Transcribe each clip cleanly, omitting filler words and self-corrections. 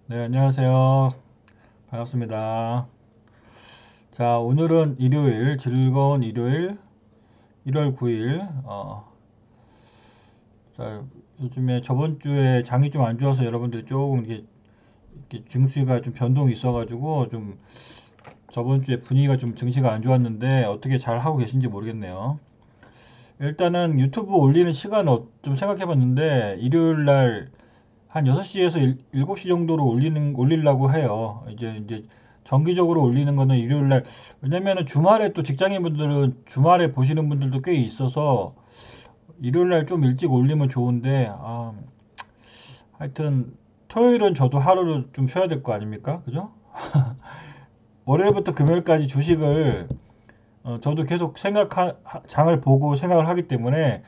네, 안녕하세요. 반갑습니다. 자, 오늘은 일요일, 즐거운 일요일, 1월 9일. 자, 요즘에 저번 주에 장이 좀 안 좋아서 여러분들이 조금 이렇게 증시가 좀 변동이 있어가지고 좀 저번 주에 분위기가 좀 증시가 안 좋았는데 어떻게 잘 하고 계신지 모르겠네요. 일단은 유튜브 올리는 시간 좀 생각해 봤는데 일요일 날 한 6시에서 7시 정도로 올리려고 해요. 이제 정기적으로 올리는 거는 일요일 날, 왜냐면은 주말에 또 직장인분들은 주말에 보시는 분들도 꽤 있어서 일요일 날 좀 일찍 올리면 좋은데, 하여튼 토요일은 저도 하루를 좀 쉬어야 될 거 아닙니까? 그죠? 월요일부터 금요일까지 주식을 저도 계속 장을 보고 생각을 하기 때문에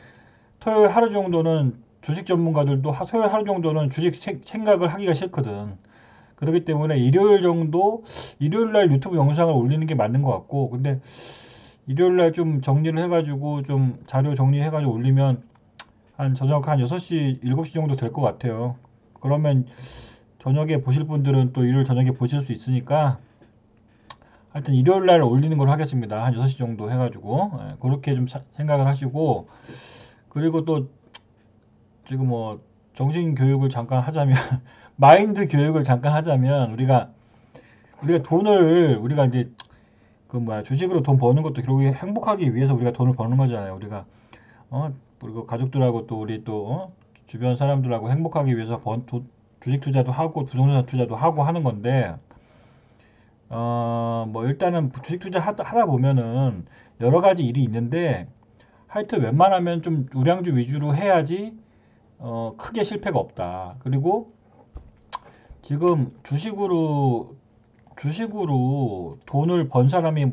토요일 하루 정도는 주식 전문가들도 토요일 하루 정도는 주식 생각을 하기가 싫거든. 그렇기 때문에 일요일 날 유튜브 영상을 올리는 게 맞는 것 같고, 근데 일요일 날 좀 정리를 해가지고, 좀 자료 정리해가지고 올리면 저녁 한 6시, 7시 정도 될 것 같아요. 그러면 저녁에 보실 분들은 또 일요일 저녁에 보실 수 있으니까, 하여튼 일요일 날 올리는 걸로 하겠습니다. 한 6시 정도 해가지고, 그렇게 좀 생각을 하시고, 그리고 또 지금 뭐, 정신 교육을 잠깐 하자면, 마인드 교육을 잠깐 하자면, 우리가 우리가 이제 그 뭐야 주식으로 돈 버는 것도 결국에 행복하기 위해서 우리가 돈을 버는 거잖아요. 그리고 가족들하고 또 우리 또 주변 사람들하고 행복하기 위해서 주식 투자도 하고 부동산 투자도 하고 하는 건데 뭐 일단은 주식 투자 하다 보면은 여러 가지 일이 있는데 하여튼 웬만하면 좀 우량주 위주로 해야지 크게 실패가 없다. 그리고 지금 주식으로 돈을 번 사람이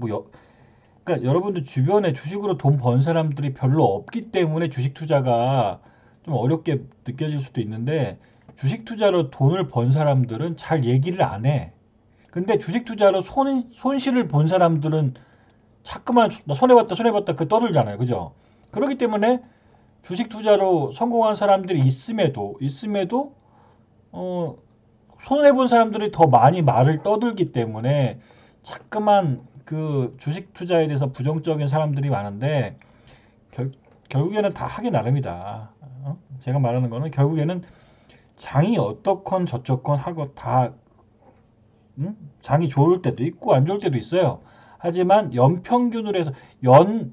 그러니까 여러분들 주변에 주식으로 돈 번 사람들이 별로 없기 때문에 주식 투자가 좀 어렵게 느껴질 수도 있는데 주식 투자로 돈을 번 사람들은 잘 얘기를 안 해. 근데 주식 투자로 손실을 본 사람들은 자꾸만 나 손해봤다 그 떠들잖아요. 그죠? 그렇기 때문에 주식 투자로 성공한 사람들이 있음에도 어, 손해본 사람들이 더 많이 말을 떠들기 때문에 자꾸만 그 주식 투자에 대해서 부정적인 사람들이 많은데 결, 결국에는 다 하기 나름이다. 제가 말하는 거는 결국에는 장이 어떻건 저떻건 하고 다 장이 좋을 때도 있고 안 좋을 때도 있어요. 하지만 연평균으로 해서 연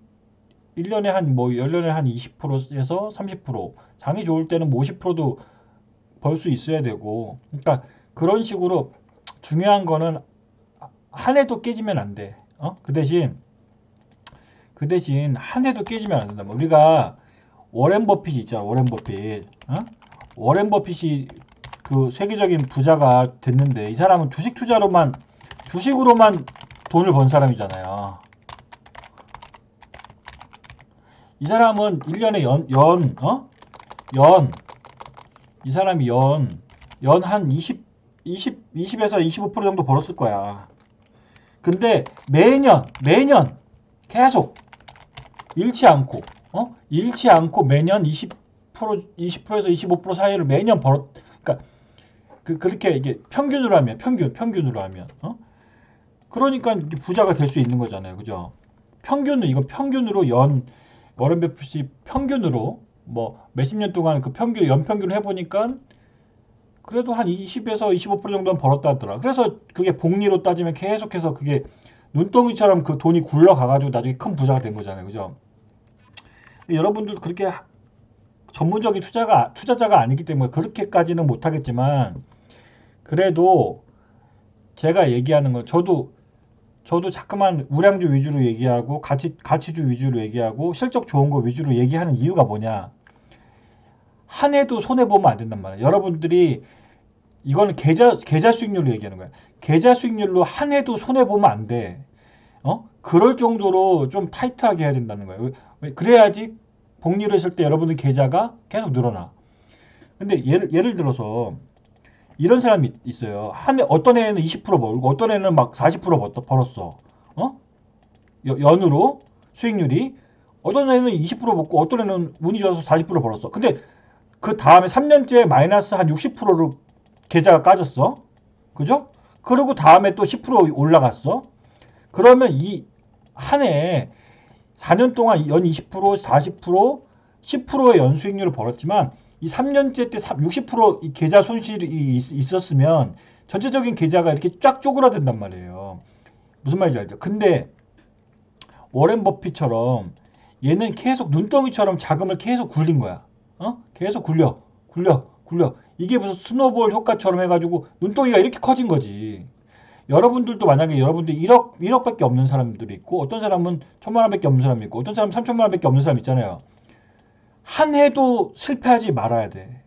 1년에 한 20%에서 30% 장이 좋을 때는 뭐 50%도 벌 수 있어야 되고 그러니까 그런 식으로 중요한 거는 한 해도 깨지면 안 돼. 그 대신 한 해도 깨지면 안 된다. 뭐 우리가 워렌 버핏이 있잖아. 워렌 버핏. 워렌 버핏이 그 세계적인 부자가 됐는데 이 사람은 주식으로만 돈을 번 사람이잖아요. 이 사람은 1년에 연, 이 사람이 연 한 20에서 25% 정도 벌었을 거야. 근데 매년 계속 잃지 않고 매년 20%에서 25% 사이를 매년 그러니까 그렇게 이게 평균으로 하면, 그러니까 부자가 될 수 있는 거잖아요. 그죠? 이건 평균으로 워렌 버핏이 평균으로 뭐 몇십 년 동안 그 연평균을 해보니까 그래도 한 20에서 25% 정도는 벌었다 하더라. 그래서 그게 복리로 따지면 계속해서 그게 눈덩이처럼 그 돈이 굴러가가지고 나중에 큰 부자가 된 거잖아요. 그죠? 여러분들 그렇게 전문적인 투자자가 아니기 때문에 그렇게까지는 못하겠지만 그래도 제가 얘기하는 건 저도 자꾸만 우량주 위주로 얘기하고 가치주 위주로 얘기하고 실적 좋은 거 위주로 얘기하는 이유가 뭐냐? 한 해도 손해 보면 안 된단 말이에요. 여러분들이 이거는 계좌 수익률로 얘기하는 거야. 계좌 수익률로 한 해도 손해 보면 안 돼. 그럴 정도로 좀 타이트하게 해야 된다는 거예요. 그래야지 복리를 했을 때 여러분들 계좌가 계속 늘어나. 근데 예를 들어서 이런 사람이 있어요. 어떤 애는 20% 벌고 어떤 애는 막 40% 벌었어. 어? 연으로 수익률이 어떤 애는 20% 벌고 어떤 애는 운이 좋아서 40% 벌었어. 근데 그 다음에 3년째 마이너스 한 60%로 계좌가 까졌어. 그죠? 그리고 다음에 또 10% 올라갔어. 그러면 이 한 해에 4년 동안 연 20%, 40%, 10%의 연수익률을 벌었지만 이 3년째 때 60% 계좌 손실이 있었으면 전체적인 계좌가 이렇게 쫙 쪼그라든단 말이에요. 무슨 말인지 알죠? 근데 워렌 버핏처럼 얘는 계속 눈덩이처럼 자금을 계속 굴린 거야. 계속 굴려. 이게 무슨 스노볼 효과처럼 해가지고 눈덩이가 이렇게 커진 거지. 여러분들도 만약에 여러분들 1억밖에 없는 사람들이 있고 어떤 사람은 1,000만 원밖에 없는 사람이 있고 어떤 사람은 3,000만 원밖에 없는 사람 있잖아요. 한 해도 실패하지 말아야 돼.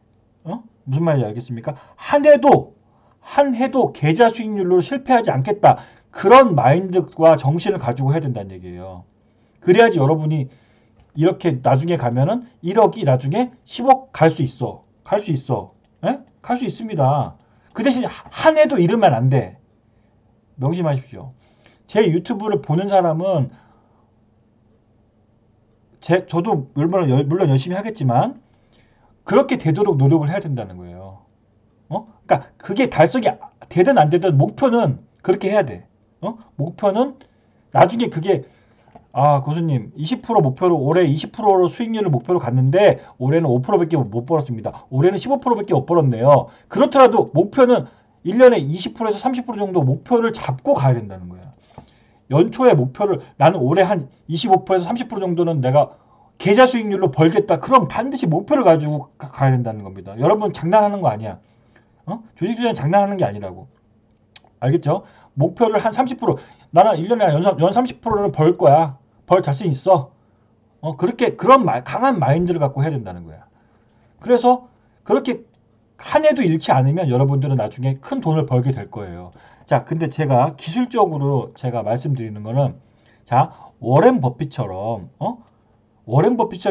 무슨 말인지 알겠습니까? 한 해도 계좌 수익률로 실패하지 않겠다. 그런 마인드와 정신을 가지고 해야 된다는 얘기예요. 그래야지 여러분이 이렇게 나중에 가면은 1억이 나중에 10억 갈 수 있어. 갈 수 있어. 갈 수 있습니다. 그 대신 한 해도 잃으면 안 돼. 명심하십시오. 제 유튜브를 보는 사람은 저도 물론 열심히 하겠지만 그렇게 되도록 노력을 해야 된다는 거예요. 그러니까 그게 달성이 되든 안 되든 목표는 그렇게 해야 돼. 목표는 나중에 그게 교수님 20% 목표로 올해 20%로 수익률을 목표로 갔는데 올해는 5%밖에 못 벌었습니다. 올해는 15%밖에 못 벌었네요. 그렇더라도 목표는 1년에 20%에서 30% 정도 목표를 잡고 가야 된다는 거예요. 연초에 목표를 나는 올해 한 25%에서 30% 정도는 내가 계좌 수익률로 벌겠다. 그럼 반드시 목표를 가지고 가야 된다는 겁니다. 여러분 장난하는 거 아니야. 주식투자는 장난하는 게 아니라고. 알겠죠? 목표를 한 30% 나는 1년에 연 30%를 벌 거야. 벌 자신 있어. 그렇게 그런 강한 마인드를 갖고 해야 된다는 거야. 그래서 그렇게 한 해도 잃지 않으면 여러분들은 나중에 큰 돈을 벌게 될 거예요. 자, 근데 제가 기술적으로 제가 말씀드리는 거는 자, 워렌 버핏처럼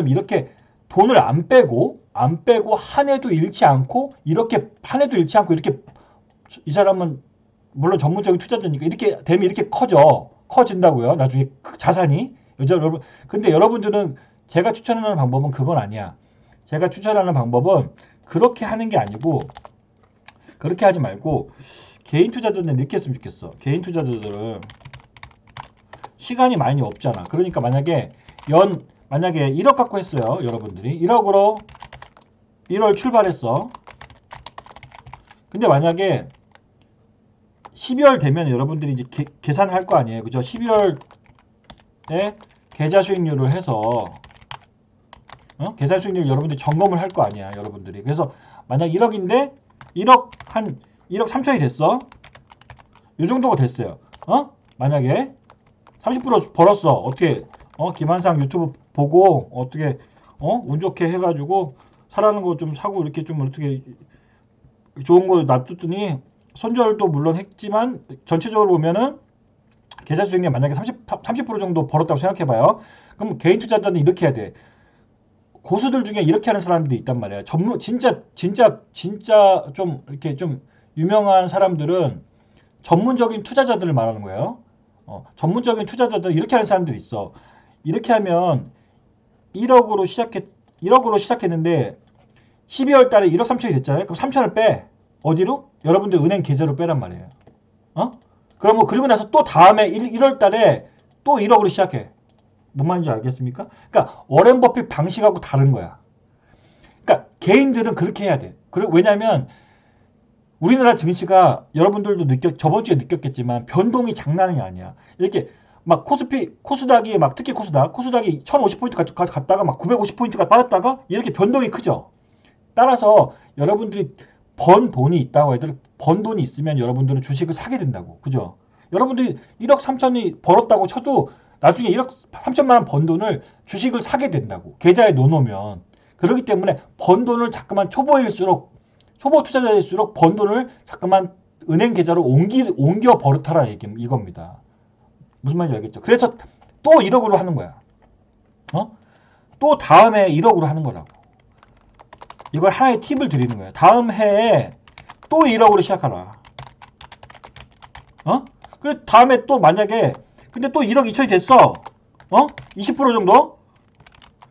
이렇게 돈을 안 빼고 한 해도 잃지 않고 이렇게 한 해도 잃지 않고 이렇게 이 사람은 물론 전문적인 투자자니까 이렇게 되면 이렇게 커진다고요. 나중에 자산이 여러분 근데 여러분들은 제가 추천하는 방법은 그건 아니야. 제가 추천하는 방법은 그렇게 하는 게 아니고 그렇게 하지 말고 개인 투자자들은 이렇게 했으면 좋겠어. 개인 투자자들은 시간이 많이 없잖아. 그러니까 만약에 1억 갖고 했어요. 여러분들이 1억으로 1월 출발했어. 근데 만약에 12월 되면 여러분들이 이제 계산할 거 아니에요. 그죠? 12월에 계좌 수익률을 해서 계좌 수익률 여러분들이 점검을 할 거 아니야. 여러분들이. 그래서 만약 1억인데 1억 3천이 됐어. 이 정도가 됐어요. 만약에 30% 벌었어. 어떻게 김한상 유튜브 보고 어떻게 운 좋게 해가지고 사라는 거 좀 사고 이렇게 좀 어떻게 좋은 거 놔뒀더니 손절도 물론 했지만 전체적으로 보면은 계좌 수익률 만약에 30% 정도 벌었다고 생각해봐요. 그럼 개인 투자자는 이렇게 해야 돼. 고수들 중에 이렇게 하는 사람들이 있단 말이야. 진짜 좀 이렇게 좀 유명한 사람들은 전문적인 투자자들을 말하는 거예요. 전문적인 투자자들 이렇게 하는 사람들이 있어. 이렇게 하면 1억으로 시작했는데 12월 달에 1억 3천이 됐잖아요. 그럼 3천을 빼. 어디로? 여러분들 은행 계좌로 빼란 말이에요. 그럼 그리고 나서 또 다음에 1월 달에 또 1억으로 시작해. 뭔 말인지 알겠습니까? 그러니까 워렌 버핏 방식하고 다른 거야. 그러니까 개인들은 그렇게 해야 돼. 그리고 왜냐면 우리나라 증시가 여러분들도 저번 주에 느꼈겠지만 변동이 장난이 아니야. 이렇게 막 코스닥이 막 특히 코스닥이 1050포인트 갔다가 막 950포인트가 빠졌다가 이렇게 변동이 크죠. 따라서 여러분들이 번 돈이 있다고 해도 번 돈이 있으면 여러분들은 주식을 사게 된다고. 그죠? 여러분들이 1억 3천이 벌었다고 쳐도 나중에 1억 3천만 원 번 돈을 주식을 사게 된다고. 계좌에 넣어놓으면. 그렇기 때문에 번 돈을 자꾸만 초보 투자자일수록 번 돈을 자꾸만 은행 계좌로 옮겨 버릇하라 이겁니다. 무슨 말인지 알겠죠? 그래서 또 1억으로 하는 거야. 또 다음에 1억으로 하는 거라고. 이걸 하나의 팁을 드리는 거예요. 다음 해에 또 1억으로 시작하라. 그 다음에 또 만약에 근데 또 1억 2천이 됐어. 20% 정도?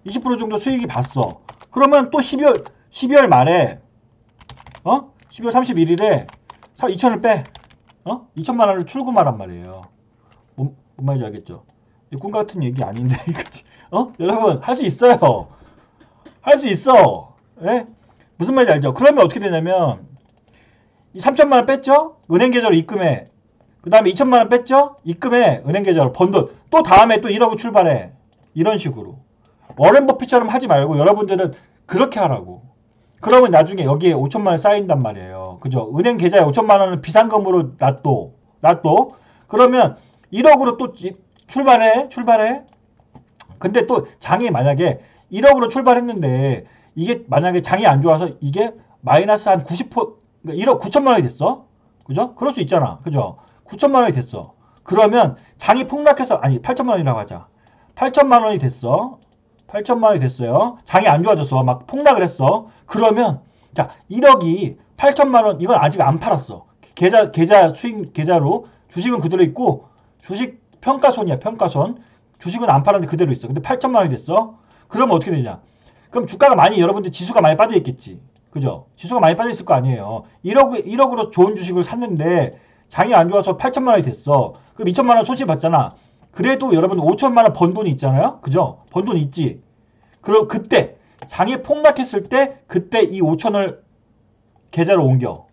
20% 정도 수익이 봤어. 그러면 또 12월 말에 12월 31일에 2천을 빼. 2천만 원을 출금하란 말이에요. 뭔 말인지 알겠죠? 꿈 같은 얘기 아닌데, 이거지. 여러분, 할 수 있어요. 할 수 있어. 예? 무슨 말인지 알죠? 그러면 어떻게 되냐면, 이 3천만 원 뺐죠? 은행 계좌로 입금해. 그 다음에 2천만 원 뺐죠? 입금해. 은행 계좌로 번 돈. 또 다음에 또 1억을 출발해. 이런 식으로. 워렌 버핏처럼 하지 말고 여러분들은 그렇게 하라고. 그러면 나중에 여기에 5천만 원 쌓인단 말이에요. 그죠? 은행 계좌에 5천만 원은 비상금으로 놔둬. 그러면 1억으로 또 출발해. 근데 또 장이 만약에 1억으로 출발했는데 이게 만약에 장이 안 좋아서 이게 마이너스 한 90%, 그러니까 1억 9천만 원이 됐어. 그죠? 그럴 수 있잖아. 그죠? 9천만 원이 됐어. 그러면 장이 폭락해서, 아니 8천만 원이라고 하자. 8천만 원이 됐어. 8천만 원이 됐어요. 장이 안 좋아졌어. 막 폭락을 했어. 그러면 자 1억이 8천만 원, 이건 아직 안 팔았어. 계좌 수익 계좌로 주식은 그대로 있고, 주식 평가손이야. 평가손. 주식은 안 팔았는데 그대로 있어. 근데 8천만 원이 됐어. 그러면 어떻게 되냐? 그럼 주가가 많이, 여러분들 지수가 많이 빠져 있겠지. 그죠? 지수가 많이 빠져 있을 거 아니에요. 1억으로 좋은 주식을 샀는데 장이 안 좋아서 8천만 원이 됐어. 그럼 2천만 원 손실 봤잖아. 그래도 여러분 5천만 원 번 돈이 있잖아요. 그죠? 번 돈 있지. 그럼 그때 장이 폭락했을 때 그때 이 5천을 계좌로 옮겨.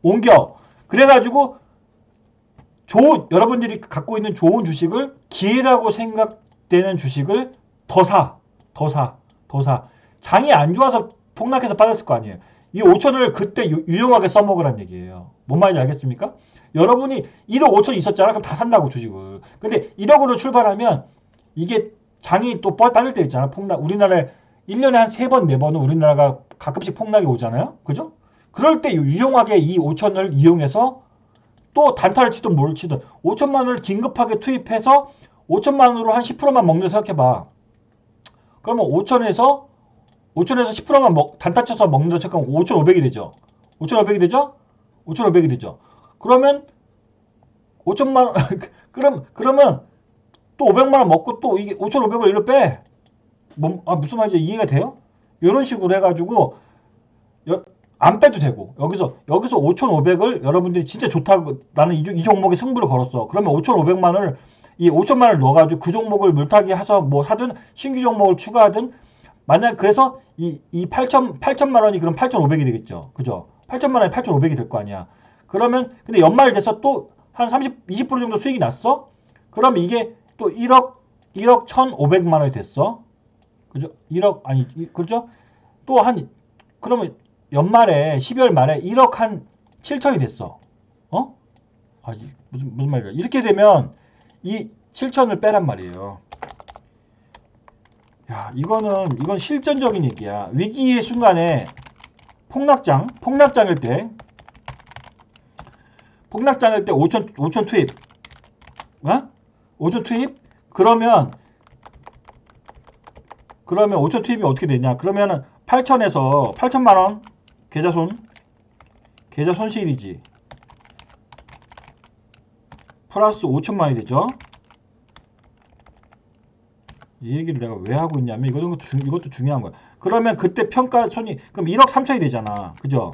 옮겨. 그래가지고 여러분들이 갖고 있는 좋은 주식을, 기회라고 생각되는 주식을 더 사. 장이 안 좋아서 폭락해서 빠졌을 거 아니에요. 이 5천을 그때 유용하게 써먹으란 얘기예요. 뭔 말인지 알겠습니까? 여러분이 1억 5천 있었잖아. 그럼 다 산다고, 주식을. 근데 1억으로 출발하면 이게 장이 또 빠질 때 있잖아. 폭락. 우리나라에 1년에 한 3번, 4번은 우리나라가 가끔씩 폭락이 오잖아요. 그죠? 그럴 때 유용하게 이 5천을 이용해서 또 단타를 치든 뭘 치든 5천만 원을 긴급하게 투입해서 5천만 원으로 한 10%만 먹는 생각해봐. 그러면 5천에서 10%만 단타 쳐서 먹는다 생각하면 5,500이 되죠. 5,500이 되죠? 5,500이 되죠. 그러면 5천만 원 그러면 또 500만 원 먹고 또 이게 5,500을 일로 빼. 무슨 말인지 이해가 돼요? 이런 식으로 해가지고 안 빼도 되고, 여기서 5,500을 여러분들이 진짜 좋다고, 나는 이 종목에 승부를 걸었어. 그러면 5,500만 원을, 이 5천만 원을 넣어가지고 그 종목을 물타기 해서 뭐 하든 신규 종목을 추가하든, 만약 그래서 이 8천만 원이 그럼 8,500이 되겠죠. 그죠? 8천만 원이 8,500이 될 거 아니야. 그러면 근데 연말 돼서 또 한 20% 정도 수익이 났어? 그럼 이게 또 1억 1,500만 원이 됐어. 그죠? 1억 아니 그렇죠? 또 그러면 연말에 12월 말에 1억 한 7천이 됐어. 무슨 말이야? 이렇게 되면 이 7천을 빼란 말이에요. 야, 이건 실전적인 얘기야. 위기의 순간에 폭락장일 때 5천 투입. 5천 투입? 그러면 5천 투입이 어떻게 되냐? 그러면은 8천만 원 계좌 손실이지. 플러스 5천만 원이 되죠. 이 얘기를 내가 왜 하고 있냐면 이것도 중요한 거야. 그러면 그때 평가손이 그럼 1억 3천이 되잖아. 그죠?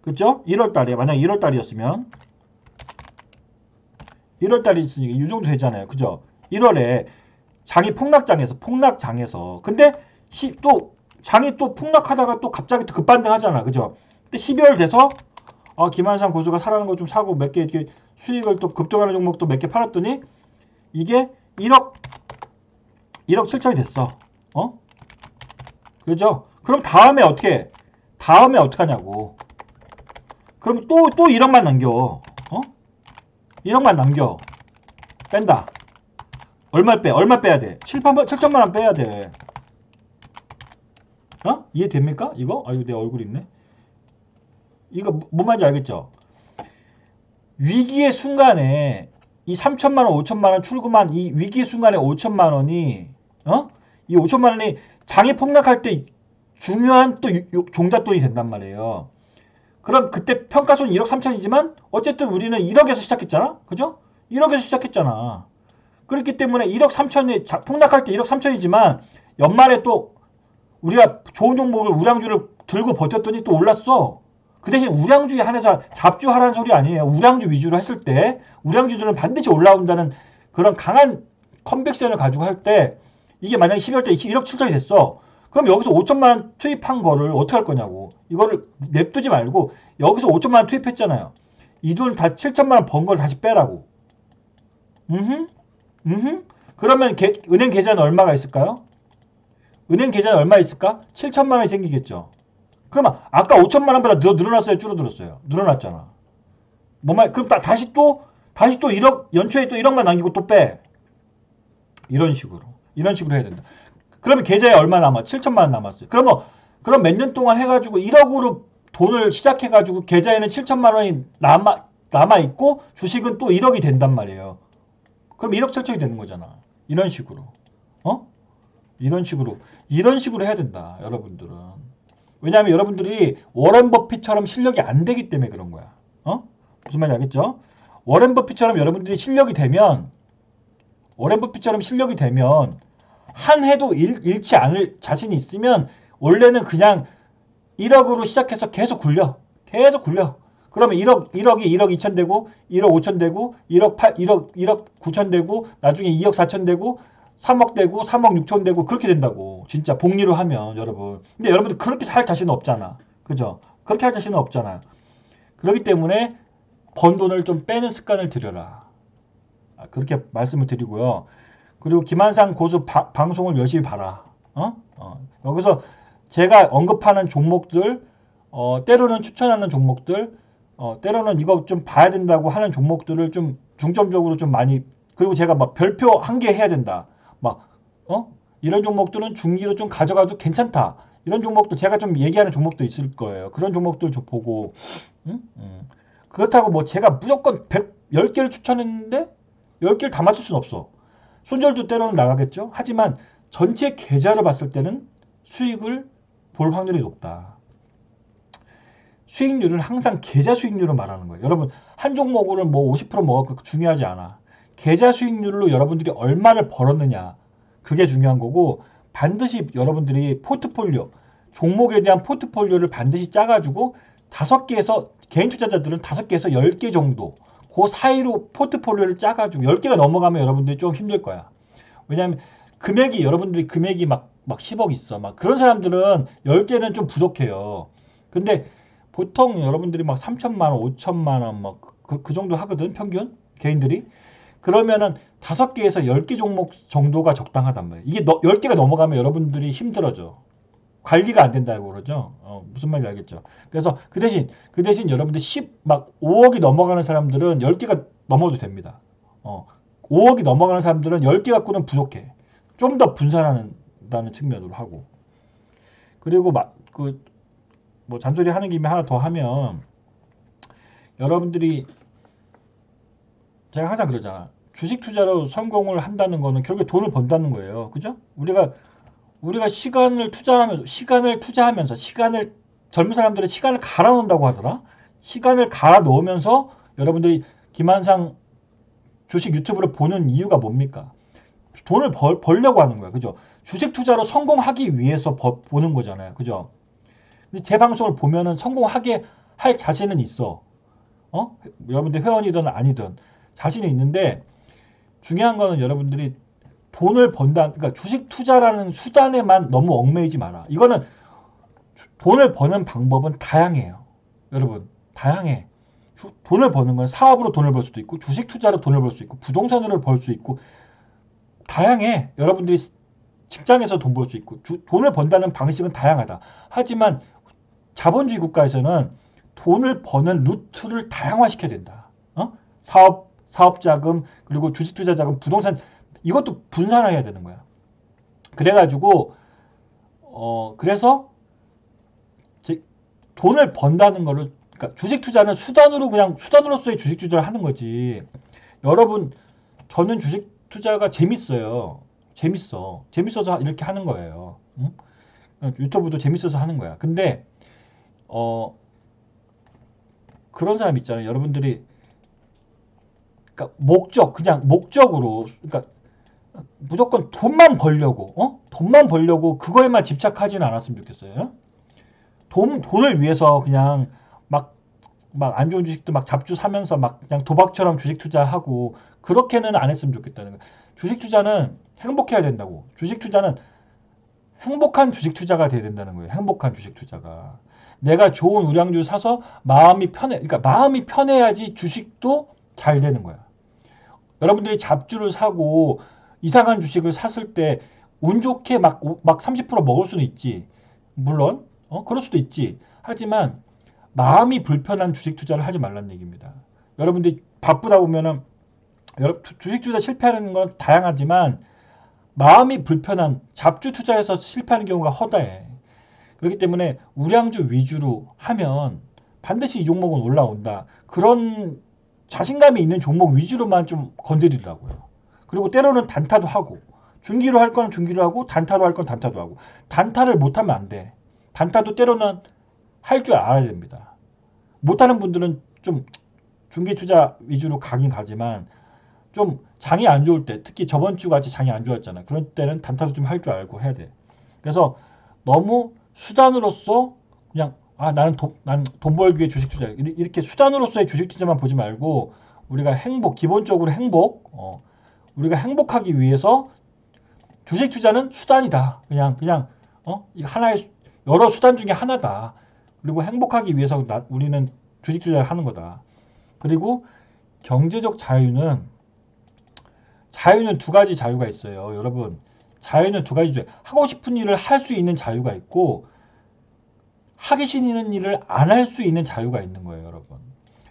그죠? 1월 달에 만약 1월 달이었으면 1월 달이 있으니까 이 정도 되잖아요. 그죠? 1월에 장이 폭락장에서 근데 또 장이 또 폭락하다가 또 갑자기 또 급반등하잖아. 그죠? 근데 12월 돼서 김한상 고수가 사라는 거 좀 사고 몇 개 이렇게 수익을 또 급등하는 종목도 몇 개 팔았더니 이게 1억 7천이 됐어. 그죠? 그럼 다음에 어떻게 하냐고. 그럼 또 1억만 남겨. 1억만 남겨. 뺀다. 얼마 빼야 돼? 7천만 원 빼야 돼. 이해됩니까? 이거? 아유, 내 얼굴 있네. 이거 뭔 말인지 알겠죠? 위기의 순간에 이 3천만 원, 5천만 원 출금한 이 위기의 순간에 5천만 원이 이 5천만 원이 장이 폭락할 때 중요한 또 종잣돈이 된단 말이에요. 그럼 그때 평가손 1억 3천이지만 어쨌든 우리는 1억에서 시작했잖아. 그죠? 1억에서 시작했잖아. 그렇기 때문에 1억 3천이 폭락할 때 1억 3천이지만 연말에 또 우리가 좋은 종목을 우량주를 들고 버텼더니 또 올랐어. 그 대신 우량주에 한해서 잡주하라는 소리 아니에요. 우량주 위주로 했을 때 우량주들은 반드시 올라온다는 그런 강한 컨백션을 가지고 할 때 이게 만약에 12월달에 1억 7천이 됐어. 그럼 여기서 5천만 원 투입한 거를 어떻게 할 거냐고. 이거를 냅두지 말고 여기서 5천만 원 투입했잖아요. 이 돈 다 7천만 원 번 걸 다시 빼라고. 그러면 은행 계좌는 얼마가 있을까요? 은행 계좌는 얼마 있을까? 7천만 원이 생기겠죠. 그러면 아까 5천만 원보다 늘어났어요? 줄어들었어요? 늘어났잖아. 그럼 다시 또 1억, 연초에 또 1억만 남기고 또 빼. 이런 식으로 해야 된다. 그러면 계좌에 얼마 남아? 7천만 원 남았어요. 그럼 몇 년 동안 해가지고 1억으로 돈을 시작해가지고 계좌에는 7천만 원이 남아있고 주식은 또 1억이 된단 말이에요. 그럼 1억 7천이 되는 거잖아. 이런 식으로. 이런 식으로 해야 된다. 여러분들은. 왜냐하면 여러분들이 워런 버핏처럼 실력이 안 되기 때문에 그런 거야. 무슨 말인지 알겠죠? 워런 버핏처럼 여러분들이 실력이 되면 한 해도 잃지 않을 자신이 있으면 원래는 그냥 1억으로 시작해서 계속 굴려. 그러면 1억이 1억 2천 되고 1억 5천 되고 1억 9천 되고 나중에 2억 4천 되고 3억 되고 3억 6천 되고 그렇게 된다고. 진짜 복리로 하면 여러분. 근데 여러분들 그렇게 할 자신은 없잖아. 그죠? 그렇게 할 자신은 없잖아. 그렇기 때문에 번 돈을 좀 빼는 습관을 들여라. 그렇게 말씀을 드리고요. 그리고 김한상 고수 방송을 열심히 봐라. 여기서 제가 언급하는 종목들, 때로는 추천하는 종목들, 때로는 이거 좀 봐야 된다고 하는 종목들을 좀 중점적으로 좀 많이, 그리고 제가 막 별표 한 개 해야 된다. 이런 종목들은 중기로 좀 가져가도 괜찮다. 이런 종목도 제가 좀 얘기하는 종목도 있을 거예요. 그런 종목들 좀 보고, 그렇다고 뭐 제가 무조건 10개를 추천했는데 10개를 다 맞출 수는 없어. 손절도 때로는 나가겠죠. 하지만 전체 계좌를 봤을 때는 수익을 볼 확률이 높다. 수익률은 항상 계좌 수익률을 말하는 거예요. 여러분 한 종목으로 뭐 50% 먹을 거 중요하지 않아. 계좌 수익률로 여러분들이 얼마를 벌었느냐. 그게 중요한 거고 반드시 여러분들이 포트폴리오, 종목에 대한 포트폴리오를 반드시 짜가지고 5개에서 개인 투자자들은 5개에서 10개 정도 그 사이로 포트폴리오를 짜가지고 10개가 넘어가면 여러분들이 좀 힘들 거야. 왜냐하면 여러분들이 금액이 막 10억 있어. 막 그런 사람들은 10개는 좀 부족해요. 근데 보통 여러분들이 막 3천만 원, 5천만 원 막 그 정도 하거든. 평균 개인들이. 그러면은 5개에서 10개 종목 정도가 적당하단 말이에요. 이게 10개가 넘어가면 여러분들이 힘들어져. 관리가 안 된다고 그러죠. 무슨 말인지 알겠죠. 그래서 그 대신 여러분들 5억이 넘어가는 사람들은 10개가 넘어도 됩니다. 5억이 넘어가는 사람들은 10개 갖고는 부족해. 좀 더 분산한다는 측면으로 하고. 그리고 뭐 잔소리 하는 김에 하나 더 하면 여러분들이 제가 항상 그러잖아. 주식 투자로 성공을 한다는 거는 결국에 돈을 번다는 거예요. 그죠? 우리가 시간을 투자하면서 젊은 사람들은 시간을 갈아 넣는다고 하더라. 시간을 갈아 넣으면서 여러분들이 김한상 주식 유튜브를 보는 이유가 뭡니까? 돈을 벌려고 하는 거야. 그죠? 주식 투자로 성공하기 위해서 보는 거잖아요. 그죠? 근데 제 방송을 보면은 성공하게 할 자신은 있어. 여러분들 회원이든 아니든 자신이 있는데 중요한 거는 여러분들이 돈을 번다. 그러니까 주식 투자라는 수단에만 너무 얽매이지 마라. 이거는 돈을 버는 방법은 다양해요. 여러분, 다양해. 돈을 버는 건 사업으로 돈을 벌 수도 있고 주식 투자로 돈을 벌 수 있고 부동산으로 벌 수 있고 다양해. 여러분들이 직장에서 돈 벌 수 있고 돈을 번다는 방식은 다양하다. 하지만 자본주의 국가에서는 돈을 버는 루트를 다양화시켜야 된다. 사업 자금 그리고 주식 투자 자금 부동산 이것도 분산화해야 되는 거야. 그래가지고 그래서 돈을 번다는 거를 그러니까 주식 투자는 수단으로서의 주식 투자를 하는 거지. 여러분 저는 주식 투자가 재밌어요. 재밌어서 이렇게 하는 거예요. 응? 유튜브도 재밌어서 하는 거야. 근데 그런 사람 있잖아요. 여러분들이 그러니까 목적으로 그러니까 무조건 돈만 벌려고 그거에만 집착하지는 않았으면 좋겠어요. 돈을 위해서 그냥 막 안 좋은 주식도 막 잡주 사면서 막 그냥 도박처럼 주식 투자하고 그렇게는 안 했으면 좋겠다는 거예요. 주식 투자는 행복해야 된다고. 주식 투자는 행복한 주식 투자가 돼야 된다는 거예요. 행복한 주식 투자가. 내가 좋은 우량주 사서 마음이 편해. 그러니까 마음이 편해야지 주식도 잘 되는 거야. 여러분들이 잡주를 사고 이상한 주식을 샀을 때 운 좋게 막 30% 먹을 수는 있지. 물론 그럴 수도 있지. 하지만 마음이 불편한 주식 투자를 하지 말라는 얘기입니다. 여러분들이 바쁘다 보면은 주식 투자 실패하는 건 다양하지만 마음이 불편한 잡주 투자에서 실패하는 경우가 허다해. 그렇기 때문에 우량주 위주로 하면 반드시 이 종목은 올라온다. 그런 자신감이 있는 종목 위주로만 좀 건드리더라고요. 그리고 때로는 단타도 하고 중기로 할 건 중기로 하고 단타로 할 건 단타도 하고 단타를 못하면 안 돼. 단타도 때로는 할 줄 알아야 됩니다. 못하는 분들은 좀 중기 투자 위주로 가긴 가지만 좀 장이 안 좋을 때 특히 저번 주 같이 장이 안 좋았잖아요. 그런 때는 단타도 좀 할 줄 알고 해야 돼. 그래서 너무 수단으로서 그냥 난 돈 벌기 위해 주식 투자 이렇게 수단으로서의 주식 투자만 보지 말고 우리가 기본적으로 우리가 행복하기 위해서 주식 투자는 수단이다. 그냥 이거 하나의 여러 수단 중에 하나다. 그리고 행복하기 위해서 우리는 주식 투자를 하는 거다. 그리고 경제적 자유는 두 가지 자유가 있어요. 여러분, 자유는 두 가지 자유. 하고 싶은 일을 할 수 있는 자유가 있고 하기 싫은 일을 안 할 수 있는 자유가 있는 거예요, 여러분.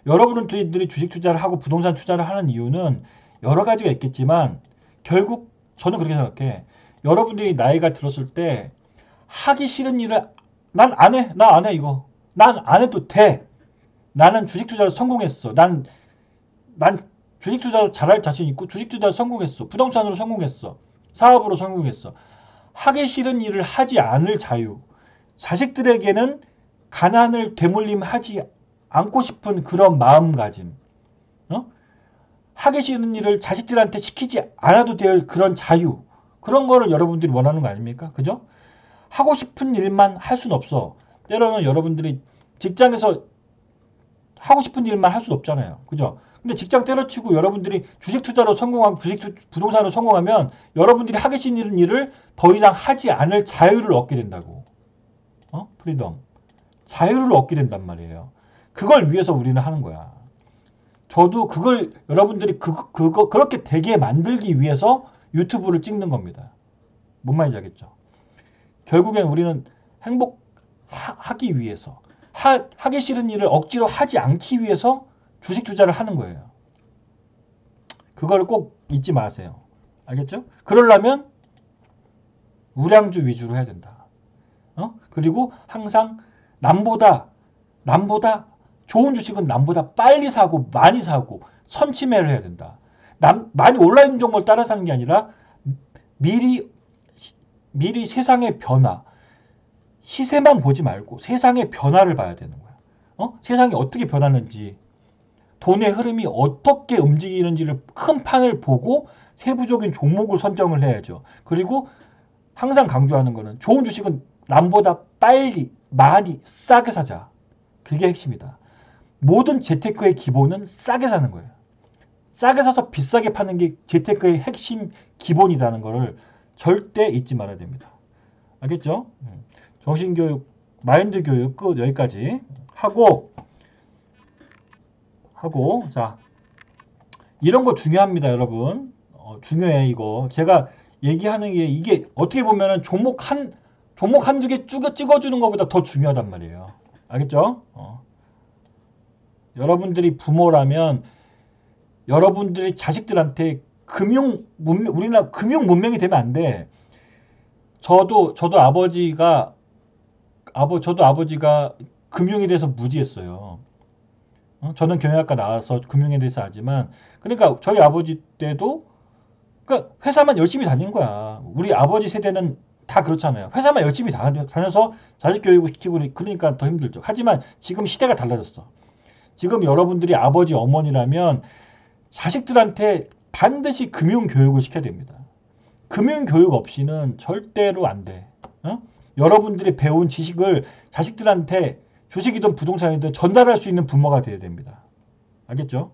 여러분들이 주식 투자를 하고 부동산 투자를 하는 이유는 여러 가지가 있겠지만 결국 저는 그렇게 생각해. 여러분들이 나이가 들었을 때 하기 싫은 일을 난 안 해. 나 안 해 이거. 난 안 해도 돼. 나는 주식 투자를 성공했어. 난 주식 투자를 잘할 자신 있고 주식 투자를 성공했어. 부동산으로 성공했어. 사업으로 성공했어. 하기 싫은 일을 하지 않을 자유. 자식들에게는 가난을 되물림하지 않고 싶은 그런 마음가짐. 하기 싫은 일을 자식들한테 시키지 않아도 될 그런 자유. 그런 거를 여러분들이 원하는 거 아닙니까? 그죠? 하고 싶은 일만 할 수는 없어. 때로는 여러분들이 직장에서 하고 싶은 일만 할 수는 없잖아요. 그죠? 근데 직장 때려치고 여러분들이 주식 투자로 성공하고 부동산으로 성공하면 여러분들이 하기 싫은 일을 더 이상 하지 않을 자유를 얻게 된다고. 프리덤. 자유를 얻게 된단 말이에요. 그걸 위해서 우리는 하는 거야. 저도 그걸 여러분들이 그렇게 되게 만들기 위해서 유튜브를 찍는 겁니다. 뭔 말인지 알겠죠? 결국엔 우리는 행복하기 위해서 하기 싫은 일을 억지로 하지 않기 위해서 주식 투자를 하는 거예요. 그걸 꼭 잊지 마세요. 알겠죠? 그러려면 우량주 위주로 해야 된다. 그리고 항상 남보다 좋은 주식은 남보다 빨리 사고 많이 사고 선취매를 해야 된다. 많이 올라있는 종목을 따라 사는 게 아니라 미리 세상의 변화, 시세만 보지 말고 세상의 변화를 봐야 되는 거야. 세상이 어떻게 변하는지, 돈의 흐름이 어떻게 움직이는지를 큰 판을 보고 세부적인 종목을 선정을 해야죠. 그리고 항상 강조하는 거는 좋은 주식은 남보다 빨리, 많이, 싸게 사자. 그게 핵심이다. 모든 재테크의 기본은 싸게 사는 거예요. 싸게 사서 비싸게 파는 게 재테크의 핵심 기본이라는 것을 절대 잊지 말아야 됩니다. 알겠죠? 정신교육, 마인드 교육 끝 여기까지 하고 자 이런 거 중요합니다, 여러분. 중요해 이거. 제가 얘기하는 게 이게 어떻게 보면은 종목 한두 개 찍어주는 것보다 더 중요하단 말이에요. 알겠죠? 여러분들이 부모라면 여러분들이 자식들한테 우리나라 금융 문명이 되면 안 돼. 저도 아버지가 금융에 대해서 무지했어요. 저는 경영학과 나와서 금융에 대해서 알지만, 그러니까 저희 아버지 때도 그러니까 회사만 열심히 다닌 거야. 우리 아버지 세대는 다 그렇잖아요. 회사만 열심히 다녀서 자식 교육을 시키고 그러니까 더 힘들죠. 하지만 지금 시대가 달라졌어. 지금 여러분들이 아버지 어머니라면 자식들한테 반드시 금융 교육을 시켜야 됩니다. 금융 교육 없이는 절대로 안 돼. 여러분들이 배운 지식을 자식들한테 주식이든 부동산이든 전달할 수 있는 부모가 되어야 됩니다. 알겠죠?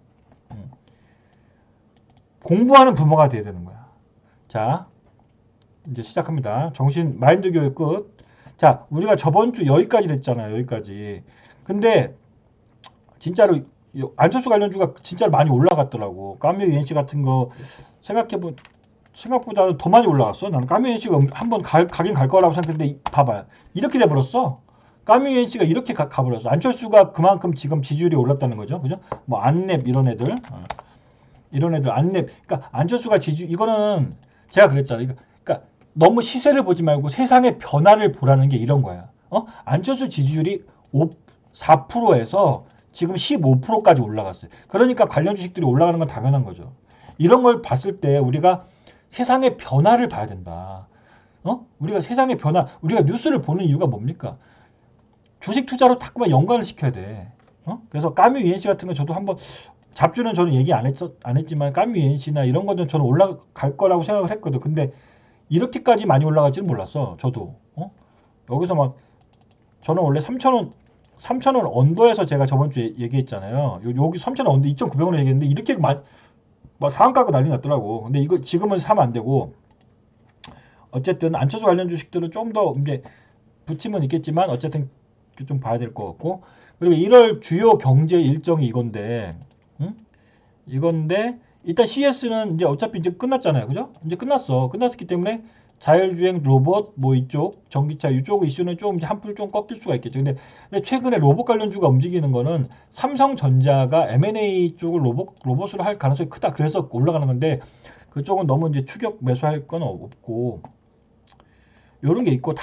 공부하는 부모가 되어야 되는 거야. 자, 이제 시작합니다. 정신 마인드 교육 끝. 자, 우리가 저번 주 여기까지 됐잖아요. 여기까지. 근데 진짜로 안철수 관련주가 진짜로 많이 올라갔더라고. 까뮤 ENC 같은 거 생각보다 더 많이 올라갔어. 나는 까뮤 ENC가 한번 가긴 갈 거라고 생각했는데 봐봐요. 이렇게 돼버렸어. 까뮤 ENC가 이렇게 가버렸어. 안철수가 그만큼 지금 지지율이 올랐다는 거죠. 그죠? 뭐 안랩 이런 애들. 이런 애들 안랩. 그러니까 안철수가 이거는 제가 그랬잖아요. 그러니까 너무 시세를 보지 말고 세상의 변화를 보라는 게 이런 거야. 안철수 지지율이 4%에서 지금 15%까지 올라갔어요. 그러니까 관련 주식들이 올라가는 건 당연한 거죠. 이런 걸 봤을 때 우리가 세상의 변화를 봐야 된다. 우리가 세상의 변화, 우리가 뉴스를 보는 이유가 뭡니까? 주식 투자로 자꾸만 연관을 시켜야 돼. 그래서 까뮤 ENC 같은 거 저도 한번 잡주는 저는 얘기 안 했지만 까뮤 ENC나 이런 거는 저는 올라갈 거라고 생각을 했거든. 근데 이렇게까지 많이 올라갈지는 몰랐어. 저도. 여기서 막 저는 원래 3,000원 언더에서 제가 저번 주에 얘기했잖아요. 여기 3,000원 언더 2,900원 얘기했는데 이렇게 막 상한 가고 난리 났더라고. 근데 이거 지금은 사면 안 되고 어쨌든 안철수 관련 주식들은 좀 더 이제 붙임은 있겠지만 어쨌든 좀 봐야 될 것 같고 그리고 1월 주요 경제 일정이 이건데 이건데 일단 CS는 이제 어차피 이제 끝났잖아요. 그죠? 이제 끝났기 때문에 자율주행 로봇 뭐 이쪽 전기차 이쪽 이슈는 좀 이제 한풀 좀 꺾일 수가 있겠죠. 근데 최근에 로봇 관련주가 움직이는 거는 삼성전자가 M&A 쪽을 로봇으로 할 가능성이 크다. 그래서 올라가는 건데 그쪽은 너무 이제 추격 매수할 건 없고 요런 게 있고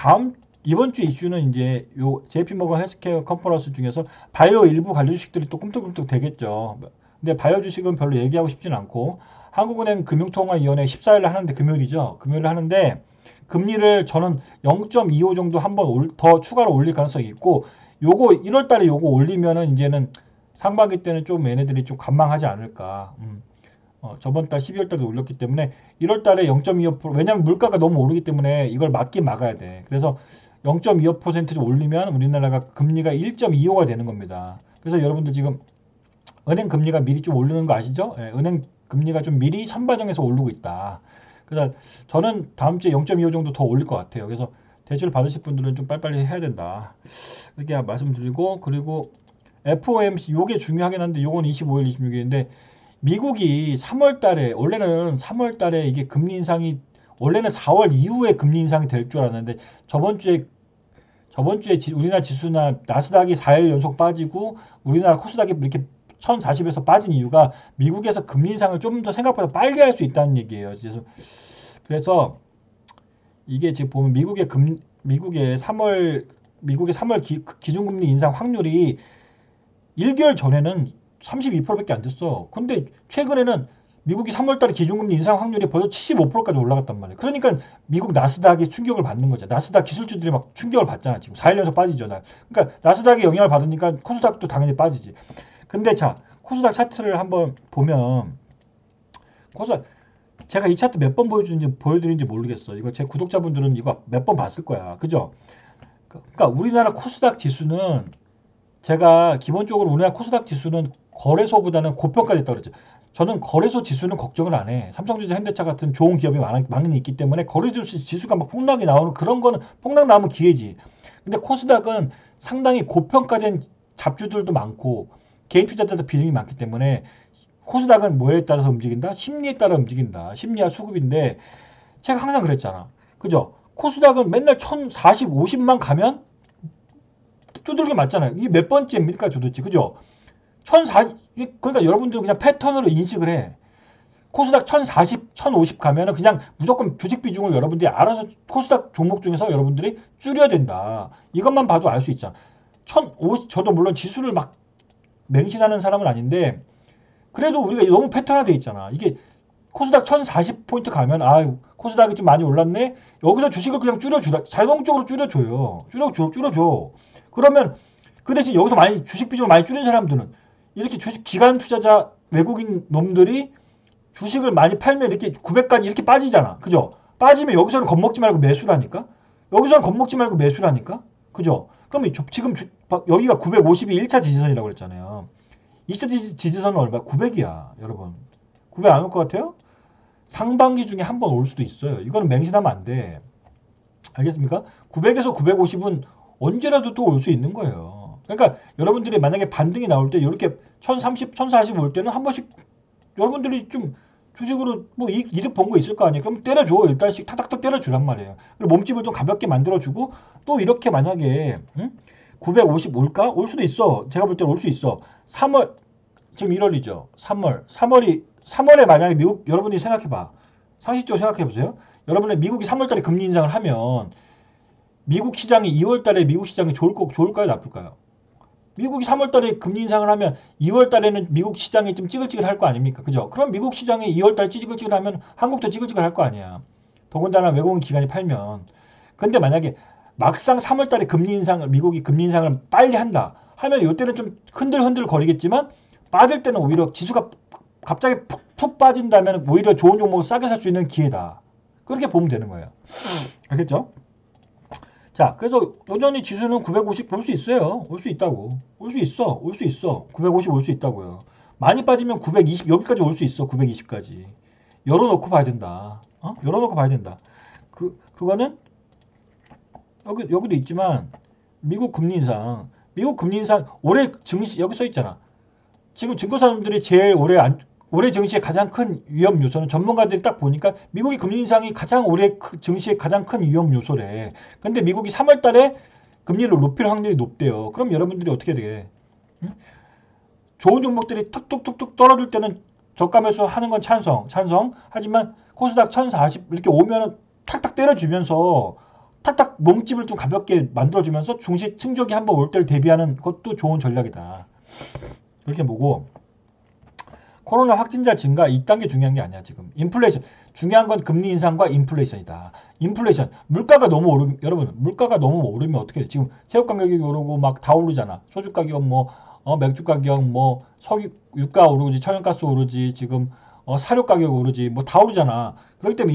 이번 주 이슈는 이제 요 JP모건 헬스케어 컨퍼런스 중에서 바이오 일부 관련 주식들이 또 꿈틀꿈틀 되겠죠. 근데 바이오 주식은 별로 얘기하고 싶진 않고 한국은행 금융통화위원회 14일에 하는데 금요일이죠. 금요일에 하는데 금리를 저는 0.25 정도 한번 더 추가로 올릴 가능성이 있고 요거 1월 달에 요거 올리면은 이제는 상반기 때는 좀 얘네들이 좀 관망하지 않을까. 저번 달 12월 달에 올렸기 때문에 1월 달에 0.25% 왜냐면 물가가 너무 오르기 때문에 이걸 막아야 돼. 그래서 0.25%를 올리면 우리나라가 금리가 1.25가 되는 겁니다. 그래서 여러분들 지금 은행 금리가 미리 좀 오르는 거 아시죠? 예, 은행 금리가 좀 미리 선반영해서 오르고 있다. 그래서 저는 다음 주에 0.25 정도 더 올릴 것 같아요. 그래서 대출 받으실 분들은 좀 빨리빨리 해야 된다. 이렇게 말씀드리고 그리고 FOMC 요게 중요하긴 한데 요건 25일, 26일인데 미국이 3월 달에 원래는 3월 달에 이게 금리 인상이 원래는 4월 이후에 금리 인상이 될 줄 알았는데 저번 주에 우리나라 지수나 나스닥이 4일 연속 빠지고 우리나라 코스닥이 이렇게 1040에서 빠진 이유가 미국에서 금리 인상을 좀 더 생각보다 빨리 할 수 있다는 얘기예요. 그래서 이게 지금 보면 미국의 3월 기준금리 인상 확률이 1개월 전에는 32%밖에 안 됐어. 근데 최근에는 미국이 3월달에 기준금리 인상 확률이 벌써 75%까지 올라갔단 말이에요. 그러니까 미국 나스닥이 충격을 받는 거죠. 나스닥 기술주들이 막 충격을 받잖아. 지금 4일 연속 빠지죠. 그러니까 나스닥이 영향을 받으니까 코스닥도 당연히 빠지지. 근데 자, 코스닥 차트를 한번 보면 코스닥 제가 이 차트 몇 번 보여드린지 모르겠어. 이거 제 구독자분들은 이거 몇 번 봤을 거야. 그죠? 그러니까 우리나라 코스닥 지수는 제가 기본적으로 우리나라 코스닥 지수는 거래소보다는 고평가됐다고 그랬죠. 저는 거래소 지수는 걱정을 안 해. 삼성전자, 현대차 같은 좋은 기업이 많이 있기 때문에 거래소 지수가 막 폭락이 나오는 그런 거는 폭락 나오면 기회지. 근데 코스닥은 상당히 고평가된 잡주들도 많고 개인 투자자들 비중이 많기 때문에 코스닥은 뭐에 따라서 움직인다? 심리에 따라 움직인다. 심리와 수급인데 제가 항상 그랬잖아. 그죠? 코스닥은 맨날 1040, 50만 가면 두들겨 맞잖아요. 이게 몇 번째입니까 도대체. 그죠? 1040, 그러니까 여러분들 그냥 패턴으로 인식을 해. 코스닥 1040, 1050 가면은 그냥 무조건 주식 비중을 여러분들이 알아서 코스닥 종목 중에서 여러분들이 줄여야 된다. 이것만 봐도 알 수 있잖아. 1050, 저도 물론 지수를 막 맹신하는 사람은 아닌데 그래도 우리가 너무 패턴화되어 있잖아. 이게 코스닥 1040포인트 가면 코스닥이 좀 많이 올랐네. 여기서 주식을 그냥 줄여주라. 자동적으로 줄여줘요. 줄여줘. 그러면 그 대신 여기서 많이 주식 비중을 많이 줄인 사람들은 이렇게 주식 기관 투자자 외국인 놈들이 주식을 많이 팔면 이렇게 900까지 이렇게 빠지잖아. 그죠? 빠지면 여기서는 겁먹지 말고 매수를 하니까 여기서는 겁먹지 말고 매수라니까? 그죠? 그럼 지금 여기가 950이 1차 지지선이라고 그랬잖아요. 2차 지지선은 얼마야? 900이야, 여러분. 900 안 올 것 같아요? 상반기 중에 한 번 올 수도 있어요. 이거는 맹신하면 안 돼. 알겠습니까? 900에서 950은 언제라도 또 올 수 있는 거예요. 그러니까 여러분들이 만약에 반등이 나올 때 이렇게 1030, 1040 올 때는 한 번씩 여러분들이 좀 주식으로 뭐 이득 본 거 있을 거 아니에요. 그럼 때려줘. 일단씩 탁탁탁 때려주란 말이에요. 그리고 몸집을 좀 가볍게 만들어주고 또 이렇게 만약에 950 올까? 올 수도 있어. 제가 볼 때는 올 수 있어. 3월 지금 1월이죠. 3월에 만약에 미국 여러분이 생각해봐. 상식적으로 생각해보세요. 여러분의 미국이 3월달에 금리 인상을 하면 미국 시장이 2월달에 미국 시장이 좋을까요? 나쁠까요? 미국이 3월달에 금리 인상을 하면 2월달에는 미국 시장이 좀 찌글찌글할 거 아닙니까? 그죠? 그럼 미국 시장이 2월달 찌글찌글하면 한국도 찌글찌글할 거 아니야. 더군다나 외국인 기관이 팔면. 근데 만약에 막상 3월달에 미국이 금리 인상을 빨리 한다 하면 이때는 좀 흔들흔들 거리겠지만 빠질 때는 오히려 지수가 갑자기 푹 빠진다면 오히려 좋은 종목을 싸게 살 수 있는 기회다. 그렇게 보면 되는 거예요. 알겠죠? 자, 그래서 여전히 지수는 950 볼 수 있어요. 올 수 있다고. 올 수 있어. 올 수 있어. 950 올 수 있다고요. 많이 빠지면 920 여기까지 올 수 있어. 920까지. 열어놓고 봐야 된다. 열어놓고 봐야 된다. 그거는 여기도 있지만 미국 금리 인상 올해 증시 여기 써 있잖아. 지금 증권사님들이 제일 올해 증시의 가장 큰 위험 요소는 전문가들이 딱 보니까 미국이 금리 인상이 가장 올해 증시의 가장 큰 위험 요소래. 근데 미국이 3월 달에 금리를 높일 확률이 높대요. 그럼 여러분들이 어떻게 되게? 응? 좋은 종목들이 툭툭툭툭 떨어질 때는 저가 매수 하는 건 찬성. 하지만 코스닥 1040 이렇게 오면은 탁탁 때려주면서 탁탁 몸집을 좀 가볍게 만들어주면서 중시 충격이 한번 올 때를 대비하는 것도 좋은 전략이다. 이렇게 보고 코로나 확진자 증가 이딴 게 중요한 게 아니야. 지금 인플레이션 중요한 건 금리 인상과 인플레이션이다. 인플레이션 물가가 너무 여러분 물가가 너무 오르면 어떻게 돼? 지금 새우 가격이 오르고 막 다 오르잖아. 소주 가격 뭐 맥주 가격 뭐 석유 유가 오르지 천연가스 오르지 지금 사료 가격 오르지 뭐 다 오르잖아. 그렇기 때문에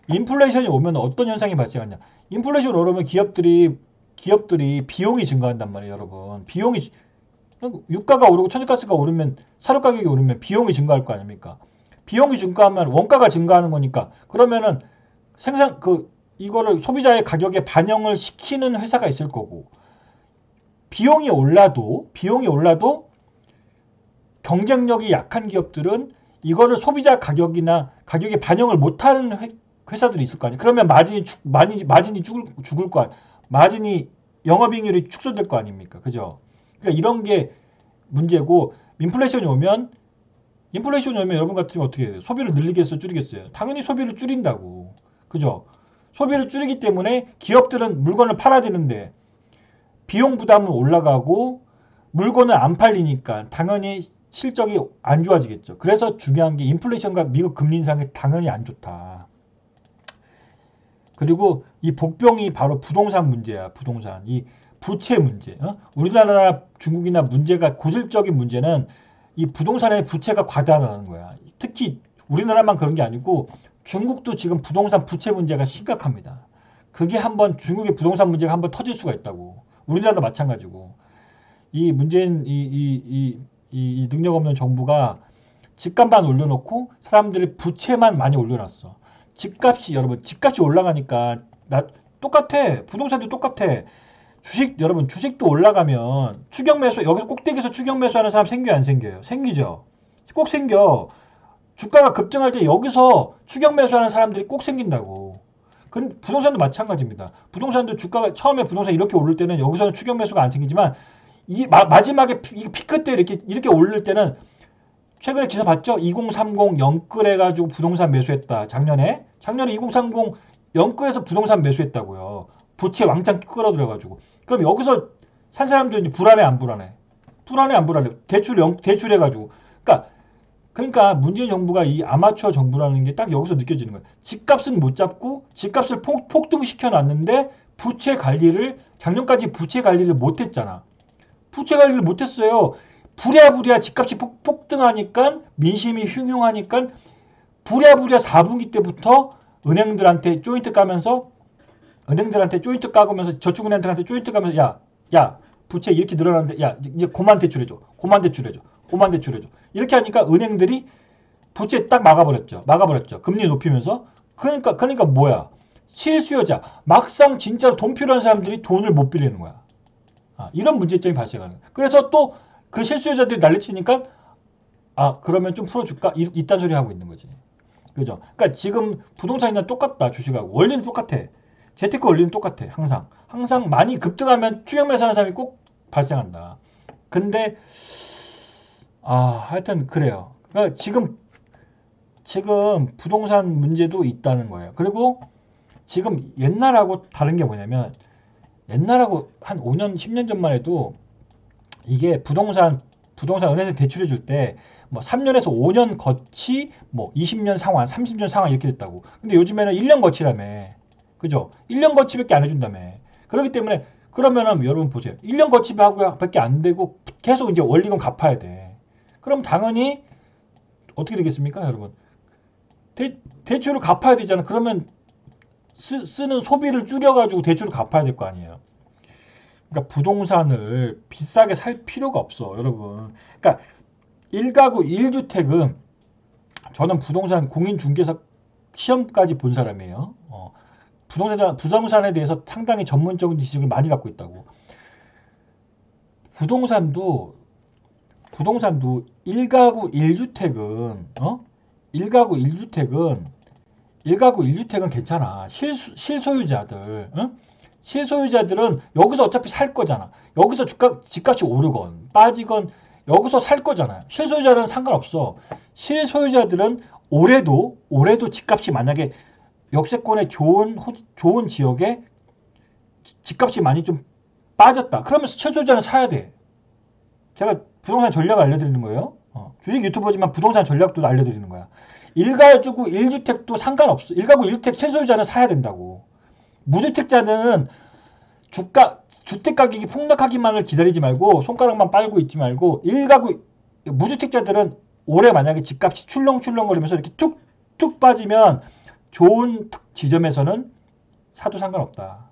인플레이션이 오면 어떤 현상이 발생하냐? 인플레이션 오르면 기업들이 비용이 증가한단 말이에요, 여러분. 유가가 오르고 천연가스가 오르면 사료 가격이 오르면 비용이 증가할 거 아닙니까? 비용이 증가하면 원가가 증가하는 거니까 그러면은 이거를 소비자의 가격에 반영을 시키는 회사가 있을 거고 비용이 올라도 경쟁력이 약한 기업들은 이거를 소비자 가격에 반영을 못하는 회사들이 있을 거 아니에요. 그러면 마진이 죽을 거 아니에요. 영업이익률이 축소될 거 아닙니까? 그죠? 그러니까 이런 게 문제고 인플레이션이 오면 여러분 같으면 어떻게 해요? 소비를 늘리겠어요? 줄이겠어요? 당연히 소비를 줄인다고. 그죠? 소비를 줄이기 때문에 기업들은 물건을 팔아야 되는데 비용 부담은 올라가고 물건은 안 팔리니까 당연히 실적이 안 좋아지겠죠. 그래서 중요한 게 인플레이션과 미국 금리 인상이 당연히 안 좋다. 그리고 이 복병이 바로 부동산 문제야. 이 부채 문제. 우리나라나 중국이나 문제가 고질적인 문제는 이 부동산의 부채가 과다하다는 거야. 특히 우리나라만 그런 게 아니고 중국도 지금 부동산 부채 문제가 심각합니다. 그게 한번 중국의 부동산 문제가 한번 터질 수가 있다고. 우리나라도 마찬가지고. 이 문재인 이 능력 없는 정부가 집값만 올려놓고 사람들의 부채만 많이 올려놨어. 집값이 올라가니까 똑같아. 부동산도 똑같아. 주식도 올라가면 추격 매수 여기서 꼭대기에서 추격 매수하는 사람 생겨요, 안 생겨요? 생기죠. 꼭 생겨. 주가가 급등할 때 여기서 추격 매수하는 사람들이 꼭 생긴다고. 그 부동산도 마찬가지입니다. 부동산도 주가가 처음에 부동산 이렇게 오를 때는 여기서는 추격 매수가 안 생기지만 마지막에 피크 때 이렇게 오를 때는 최근에 기사 봤죠? 2030 영끌 해가지고 부동산 매수했다. 작년에 2030 영끌에서 부동산 매수했다고요. 부채 왕창 끌어들여가지고. 그럼 여기서 산 사람들은 불안해 안 불안해? 안 불안해. 대출해가지고. 그러니까 문재인 정부가 이 아마추어 정부라는 게 딱 여기서 느껴지는 거예요. 집값은 못 잡고 집값을 폭등시켜 놨는데 작년까지 부채 관리를 못했잖아. 부채 관리를 못했어요. 부랴부랴 집값이 폭등하니까 민심이 흉흉하니까 부랴부랴 4분기 때부터 은행들한테 조인트 까면서 은행들한테 조인트 까고면서 저축은행들한테 조인트 까면서 야 부채 이렇게 늘어났는데 야 이제 고만 대출해줘. 고만 대출해줘. 고만 대출해줘. 이렇게 하니까 은행들이 부채 딱 막아버렸죠. 금리 높이면서. 그러니까 뭐야? 실수요자. 막상 진짜로 돈 필요한 사람들이 돈을 못 빌리는 거야. 이런 문제점이 발생하는 거야. 그래서 또 그 실수요자들이 난리치니까 그러면 좀 풀어줄까? 이딴 소리 하고 있는 거지. 그죠? 그러니까 지금 부동산이나 똑같다. 주식하고. 원리는 똑같아. 재테크 원리는 똑같아. 항상 많이 급등하면 추격 매수하는 사람이 꼭 발생한다. 근데 하여튼 그래요. 그러니까 지금 부동산 문제도 있다는 거예요. 그리고 지금 옛날하고 다른 게 뭐냐면 옛날하고 한 5년, 10년 전만 해도 이게 부동산 은행에서 대출해 줄 때 뭐 3년에서 5년 거치, 뭐 20년 상환, 30년 상환 이렇게 됐다고. 근데 요즘에는 1년 거치라며. 그죠? 1년 거치밖에 안 해준다며. 그렇기 때문에 그러면은 여러분 보세요. 1년 거치밖에 안 되고 계속 이제 원리금 갚아야 돼. 그럼 당연히 어떻게 되겠습니까, 여러분? 대출을 갚아야 되잖아. 그러면 쓰는 소비를 줄여가지고 대출을 갚아야 될 거 아니에요. 그러니까 부동산을 비싸게 살 필요가 없어, 여러분. 그러니까 1가구 1주택은 저는 부동산 공인중개사 시험까지 본 사람이에요. 부동산에 대해서 상당히 전문적인 지식을 많이 갖고 있다고. 부동산도 1가구 1주택은 1가구 1주택은 괜찮아. 실소유자들, 실소유자들은 여기서 어차피 살 거잖아. 여기서 집값이 오르건 빠지건 여기서 살 거잖아요. 실소유자들은 상관없어. 실소유자들은 올해도 집값이 만약에 역세권의 좋은 지역에 집값이 많이 좀 빠졌다. 그러면 실소유자는 사야 돼. 제가 부동산 전략 알려드리는 거예요. 주식 유튜버지만 부동산 전략도 알려드리는 거야. 1가구 1주택도 상관없어. 1가구 1주택 실소유자는 사야 된다고. 무주택자는 주택 가격이 폭락하기만을 기다리지 말고 손가락만 빨고 있지 말고 1가구 무주택자들은 올해 만약에 집값이 출렁출렁거리면서 이렇게 툭툭 빠지면 좋은 지점에서는 사도 상관없다.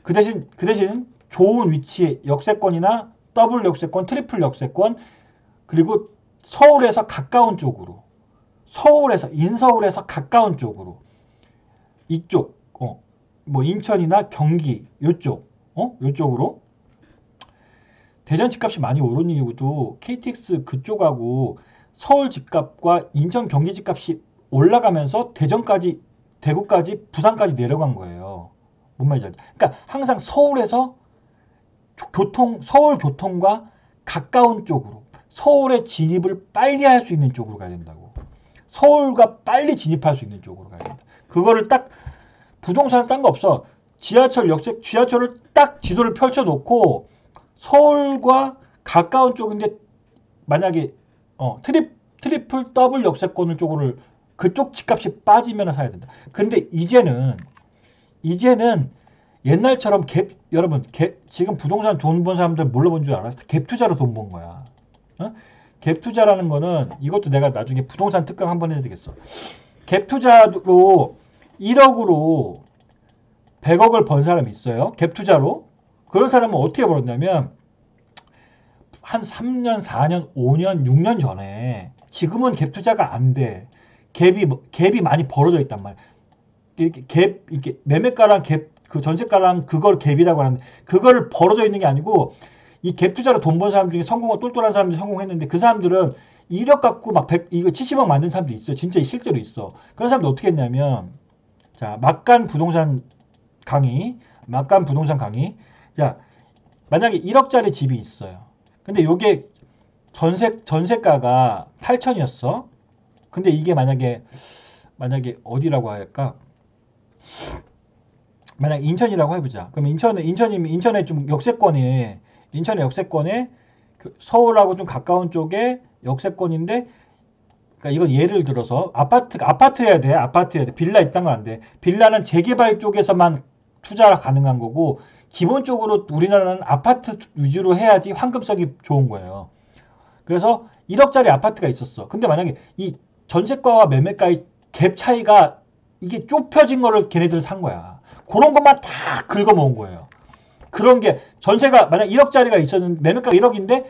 그 대신 좋은 위치에 역세권이나 더블 역세권, 트리플 역세권 그리고 서울에서 가까운 쪽으로 인서울에서 가까운 쪽으로 이쪽 뭐 인천이나 경기 요쪽으로 대전 집값이 많이 오른 이유도 KTX 그쪽하고 서울 집값과 인천 경기 집값이 올라가면서 대구까지 부산까지 내려간 거예요. 뭔 말인지 알죠? 그러니까 항상 서울에서 서울 교통과 가까운 쪽으로 서울에 진입을 빨리 할 수 있는 쪽으로 가야 된다고. 서울과 빨리 진입할 수 있는 쪽으로 가야 된다. 그거를 딱 부동산은 딴 거 없어. 지하철을 딱 지도를 펼쳐놓고 서울과 가까운 쪽인데 만약에 트리플 더블 역세권 쪽으로 그쪽 집값이 빠지면 사야 된다. 근데 이제는 옛날처럼 여러분 지금 부동산 돈 번 사람들 뭘로 본 줄 알아? 갭 투자로 돈 번 거야. 갭 투자라는 거는 이것도 내가 나중에 부동산 특강 한번 해야 되겠어. 갭 투자로 1억으로 100억을 번 사람이 있어요. 갭 투자로. 그런 사람은 어떻게 벌었냐면 한 3년, 4년, 5년, 6년 전에 지금은 갭 투자가 안 돼. 갭이 많이 벌어져 있단 말이야. 이렇게 매매가랑 그 전세가랑 그걸 갭이라고 하는데 그걸 벌어져 있는 게 아니고 이 갭 투자로 돈 번 사람 중에 똘똘한 사람들이 성공했는데 그 사람들은 1억 갖고 막 이거 70억 만든 사람도 있어. 진짜 실제로 있어. 그런 사람들 어떻게 했냐면 자, 막간 부동산 강의. 자, 만약에 1억짜리 집이 있어요. 근데 요게 전세가가 8천이었어. 근데 이게 만약에 어디라고 할까? 만약 인천이라고 해보자. 그럼 인천에 좀 인천의 역세권에 서울하고 좀 가까운 쪽에 역세권인데, 그러니까 이건 예를 들어서 아파트 해야 돼. 빌라 있다는 건 안 돼. 빌라는 재개발 쪽에서만 투자가 가능한 거고, 기본적으로 우리나라는 아파트 위주로 해야지 황금성이 좋은 거예요. 그래서 1억짜리 아파트가 있었어. 근데 만약에 이 전세가와 매매가의 갭 차이가 이게 좁혀진 거를 걔네들은 산 거야. 그런 것만 다 긁어 모은 거예요. 그런 게 전세가 만약 1억짜리가 있었는데 매매가가 1억인데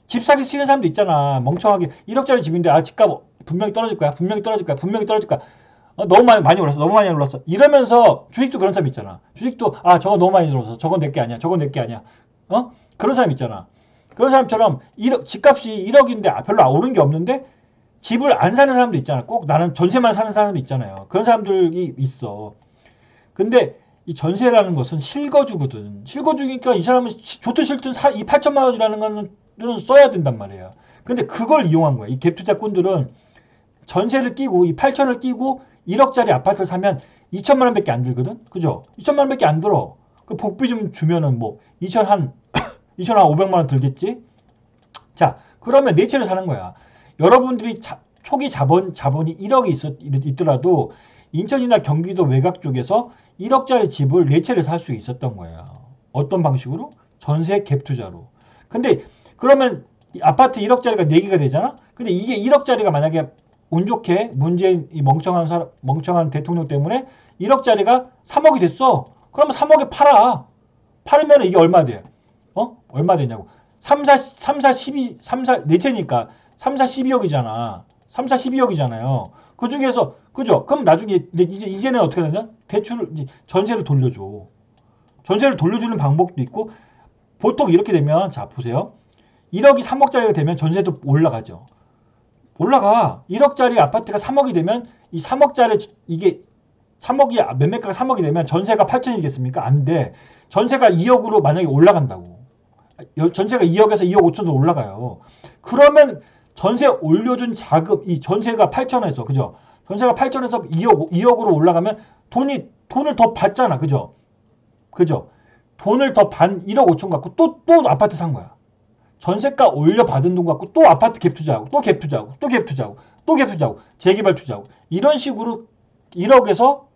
집 사기 싫은 사람도 있잖아. 멍청하게 1억짜리 집인데 집값 분명히 떨어질 거야. 분명히 떨어질 거야. 분명히 떨어질 거야. 너무 많이 올랐어. 너무 많이 올랐어. 이러면서 주식도 그런 사람 있잖아. 주식도 저거 너무 많이 들어서 저건 내 게 아니야. 저건 내 게 아니야. 그런 사람 있잖아. 그런 사람처럼 집값이 1억인데 별로 오른 게 없는데 집을 안 사는 사람도 있잖아. 꼭 나는 전세만 사는 사람도 있잖아요. 그런 사람들이 있어. 근데 이 전세라는 것은 실거주거든. 실거주니까 이 사람은 좋든 싫든 이 8천만 원이라는 거는 써야 된단 말이에요. 근데 그걸 이용한 거야. 이 갭투자꾼들은 전세를 끼고 이 8천을 끼고 1억짜리 아파트를 사면 2천만 원밖에 안 들거든. 그죠? 2천만 원밖에 안 들어. 그 복비 좀 주면은 뭐 2천 한 500만 원 들겠지? 자, 그러면 네 채를 사는 거야. 여러분들이 초기 자본이 1억이 있더라도 인천이나 경기도 외곽 쪽에서 1억짜리 집을 네 채를 살 수 있었던 거예요. 어떤 방식으로? 전세 갭 투자로. 근데 그러면 아파트 1억짜리가 4개가 되잖아? 근데 이게 1억짜리가 만약에 운 좋게 문재인 이 멍청한 대통령 때문에 1억짜리가 3억이 됐어. 그러면 3억에 팔아. 팔면 이게 얼마 돼? 얼마 되냐고. 3, 4, 12, 3, 4, 넷째니까 3, 4, 12억이잖아. 3, 4, 12억이잖아요. 그 중에서, 그죠? 그럼 나중에, 이제는 어떻게 되냐? 전세를 돌려줘. 전세를 돌려주는 방법도 있고, 보통 이렇게 되면, 자, 보세요. 1억이 3억짜리가 되면 전세도 올라가죠. 올라가. 1억짜리 아파트가 3억이 되면, 이 3억짜리, 이게 3억이, 매매가가 3억이 되면 전세가 8천이겠습니까? 안 돼. 전세가 2억으로 만약에 올라간다고. 전세가 2억에서 2억 5천으로 올라가요. 그러면 전세 올려준 자금, 이 전세가 8천에서, 그죠? 전세가 8천에서 2억으로 올라가면 돈을 더 받잖아. 그죠? 그죠? 돈을 더 1억 5천 갖고 또 아파트 산 거야. 전세가 올려받은 돈 갖고 또 아파트 갭 투자하고, 또 갭 투자하고, 또 갭 투자하고, 또 갭 투자하고, 재개발 투자하고. 이런 식으로 1억에서 해서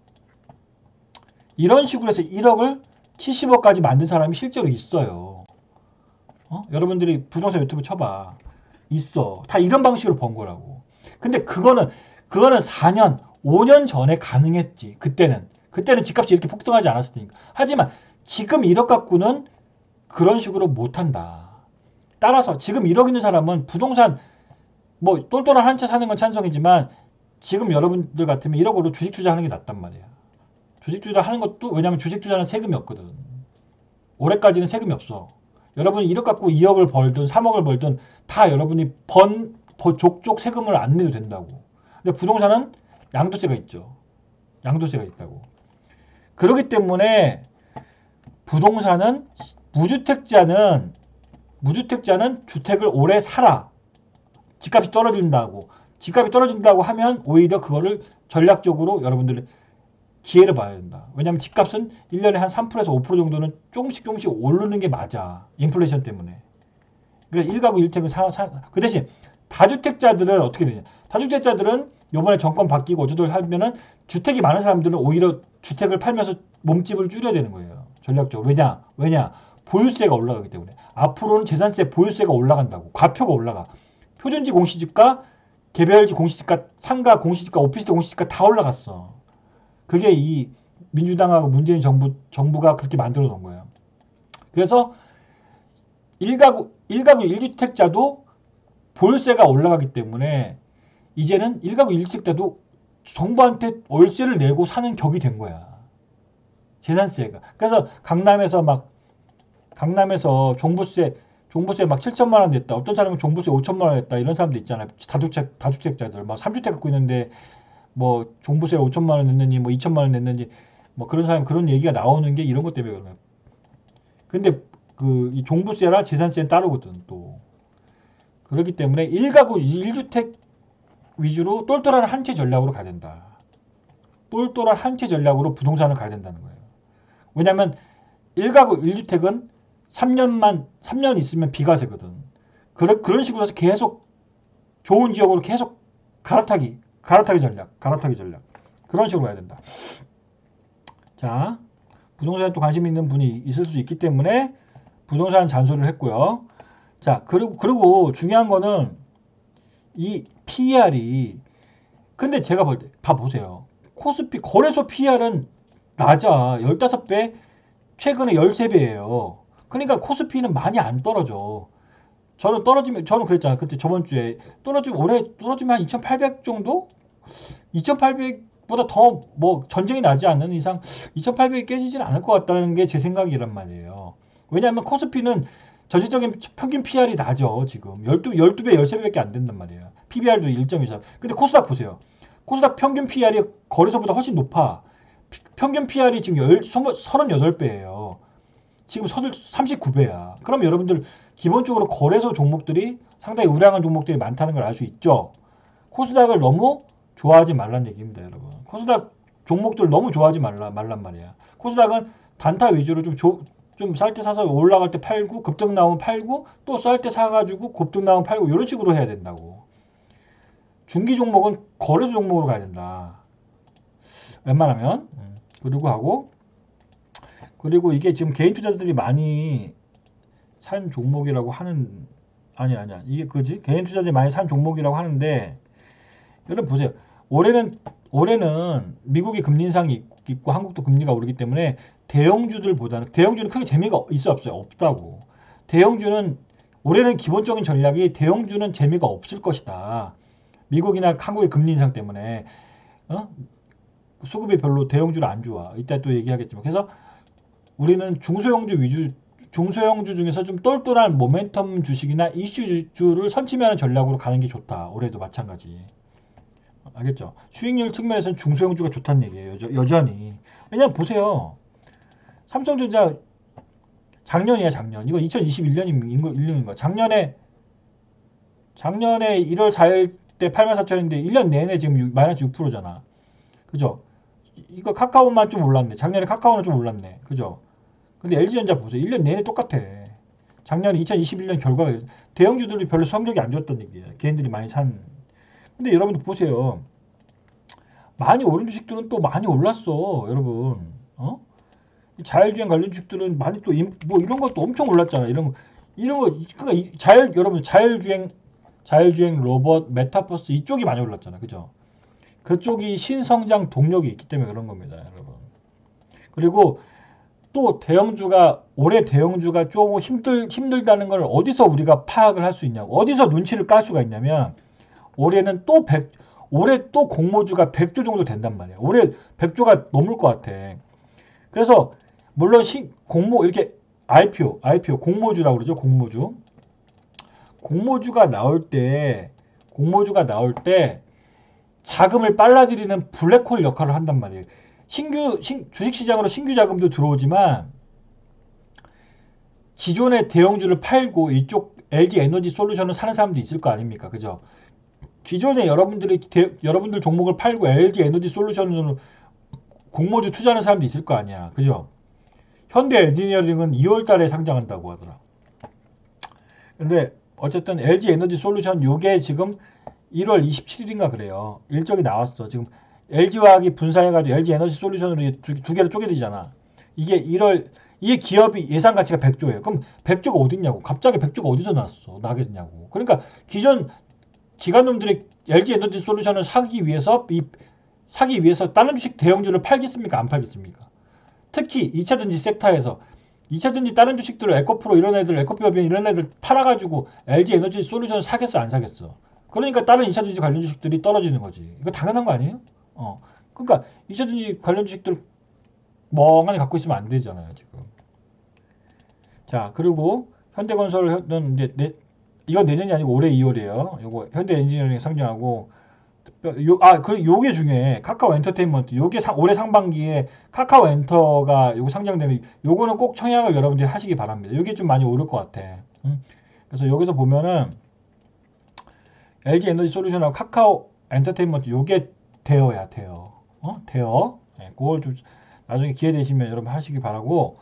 1억을 70억까지 만든 사람이 실제로 있어요. 여러분들이 부동산 유튜브 쳐봐. 있어. 다 이런 방식으로 번 거라고. 근데 그거는 4년, 5년 전에 가능했지. 그때는 집값이 이렇게 폭등하지 않았으니까. 하지만 지금 1억 갖고는 그런 식으로 못한다. 따라서 지금 1억 있는 사람은 부동산 뭐 똘똘한 한 채 사는 건 찬성이지만 지금 여러분들 같으면 1억으로 주식 투자하는 게 낫단 말이야. 주식 투자하는 것도 왜냐하면 주식 투자는 세금이 없거든. 올해까지는 세금이 없어. 여러분이 1억 갖고 2억을 벌든 3억을 벌든 다 여러분이 족족 세금을 안 내도 된다고. 근데 부동산은 양도세가 있죠. 양도세가 있다고. 그렇기 때문에 부동산은 무주택자는 주택을 오래 살아. 집값이 떨어진다고 하면 오히려 그거를 전략적으로 여러분들이 기회를 봐야 된다. 왜냐하면 집값은 1년에 한 3%에서 5% 정도는 조금씩 오르는 게 맞아. 인플레이션 때문에. 그러니까 1가구 1택은 그 대신 다주택자들은 어떻게 되냐. 다주택자들은 요번에 정권 바뀌고 어쩌고 하면은 주택이 많은 사람들은 오히려 주택을 팔면서 몸집을 줄여야 되는 거예요. 전략적으로. 왜냐? 보유세가 올라가기 때문에. 앞으로는 재산세 보유세가 올라간다고. 과표가 올라가. 표준지 공시지가, 개별지 공시지가, 상가 공시지가, 오피스텔 공시지가 다 올라갔어. 그게 이 민주당하고 문재인 정부가 그렇게 만들어 놓은 거예요. 그래서 1가구 1주택자도 보유세가 올라가기 때문에 이제는 1가구 1주택자도 정부한테 월세를 내고 사는 격이 된 거야. 재산세가. 그래서 강남에서 종부세 막 7천만 원 냈다. 어떤 사람은 종부세 5천만 원 냈다. 이런 사람도 있잖아요. 다주택자들 막 3주택 갖고 있는데 뭐 종부세를 5천만 원 냈는지 뭐 2천만 원 냈는지 뭐 그런 사람 그런 얘기가 나오는 게 이런 것 때문에 그래요. 근데 이 종부세랑 재산세는 따르거든 또. 그렇기 때문에 1가구 1주택 위주로 똘똘한 한 채 전략으로 가야 된다. 똘똘한 한 채 전략으로 부동산을 가야 된다는 거예요. 왜냐하면 1가구 1주택은 3년 있으면 비과세거든. 그런 식으로 해서 계속 좋은 지역으로 계속 갈아타기 전략. 그런 식으로 가야 된다. 자, 부동산에 또 관심 있는 분이 있을 수 있기 때문에 부동산 잔소리를 했고요. 자, 그리고 중요한 거는 이 PER이 근데 제가 볼 때 봐보세요. 코스피 거래소 PR은 낮아. 15배, 최근에 13배예요. 그러니까 코스피는 많이 안 떨어져. 저는 그랬잖아. 그때 저번 주에 올해 떨어지면 한 2,800 정도? 2,800보다 더 뭐 전쟁이 나지 않는 이상 2,800이 깨지진 않을 것 같다는 게 제 생각이란 말이에요. 왜냐하면 코스피는 전체적인 평균 PR이 낮죠. 지금 12배, 13배밖에 안 된단 말이에요. PBR도 1.23. 근데 코스닥 보세요. 코스닥 평균 PR이 거래소보다 훨씬 높아. 평균 PR이 지금 38배예요. 지금 39배야. 그럼 여러분들 기본적으로 거래소 종목들이 상당히 우량한 종목들이 많다는 걸 알 수 있죠. 코스닥을 너무 좋아하지 말란 얘기입니다, 여러분. 코스닥 종목들 너무 좋아하지 말란 말이야. 코스닥은 단타 위주로 좀 쌀 때 사서 올라갈 때 팔고, 급등 나오면 팔고, 또 쌀 때 사가지고 급등 나오면 팔고, 이런 식으로 해야 된다고. 중기 종목은 거래소 종목으로 가야 된다. 웬만하면. 그리고 이게 지금 개인 투자자들이 많이 산 종목이라고 하는, 아니야. 이게 그지? 개인 투자자들이 많이 산 종목이라고 하는데, 여러분 보세요. 올해는 미국이 금리 인상이 있고 한국도 금리가 오르기 때문에 대형주는 크게 재미가 있어 없어요? 없다고. 올해는 기본적인 전략이 대형주는 재미가 없을 것이다. 미국이나 한국의 금리 인상 때문에 수급이 별로 대형주는 안 좋아. 이따 또 얘기하겠지만. 그래서 우리는 중소형주 중에서 좀 똘똘한 모멘텀 주식이나 이슈주를 선침하는 전략으로 가는 게 좋다. 올해도 마찬가지. 알겠죠? 수익률 측면에서는 중소형주가 좋다는 얘기예요. 여전히. 왜냐면 보세요. 삼성전자 작년이야, 작년. 이거 2021년인 거야. 작년에 1월 4일 때 84,000원인데 1년 내내 지금 마이너스 6%잖아. 그죠? 이거 카카오만 좀 올랐네. 작년에 카카오는 좀 올랐네. 그죠? 근데 LG전자 보세요. 1년 내내 똑같아. 작년 2021년 결과가 대형주들이 별로 성적이 안 좋았던 얘기예요. 개인들이 많이 산. 근데 여러분들 보세요. 많이 오른 주식들은 또 많이 올랐어, 여러분. 자율주행 관련 주식들은 많이 또 뭐 이런 것도 엄청 올랐잖아. 이런 거 그러니까 여러분 자율주행 로봇 메타버스 이쪽이 많이 올랐잖아. 그죠? 그쪽이 신성장 동력이 있기 때문에 그런 겁니다, 여러분. 그리고 또 올해 대형주가 조금 힘들다는 걸 어디서 우리가 파악을 할 수 있냐고. 어디서 눈치를 깔 수가 있냐면 올해 또 공모주가 100조 정도 된단 말이야. 올해 100조가 넘을 것 같아. 그래서 물론 이렇게 IPO 공모주라고 그러죠. 공모주가 나올 때 자금을 빨라들이는 블랙홀 역할을 한단 말이에요. 주식시장으로 신규 자금도 들어오지만 기존의 대형주를 팔고 이쪽 LG 에너지 솔루션을 사는 사람도 있을 거 아닙니까? 그죠? 기존에 여러분들 종목을 팔고 LG 에너지 솔루션으로 공모주 투자하는 사람도 있을 거 아니야. 그죠? 현대 엔지니어링은 2월 달에 상장한다고 하더라. 근데 어쨌든 LG 에너지 솔루션 요게 지금 1월 27일인가 그래요. 일정이 나왔어. 지금 LG화학이 분사해가지고 LG 에너지 솔루션으로 두 개로 쪼개지잖아. 이게 기업이 예상 가치가 100조예요. 그럼 100조가 어딨냐고. 갑자기 100조가 어디서 나겠냐고. 그러니까 기존 기관놈들이 LG 에너지 솔루션을 사기 위해서 다른 주식 대형주를 팔겠습니까? 안 팔겠습니까? 특히 2차전지 섹터에서 2차전지 다른 주식들을 에코프로 에코피어비언 이런 애들 팔아가지고 LG 에너지 솔루션을 사겠어? 안 사겠어? 그러니까 다른 2차전지 관련 주식들이 떨어지는 거지. 이거 당연한 거 아니에요? 그러니까 2차전지 관련 주식들 멍하니 갖고 있으면 안 되잖아요, 지금. 자, 그리고 현대건설은 이제 이건 내년이 아니고 올해 2월이에요. 요거 현대엔지니어링 상장하고 그리고 요게 중요해. 카카오 엔터테인먼트. 요게 올해 상반기에 카카오 엔터가 요거 상장되는 요거는 꼭 청약을 여러분들이 하시기 바랍니다. 요게 좀 많이 오를 것 같아. 그래서 여기서 보면은 LG 에너지 솔루션하고 카카오 엔터테인먼트 요게 대어야, 대어. 네, 그걸 좀 나중에 기회 되시면 여러분 하시기 바라고.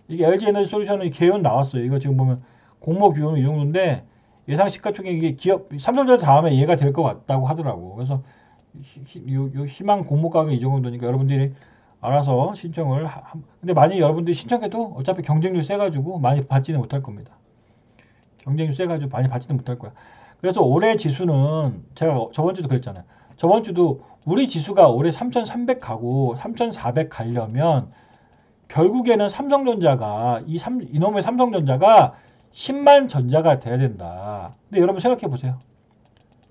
이게 LG 에너지 솔루션은 개연 나왔어요. 이거 지금 보면 공모 규모는 이 정도인데 예상 시가총액이 삼성전자 다음에 얘가 될 것 같다고 하더라고. 그래서 희망 공모 가격이 이 정도니까 여러분들이 알아서 신청을 근데 만약 여러분들이 신청해도 어차피 경쟁률 세가지고 많이 받지는 못할 겁니다. 경쟁률 세가지고 많이 받지는 못할 거야. 그래서 올해 지수는 제가 저번 주도 그랬잖아요. 저번 주도 우리 지수가 올해 3,300 가고 3,400 가려면 결국에는 삼성전자가 이놈의 삼성전자가 10만 전자가 돼야 된다. 근데 여러분 생각해 보세요.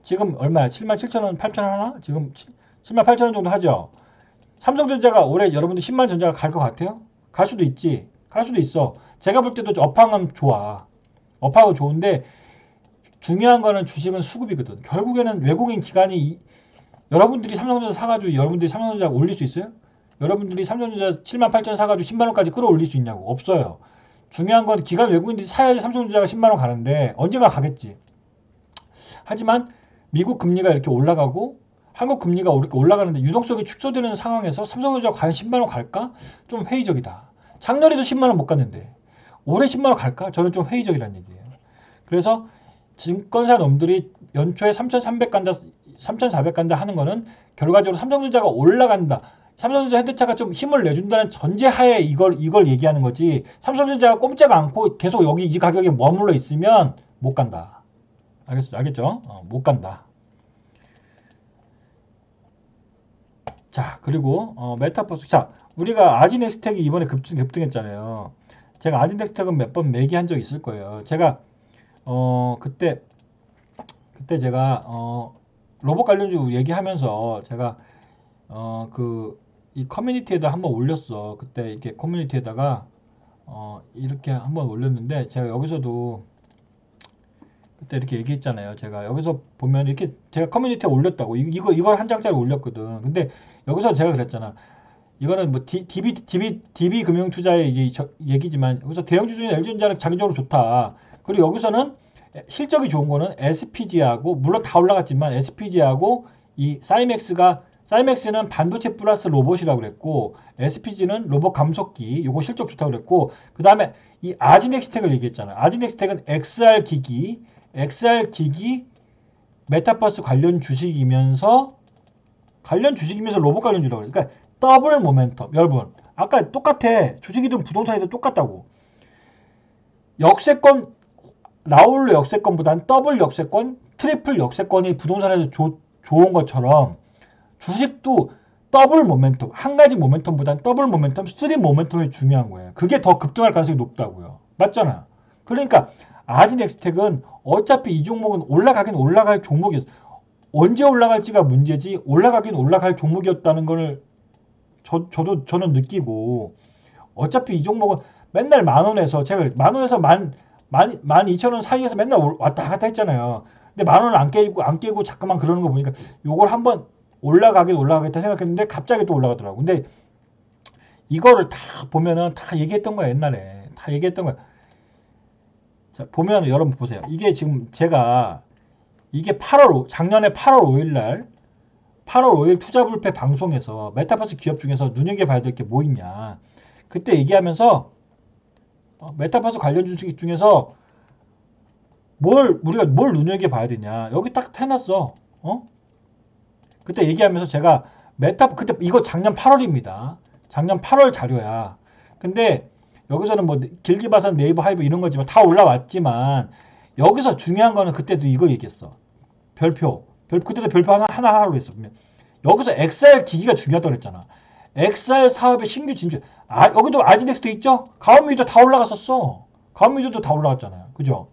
지금 얼마야? 7만 7천 원, 8천 원 하나? 지금 7만 8천 원 정도 하죠. 삼성전자가 올해 여러분들 10만 전자가 갈 것 같아요? 갈 수도 있지. 갈 수도 있어. 제가 볼 때도 업황은 좋아. 업황은 좋은데 중요한 거는 주식은 수급이거든. 결국에는 외국인 기관이 여러분들이 삼성전자 사가지고 여러분들이 삼성전자 올릴 수 있어요? 여러분들이 삼성전자 7만 8천 사가지고 10만 원까지 끌어올릴 수 있냐고. 없어요. 중요한 건 기관 외국인들이 사야지 삼성전자가 10만 원 가는데 언젠가 가겠지. 하지만 미국 금리가 이렇게 올라가고 한국 금리가 이렇게 올라가는데 유동성이 축소되는 상황에서 삼성전자가 과연 10만 원 갈까? 좀 회의적이다. 작년에도 10만 원 못 갔는데 올해 10만 원 갈까? 저는 좀 회의적이라는 얘기예요. 그래서 증권사 놈들이 연초에 3,300 간다, 3,400 간다 하는 거는 결과적으로 삼성전자가 올라간다. 삼성전자 현대차가 좀 힘을 내준다는 전제하에 이걸 얘기하는 거지. 삼성전자가 꼼짝 않고 계속 여기 이 가격에 머물러 있으면 못 간다. 알겠죠? 못 간다. 자, 그리고 메타버스. 자, 우리가 아지넥스텍이 이번에 급등했잖아요. 제가 아지넥스텍은 몇 번 매기한 적 있을 거예요. 제가 그때 제가 로봇 관련주 얘기하면서 제가 이 커뮤니티에다 한번 올렸어. 그때 이렇게 커뮤니티에다가 이렇게 한번 올렸는데 제가 여기서도 그때 이렇게 얘기했잖아요. 제가 여기서 보면 이렇게 제가 커뮤니티에 올렸다고 이걸 한 장짜리 올렸거든. 근데 여기서 제가 그랬잖아. 이거는 뭐 DB 금융투자의 얘기지만 여기서 대형주 중에 LG전자는 장기적으로 좋다. 그리고 여기서는 실적이 좋은 거는 SPG하고 물론 다 올라갔지만 SPG하고 이 사이맥스는 반도체 플러스 로봇이라고 그랬고 SPG는 로봇 감속기 요거 실적 좋다고 그랬고 그 다음에 이 아지넥스텍을 얘기했잖아. 아지넥스텍은 XR 기기 메타버스 관련 주식이면서 로봇 관련주라고 그래. 그러니까 더블 모멘텀. 여러분 아까 똑같아. 주식이든 부동산이든 똑같다고. 역세권 라울로 역세권보다는 더블 역세권, 트리플 역세권이 부동산에서 좋은 것처럼 주식도 더블 모멘텀, 한 가지 모멘텀보다는 더블 모멘텀, 쓰리 모멘텀이 중요한 거예요. 그게 더 급등할 가능성이 높다고요. 맞잖아. 그러니까 아지넥스텍은 어차피 이 종목은 올라가긴 올라갈 종목이었어. 언제 올라갈지가 문제지 올라가긴 올라갈 종목이었다는 걸 저는 느끼고 어차피 이 종목은 맨날 만원에서 제가 만원에서 12,000원 사이에서 맨날 왔다 갔다 했잖아요. 근데 만원을 안 깨고 자꾸만 그러는 거 보니까 요걸 한번 올라가겠다 생각했는데 갑자기 또 올라가더라고. 근데 이거를 다 보면은 다 얘기했던 거야. 옛날에 다 얘기했던 거야. 자, 보면 여러분 보세요. 이게 지금 제가 이게 작년에 8월 5일 투자불패 방송에서 메타버스 기업 중에서 눈여겨봐야 될 게 뭐 있냐. 그때 얘기하면서 메타버스 관련 주식 중에서 우리가 뭘 눈여겨봐야 되냐. 여기 딱 해놨어. 그때 얘기하면서 제가 그때 이거 작년 8월입니다. 작년 8월 자료야. 근데 여기서는 뭐 길게 봐서는 네이버 하이브 이런 거지만 다 올라왔지만 여기서 중요한 거는 그때도 이거 얘기했어. 그때도 별표 하나 하라고 했어. 여기서 XR 기기가 중요하다고 그랬잖아. XR 사업의 신규 진출. 여기도 아지넥스도 있죠? 가오미도 다 올라갔었어. 가오미도 다 올라갔잖아요. 그죠?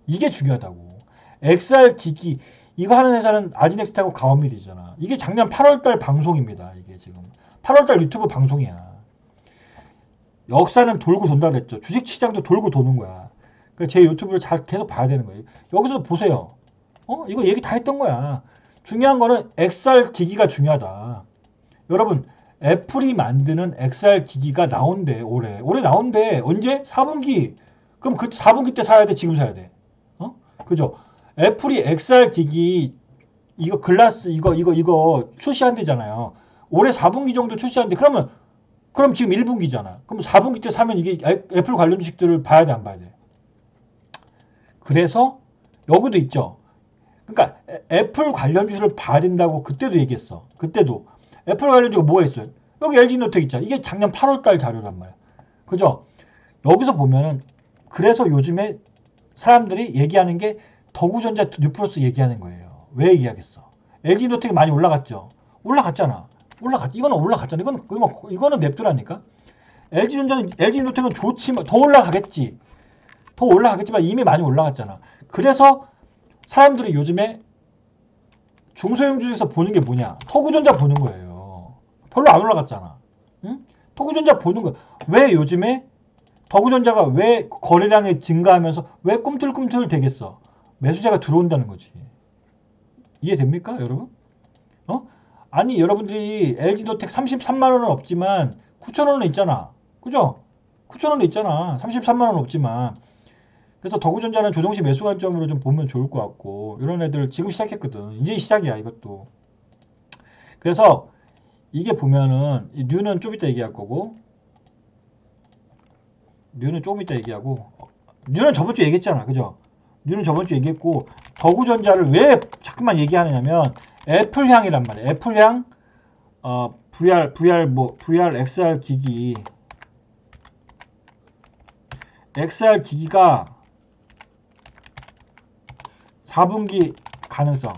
이게 중요하다고. XR 기기 이거 하는 회사는 아지넥스트하고 가오미디잖아. 이게 작년 8월달 방송입니다. 이게 지금 8월달 유튜브 방송이야. 역사는 돌고 돈다 그랬죠. 주식시장도 돌고 도는 거야. 그러니까 제 유튜브를 잘 계속 봐야 되는 거예요. 여기서도 보세요. 이거 얘기 다 했던 거야. 중요한 거는 XR 기기가 중요하다. 여러분 애플이 만드는 XR 기기가 나온대. 올해 나온대. 언제? 4분기. 그럼 그 4분기 때 사야 돼? 지금 사야 돼? 그죠? 애플이 XR 기기 이거 글라스 이거 출시한대잖아요. 올해 4분기 정도 출시한대. 그럼 지금 1분기잖아. 그럼 4분기 때 사면 이게 애플 관련 주식들을 봐야 돼, 안 봐야 돼? 그래서 여기도 있죠. 그러니까 애플 관련 주식을 봐야 된다고 그때도 얘기했어. 그때도 애플 관련 주가 뭐가 있어요? 여기 LG노텍 있잖아. 이게 작년 8월달 자료란 말이야. 그죠? 여기서 보면은 그래서 요즘에 사람들이 얘기하는 게 더구전자 뉴플러스 얘기하는 거예요. 왜 얘기하겠어? LG노텍이 많이 올라갔죠. 올라갔잖아. 이거는 올라갔잖아. 이거는 냅두라니까. LG전자는 LG노텍은 좋지만 더 올라가겠지. 더 올라가겠지만 이미 많이 올라갔잖아. 그래서 사람들이 요즘에 중소형 주에서 보는 게 뭐냐? 터구전자 보는 거예요. 별로 안 올라갔잖아. 응? 터구전자 보는 거. 왜 요즘에 터구전자가 왜 거래량이 증가하면서 왜 꿈틀꿈틀 되겠어? 매수자가 들어온다는 거지. 이해됩니까, 여러분? 어? 아니, 여러분들이 LG노텍 33만 원은 없지만 9천 원은 있잖아. 그죠? 9천 원은 있잖아. 33만 원은 없지만. 그래서 더구전자는 조정시 매수 관점으로 좀 보면 좋을 것 같고, 이런 애들 지금 시작했거든. 이제 시작이야, 이것도. 그래서 이게 보면은 뉴는 좀 이따 얘기할 거고, 뉴는 조금 이따 얘기하고, 뉴는 저번 주에 얘기했잖아, 그죠? 뉴는 저번 주에 얘기했고, 더구전자를 왜 자꾸만 얘기하느냐면 애플향이란 말이야. 애플향 VR XR 기기, XR 기기가 4분기 가능성.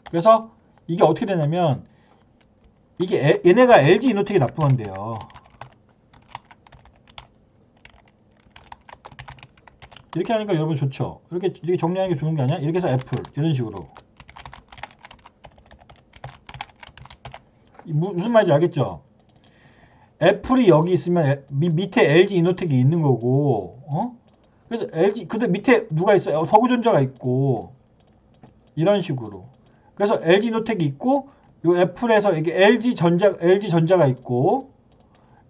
그래서 이게 어떻게 되냐면 이게 얘네가 LG 이노텍이 납품한대요. 이렇게 하니까 여러분 좋죠. 이렇게 정리하는 게 좋은 게 아니야? 이렇게 해서 애플 이런 식으로. 무슨 말인지 알겠죠? 애플이 여기 있으면 밑에 LG 이노텍이 있는 거고, 그래서 근데 밑에 누가 있어요? 서구전자가 있고, 이런 식으로. 그래서 LG 이노텍이 있고, 요 애플에서 이게 LG전자가 있고,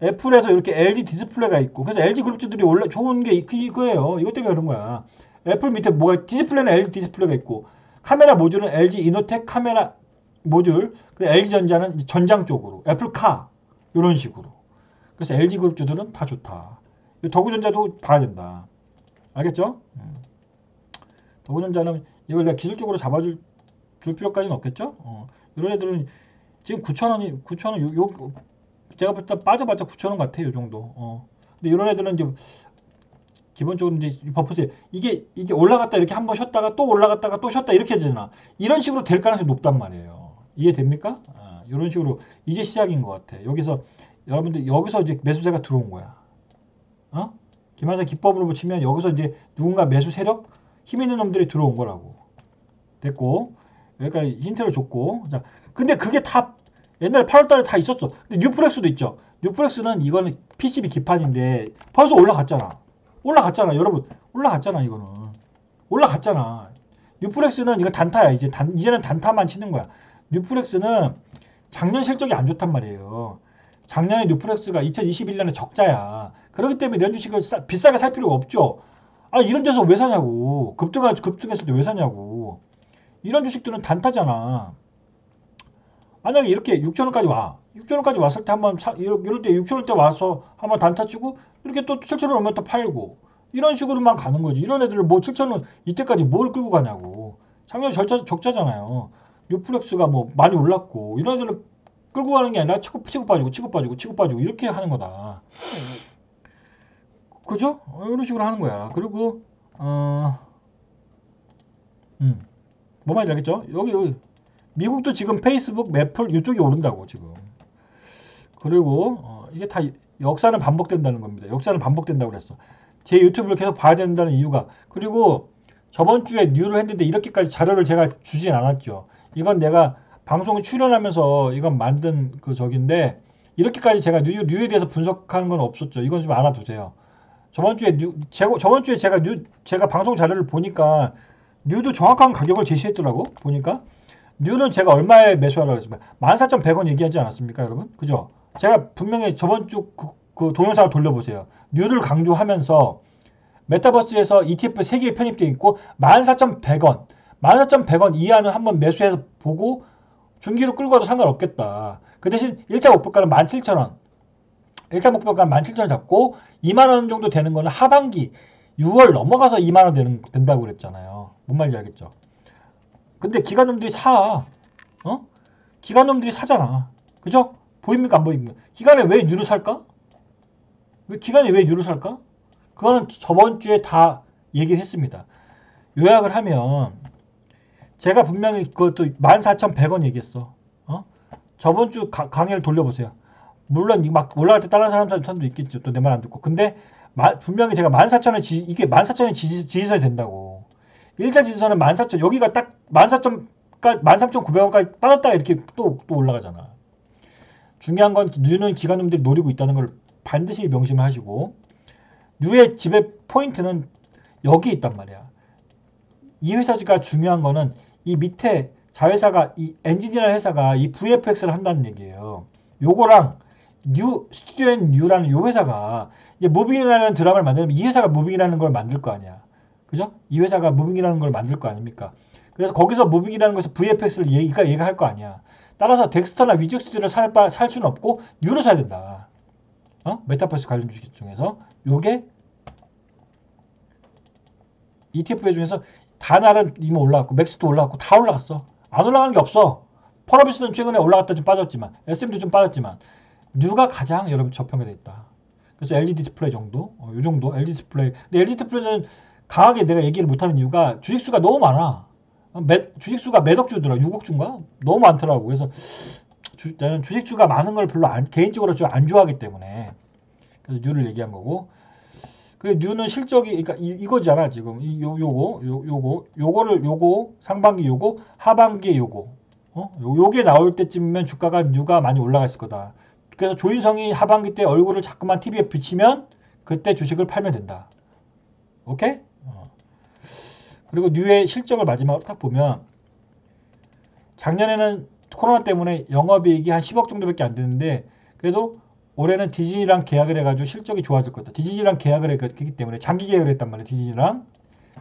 애플에서 이렇게 LG 디스플레이가 있고, 그래서 LG 그룹주들이 원래 좋은 게 이거예요. 이것 때문에 그런 거야. 애플 밑에 뭐가, 디스플레이는 LG 디스플레이가 있고, 카메라 모듈은 LG 이노텍 카메라 모듈, LG전자는 전장 쪽으로, 애플카, 이런 식으로. 그래서 LG 그룹주들은 다 좋다. 더구전자도 봐야 된다. 알겠죠? 더구전자는 이걸 내가 기술적으로 잡아줄 필요까지는 없겠죠? 이런 애들은 지금 9,000원이, 9,000원, 제가 볼 때 빠져봤자 9,000원 같아, 요 정도. 근데 이런 애들은 이제 기본적으로 이제 버프세 이게 올라갔다 이렇게 한번 쉬었다가 또 올라갔다가 또 쉬었다 이렇게 되잖아. 이런 식으로 될 가능성이 높단 말이에요. 이해됩니까? 이런 식으로 이제 시작인 것 같아. 여러분들 여기서 이제 매수세가 들어온 거야. 김한사 기법으로 치면 여기서 이제 누군가 매수 세력 힘 있는 놈들이 들어온 거라고. 됐고 여기까지 힌트를 줬고. 자, 근데 그게 다 옛날에 8월달에 다 있었어. 근데 뉴프렉스도 있죠. 뉴프렉스는 이거는 PCB 기판인데 벌써 올라갔잖아. 여러분 올라갔잖아. 이거는 올라갔잖아. 뉴프렉스는 이거 단타야. 이제는 단타만 치는 거야. 뉴프렉스는 작년 실적이 안 좋단 말이에요. 작년에 뉴프렉스가 2021년에 적자야. 그렇기 때문에 이런 주식을 비싸게 살 필요가 없죠. 이런 데서 왜 사냐고. 급등했을 때 왜 사냐고. 이런 주식들은 단타잖아. 만약에 이렇게 6천원까지 와. 6천원까지 왔을 때 한번 이럴 때 6천원대 와서 한번 단타 치고 이렇게 또 7천원 오면 또 팔고 이런 식으로만 가는 거지. 이런 애들을 뭐 7천원 이때까지 뭘 끌고 가냐고. 작년에 적자잖아요. 뉴프렉스가 뭐 많이 올랐고 이런 애들을 끌고 가는 게 아니라 치고 빠지고 이렇게 하는 거다. 그죠? 이런 식으로 하는 거야. 그리고 뭐 말인지 알겠죠? 여기 미국도 지금 페이스북, 애플 이쪽이 오른다고 지금. 그리고 이게 다 역사는 반복된다는 겁니다. 역사는 반복된다고 그랬어. 제 유튜브를 계속 봐야 된다는 이유가. 그리고 저번 주에 뉴를 했는데 이렇게까지 자료를 제가 주진 않았죠. 이건 내가 방송에 출연하면서 이건 만든 그 적인데 이렇게까지 제가 뉴에 대해서 분석하는 건 없었죠. 이건 좀 알아두세요. 저번 주에 제가 방송 자료를 보니까 뉴도 정확한 가격을 제시했더라고. 보니까 뉴는 제가 얼마에 매수하라고 했습니까? 14,100원 얘기하지 않았습니까, 여러분? 그죠? 제가 분명히 저번 주 그 동영상을 돌려보세요. 뉴를 강조하면서 메타버스에서 ETF 3개 편입되어 있고 14,100원 14,100원 이하는 한번 매수해서 보고 중기로 끌고 가도 상관없겠다. 그 대신 1차 목표가는 17,000원 1차 목표가는 17,000원 잡고 2만원 정도 되는 거는 하반기 6월 넘어가서 2만원 된다고 그랬잖아요. 뭔 말인지 알겠죠? 근데 기관놈들이 기관놈들이 사잖아. 그죠? 보입니까? 안 보입니까? 기관이 왜 뉴를 살까? 그거는 저번 주에 다 얘기를 했습니다. 요약을 하면 제가 분명히 그것도 14,100원 얘기했어. 어? 저번 주 강의를 돌려보세요. 물론 막 올라갈 때 다른 사람도 있겠죠. 또 내 말 안 듣고. 근데 분명히 제가 14,000원 이게 14,000원 지지선이 된다고. 일자 지지선은 14,000 여기가 딱 13,900원까지 빠졌다가 이렇게 또 올라가잖아. 중요한 건 뉴는 기관놈들이 노리고 있다는 걸 반드시 명심을 하시고, 뉴의 지배 포인트는 여기 있단 말이야. 이 회사가 중요한 거는 이 밑에 자회사가 이 엔지니어 회사가 이 VFX를 한다는 얘기예요. 요거랑 뉴 스튜디오 앤 뉴라는 요 회사가 이제 무빙이라는 드라마를 만들면 이 회사가 무빙이라는 걸 만들 거 아니야. 그죠? 이 회사가 무빙이라는 걸 만들 거 아닙니까? 그래서 거기서 무빙이라는 것에서 VFX를 얘기할 거 아니야. 따라서 덱스터나 위직 스튜디오를 살 수는 없고 뉴를 사야 된다. 메타버스 관련 주식 중에서 요게 ETF 중에서 다날은 이미 올라갔고 맥스도 올라갔고 다 올라갔어. 안 올라간 게 없어. 펄어비스는 최근에 올라갔다 좀 빠졌지만 SM도 좀 빠졌지만 뉴가 가장 여러분 저평가돼 있다. 그래서 LG 디스플레이 정도, 요 정도 LG 디스플레이. 근데 LG 디스플레이는 강하게 내가 얘기를 못하는 이유가 주식수가 너무 많아. 주식수가 몇 억 주더라. 6억 주인가? 너무 많더라고. 그래서 나는 주식수가 많은 걸 별로 개인적으로 좀 안 좋아하기 때문에 그래서 뉴를 얘기한 거고. 그 뉴는 실적이 그러니까 이거잖아 지금 요거 상반기 요거 하반기 요거 요게 나올 때쯤이면 주가가 뉴가 많이 올라갔을 거다. 그래서 조인성이 하반기 때 얼굴을 자꾸만 TV에 비치면 그때 주식을 팔면 된다. 오케이? 그리고 뉴의 실적을 마지막으로 딱 보면 작년에는 코로나 때문에 영업이익이 한 10억 정도밖에 안 되는데 그래도 올해는 디즈니랑 계약을 해가지고 실적이 좋아질 거다. 디즈니랑 계약을 했기 때문에 장기 계약을 했단 말이에요. 디즈니랑.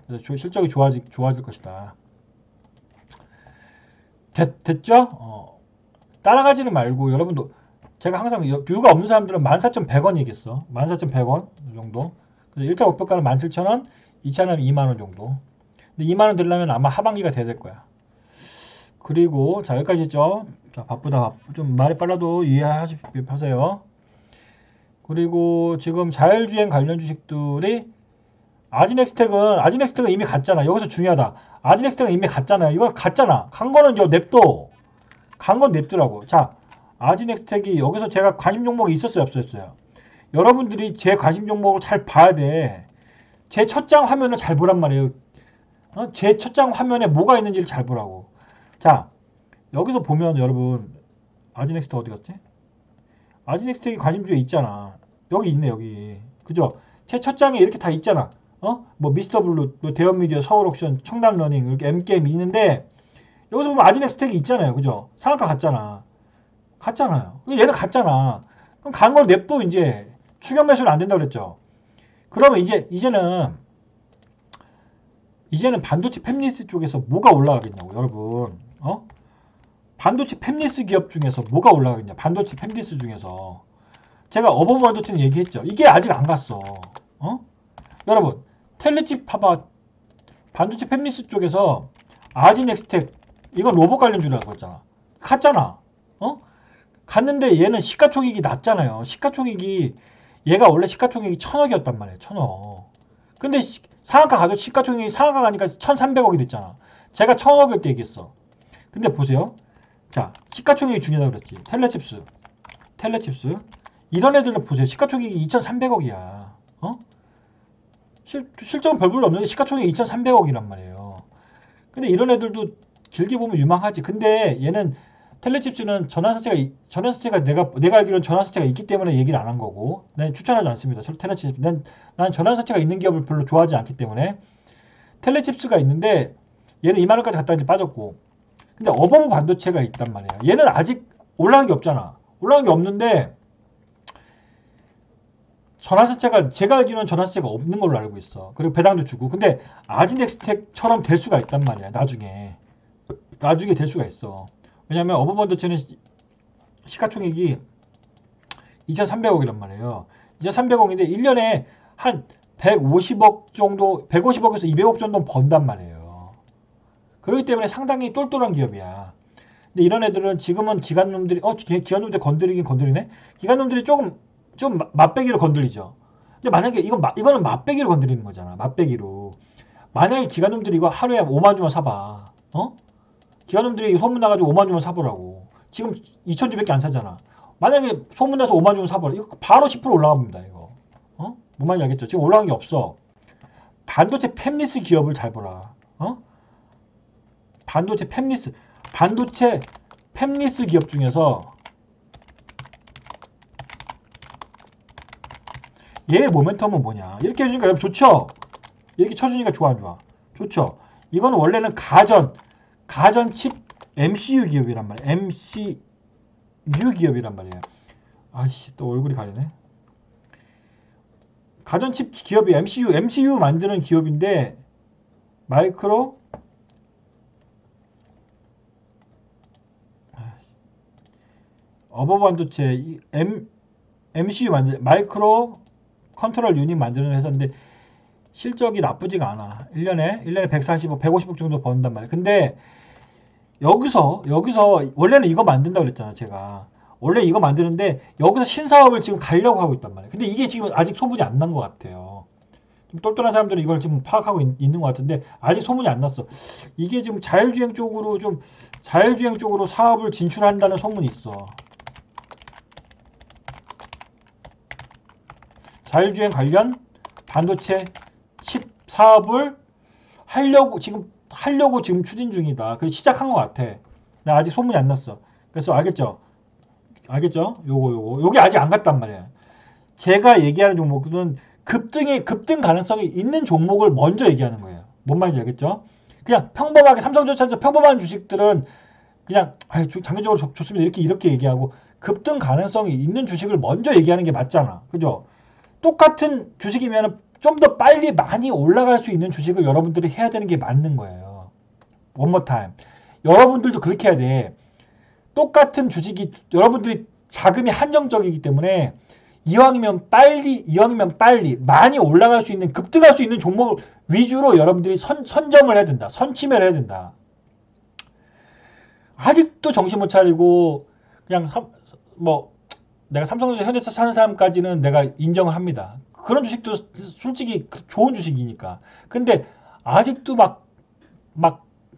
그래서 실적이 좋아질 것이다. 됐죠? 따라가지는 말고 여러분도 제가 항상 뉴가 없는 사람들은 14,100원 얘기했어. 14,100원 정도. 그래서 1차 목표가는 17,000원, 2차는 2만원 정도. 근데 2만원 되려면 아마 하반기가 돼야 될 거야. 그리고 자 여기까지 했죠. 자 바쁘다. 좀 말이 빨라도 이해하세요. 그리고 지금 자율주행 관련 주식들이 아지넥스텍은 이미 갔잖아. 여기서 중요하다. 아지넥스텍은 이미 갔잖아요. 이건 갔잖아. 간 거는 냅둬. 간 건 냅두라고. 자, 아지넥스텍이 여기서 제가 관심 종목이 있었어요, 없었어요? 여러분들이 제 관심 종목을 잘 봐야 돼. 제 첫장 화면을 잘 보란 말이에요. 제 첫장 화면에 뭐가 있는지를 잘 보라고. 자, 여기서 보면 여러분 아지넥스텍 어디 갔지? 아지넥스텍이 관심주에 있잖아. 여기 있네 여기. 그죠? 제 첫 장에 이렇게 다 있잖아. 뭐 미스터 블루, 뭐 대원미디어, 서울옥션, 청담러닝 이렇게 M게임이 있는데 여기서 보면 아지넥스텍이 있잖아요. 그죠? 상한가 갔잖아. 갔잖아요. 얘는 갔잖아. 그럼 간 걸 냅둬 이제. 추격 매수는 안 된다 그랬죠. 그러면 이제는 반도체 팹리스 쪽에서 뭐가 올라가겠냐고 여러분. 반도체 팹리스 기업 중에서 뭐가 올라가겠냐. 반도체 팹리스 중에서 제가 어버 반도체는 얘기했죠. 이게 아직 안 갔어. 여러분 텔레칩 봐봐. 반도체 팹리스 쪽에서 아지넥스텍 이건 로봇 관련주라고 했잖아. 갔잖아. 갔는데 얘는 시가총액이 낮잖아요. 시가총액이 얘가 원래 시가총액이 1,000억이었단 말이에요. 1,000억. 근데 상한가 가도 시가총액이 상한가 가니까 1,300억이 됐잖아. 제가 1,000억일 때 얘기했어. 근데 보세요. 자, 시가총액이 중요하다고 그랬지. 텔레칩스. 이런 애들도 보세요. 시가총액이 2,300억이야. 실적은 별볼로 없는데 시가총액이 2,300억이란 말이에요. 근데 이런 애들도 길게 보면 유망하지. 근데 얘는 텔레칩스는 전환사채가 내가 알기로는 전환사채가 있기 때문에 얘기를 안 한 거고 난 추천하지 않습니다. 텔레칩스. 난 전환사채가 있는 기업을 별로 좋아하지 않기 때문에 텔레칩스가 있는데 얘는 2만원까지 갔다 이제 빠졌고 근데 어버브 반도체가 있단 말이야. 얘는 아직 올라간 게 없잖아. 올라간 게 없는데 전환사채가 제가 알기로는 전환사채가 없는 걸로 알고 있어. 그리고 배당도 주고 근데 아지넥스텍처럼 될 수가 있단 말이야. 나중에 될 수가 있어. 왜냐면 어버브 반도체는 시가총액이 2,300억이란 말이에요. 2,300억인데 1년에 한 150억 정도 150억에서 200억 정도 번단 말이에요. 그렇기 때문에 상당히 똘똘한 기업이야. 근데 이런 애들은 지금은 기관놈들이 기관놈들 건드리긴 건드리네. 기관놈들이 좀 맛배기로 건드리죠. 근데 만약에 이거는 맛배기로 건드리는 거잖아. 맛배기로. 만약에 기관놈들이 이거 하루에 5만 주만 사봐. 기관놈들이 소문 나가지고 5만 주면 사보라고. 지금 2천 주밖에 안 사잖아. 만약에 소문 나서 5만 주면 사보라. 이거 바로 10% 올라갑니다. 이거. 뭔 말인지 알겠죠? 지금 올라간 게 없어. 반도체 팹리스 기업을 잘 보라. 반도체 팹리스 기업 중에서 얘의 모멘텀은 뭐냐? 이렇게 해주니까 여러분 좋죠? 이렇게 쳐주니까 좋아 안 좋아? 좋죠? 이거는 원래는 가전칩 MCU 기업이란 말이에요. MCU 기업이란 말이에요. 아이씨, 또 얼굴이 가리네. 가전칩 기업이 MCU 만드는 기업인데 마이크로 어버 반도체 MCU 만드는 마이크로 컨트롤 유닛 만드는 회사인데 실적이 나쁘지가 않아. 1년에 145, 150억 정도 버는단 말이야. 근데 여기서 원래는 이거 만든다고 그랬잖아, 제가. 원래 이거 만드는데 여기서 신사업을 지금 가려고 하고 있단 말이야. 근데 이게 지금 아직 소문이 안 난 것 같아요. 좀 똘똘한 사람들은 이걸 지금 파악하고 있는 것 같은데 아직 소문이 안 났어. 이게 지금 자율주행 쪽으로 사업을 진출한다는 소문이 있어. 자율주행 관련 반도체 칩 사업을 하려고 지금 추진 중이다. 그래서 시작한 것 같아. 나 아직 소문이 안 났어. 그래서 알겠죠? 요게 아직 안 갔단 말이야. 제가 얘기하는 종목은 급등 가능성이 있는 종목을 먼저 얘기하는 거예요. 뭔 말인지 알겠죠? 그냥 평범하게 삼성전자 평범한 주식들은 그냥 장기적으로 좋습니다. 이렇게 얘기하고 급등 가능성이 있는 주식을 먼저 얘기하는 게 맞잖아. 그죠? 똑같은 주식이면 좀 더 빨리 많이 올라갈 수 있는 주식을 여러분들이 해야 되는 게 맞는 거예요. One more time. 여러분들도 그렇게 해야 돼. 똑같은 주식이 여러분들이 자금이 한정적이기 때문에 이왕이면 빨리 많이 올라갈 수 있는 급등할 수 있는 종목 위주로 여러분들이 선점을 해야 된다. 선침해를 해야 된다. 아직도 정신 못 차리고 그냥 내가 삼성전자 현대차 사는 사람까지는 내가 인정을 합니다. 그런 주식도 솔직히 좋은 주식이니까. 근데 아직도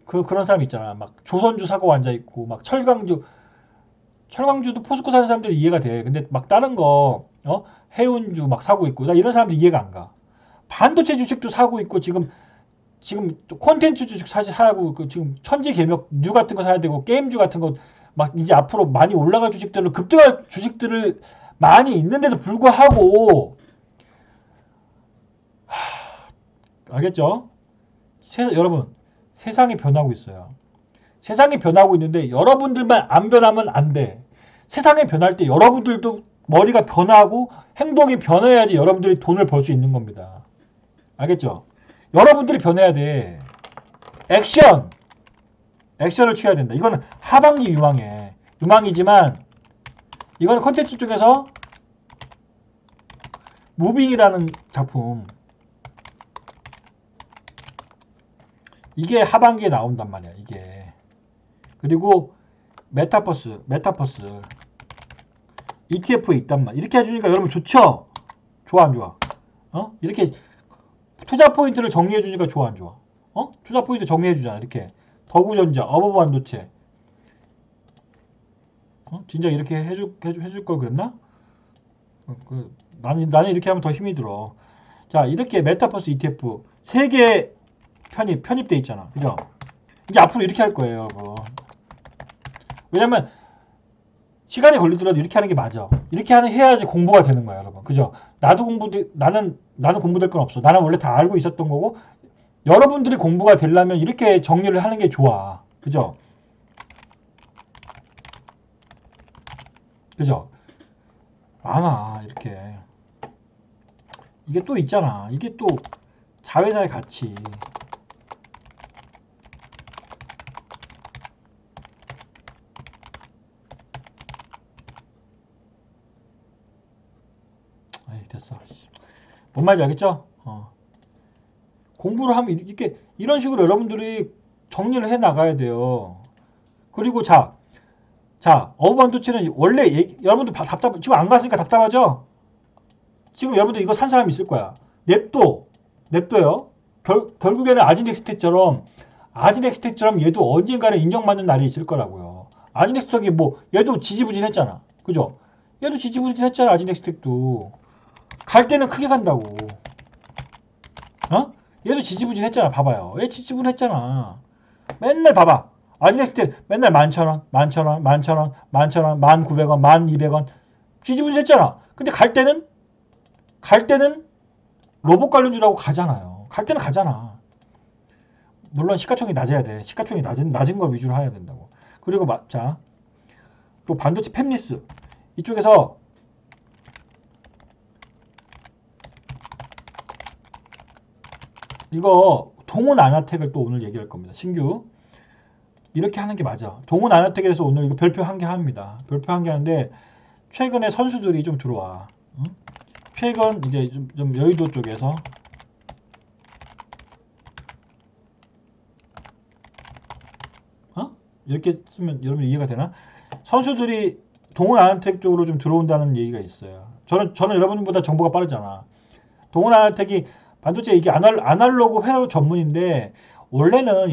그런 사람 있잖아. 막 조선주 사고 앉아 있고 막 철강주도 포스코 사는 사람들이 이해가 돼. 근데 막 다른 거 해운주 막 사고 있고 나 이런 사람들 이해가 안 가. 반도체 주식도 사고 있고 지금 콘텐츠 주식 사고 지금 천지개벽 뉴 같은 거 사야 되고 게임주 같은 거 막 이제 앞으로 많이 올라갈 주식들을 급등할 주식들을 많이 있는데도 불구하고 알겠죠? 여러분 세상이 변하고 있어요. 세상이 변하고 있는데 여러분들만 안 변하면 안 돼. 세상이 변할 때 여러분들도 머리가 변하고 행동이 변해야지 여러분들이 돈을 벌 수 있는 겁니다. 알겠죠? 여러분들이 변해야 돼. 액션을 취해야 된다. 이거는 하반기 유망이지만 이거는 컨텐츠 쪽에서 무빙이라는 작품 이게 하반기에 나온단 말이야. 이게 그리고 메타버스 ETF에 있단 말. 이렇게 해주니까 여러분 좋죠? 좋아 안 좋아? 이렇게 투자 포인트를 정리해주니까 좋아 안 좋아? 투자 포인트 정리해주잖아. 이렇게 더구전자, 어버반도체. 진짜 이렇게 해줄 걸 그랬나? 나는 이렇게 하면 더 힘이 들어. 자, 이렇게 메타버스 ETF 3개 편입돼 있잖아. 그죠? 이제 앞으로 이렇게 할 거예요, 여러분. 왜냐면 시간이 걸리더라도 이렇게 하는 게 맞아. 이렇게 해야지 공부가 되는 거야, 여러분. 그죠? 나는 공부될 건 없어. 나는 원래 다 알고 있었던 거고 여러분들이 공부가 되려면 이렇게 정리를 하는 게 좋아. 그죠? 많아, 이렇게. 이게 또 있잖아. 이게 또 자회사의 가치. 됐어. 뭔 말인지 알겠죠? 공부를 하면 이런 식으로 여러분들이 정리를 해 나가야 돼요. 그리고 어반도체는 원래 여러분들 지금 안 갔으니까 답답하죠? 지금 여러분들 이거 산 사람 있을 거야. 냅둬요. 결국에는 아진텍스트처럼 아진엑스텍처럼 얘도 언젠가는 인정받는 날이 있을 거라고요. 아진엑스텍이 뭐 얘도 지지부진했잖아. 그죠? 얘도 지지부진했잖아. 아진엑스텍도 갈 때는 크게 간다고. 어? 얘도 지지부진했잖아. 봐봐요. 얘 지지부진했잖아. 맨날 봐봐. 아진엑스텍 맨날 11,000원, 11,000원, 11,000원, 11,000원, 1,900원, 1,200원 지지부진했잖아. 근데 갈 때는 로봇 관련주라고 가잖아요. 갈 때는 가잖아. 물론 시가총이 낮아야 돼. 시가총이 낮은 걸 위주로 해야 된다고. 그리고 자, 또 반도체 팹리스 이쪽에서 이거 동원 아나텍을 또 오늘 얘기할 겁니다. 신규 이렇게 하는 게 맞아. 동원 아나텍에 대해서 오늘 이거 별표 한 개 합니다. 별표 한 개 하는데 최근에 선수들이 좀 들어와. 응? 최근 이제 좀 여의도 쪽에서 이렇게 쓰면 여러분 이해가 되나? 선수들이 동원 아나텍 쪽으로 좀 들어온다는 얘기가 있어요. 저는 여러분보다 정보가 빠르잖아. 동원 아나텍이 반도체 이게 아날로그 회로 전문인데 원래는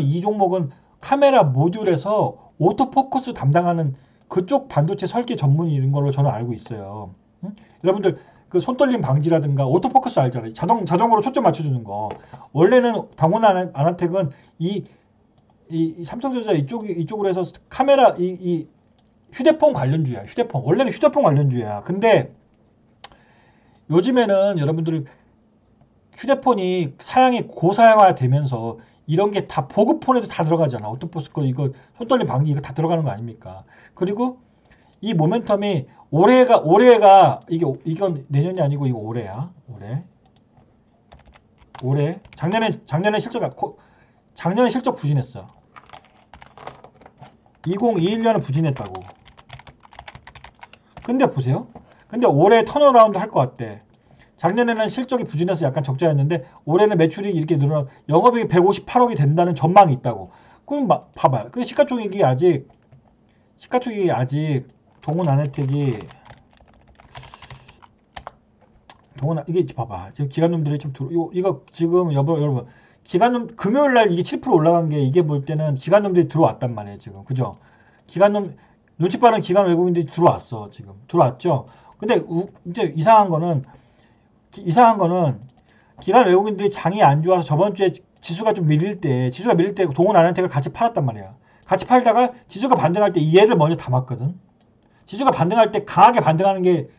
이 종목은 카메라 모듈에서 오토포커스 담당하는 그쪽 반도체 설계 전문인 걸로 저는 알고 있어요. 응? 여러분들 그 손떨림 방지라든가 오토포커스 알잖아요. 자동으로 초점 맞춰주는 거. 원래는 동원 아나텍은 이 삼성전자 이쪽으로 해서 카메라 이 휴대폰 관련주야. 원래는 휴대폰 관련주야. 근데 요즘에는 여러분들 휴대폰이 사양이 고사양화 되면서 이런 게 다 보급폰에도 다 들어가잖아. 오토포스 거 이거 손떨림 방지 이거 다 들어가는 거 아닙니까? 그리고 이 모멘텀이 올해가 이건 내년이 아니고 이거 올해야. 올해 작년에 실적 부진했어. 2021년은 부진했다고. 근데 보세요. 근데 올해 턴어라운드 할 것 같대. 작년에는 실적이 부진해서 약간 적자였는데 올해는 매출이 이렇게 늘어나 영업이익이 158억이 된다는 전망이 있다고. 그럼 봐봐요. 그 시가총액이 아직 동원 아나텍이 이게 봐봐. 지금 기관놈들이 좀 이거 지금 여러분 기관놈 금요일 날 이게 7% 올라간 게 이게 볼 때는 기관놈들이 들어왔단 말이에요. 지금 그죠? 기관놈 눈치 빠른 기관 외국인들이 들어왔어. 지금 들어왔죠. 근데 이제 이상한 거는 기관 외국인들이 장이 안 좋아서 저번 주에 지수가 밀릴 때 동원 아나텍을 같이 팔았단 말이야. 같이 팔다가 지수가 반등할 때 얘를 먼저 담았거든. 지수가 반등할 때 강하게 반등하는 게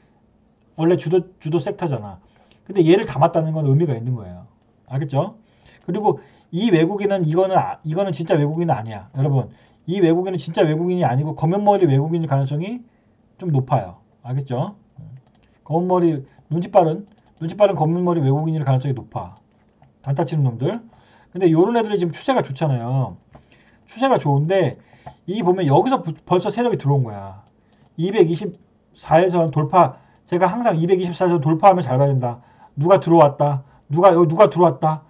원래 주도 섹터잖아. 근데 얘를 담았다는 건 의미가 있는 거예요. 알겠죠? 그리고 이 외국인은 이거는 진짜 외국인은 아니야. 여러분, 이 외국인은 진짜 외국인이 아니고 검은머리 외국인일 가능성이 좀 높아요. 알겠죠? 검은머리 눈치 빠른 검은머리 외국인일 가능성이 높아. 단타 치는 놈들. 근데 요런 애들이 지금 추세가 좋잖아요. 추세가 좋은데 이 보면 여기서 벌써 세력이 들어온 거야. 224에서 돌파. 제가 항상 224에서 돌파하면 잘 봐야 된다. 누가 들어왔다. 누가 들어왔다.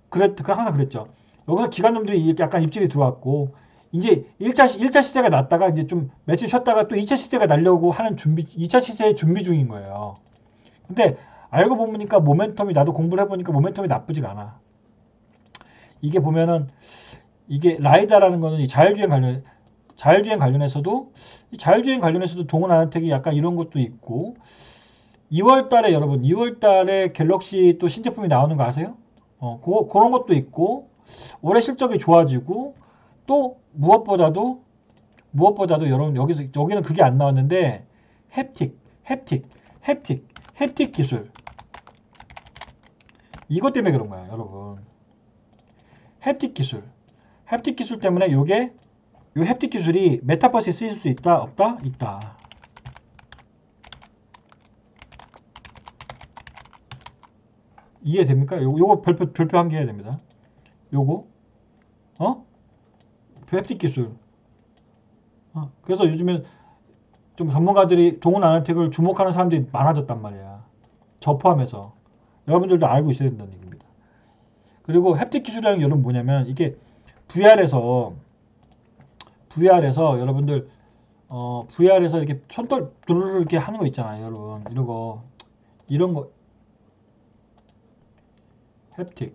항상 그랬죠. 여기서 기관놈들이 약간 입질이 들어왔고 이제 1차 시세가 났다가 이제 좀 며칠 쉬었다가 또 2차 시세가 날려고 하는 2차 시세에 준비 중인 거예요. 근데 알고 보니까 모멘텀이 나도 공부를 해보니까 모멘텀이 나쁘지가 않아. 이게 보면은 이게 라이다라는 거는 이 자율주행 관련해서도 동원 아나텍이 약간 이런 것도 있고 2월달에 여러분 2월달에 갤럭시 또 신제품이 나오는 거 아세요? 그런 것도 있고 올해 실적이 좋아지고 또 무엇보다도 여러분 여기는 그게 안 나왔는데 햅틱 기술 이것 때문에 그런 거야 여러분. 햅틱 기술 때문에 요 햅틱 기술이 메타버스에 쓰일 수 있다 없다? 있다. 이해됩니까? 요거 별표 한 개 해야 됩니다. 요거 햅틱 기술. 그래서 요즘에 좀 전문가들이 동원 아나텍을 주목하는 사람들이 많아졌단 말이야. 저 포함해서 여러분들도 알고 있어야 된다는 얘기입니다. 그리고 햅틱 기술이라는 게 여러분 뭐냐면 이게 VR에서 여러분들 VR에서 이렇게 손떨 두루루 이렇게 하는 거 있잖아요, 여러분. 이런 거 햅틱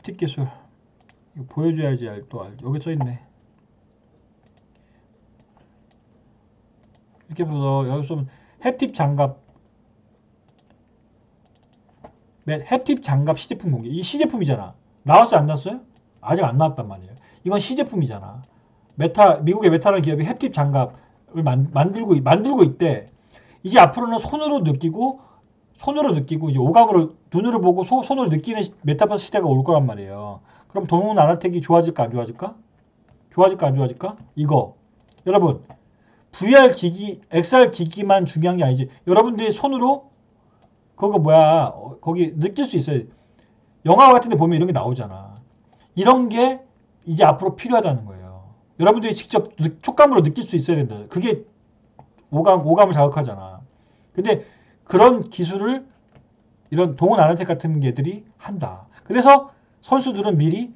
햅틱 기술 이거 보여줘야지 또 알죠. 여기 써있네. 이렇게 보서 여기 써면 햅틱 장갑 햅틱 장갑 시제품 공개. 이 시제품이잖아. 나왔어요 안 나왔어요? 아직 안 나왔단 말이에요. 이건 시제품이잖아. 미국의 메타라는 기업이 햅틱 장갑을 만들고 있대. 이제 앞으로는 손으로 느끼고 이제 오감으로 눈으로 보고 손으로 느끼는 메타버스 시대가 올 거란 말이에요. 그럼 동문 아나텍이 좋아질까 안 좋아질까? 좋아질까 안 좋아질까? 이거 여러분 VR 기기, XR 기기만 중요한 게 아니지. 여러분들이 손으로 그거 뭐야 거기 느낄 수 있어요. 영화 같은 데 보면 이런 게 나오잖아. 이런 게 이제 앞으로 필요하다는 거예요. 여러분들이 직접 촉감으로 느낄 수 있어야 된다. 그게 오감을 자극하잖아. 근데 그런 기술을 이런 동원 아나텍 같은 게들이 한다. 그래서 선수들이 미리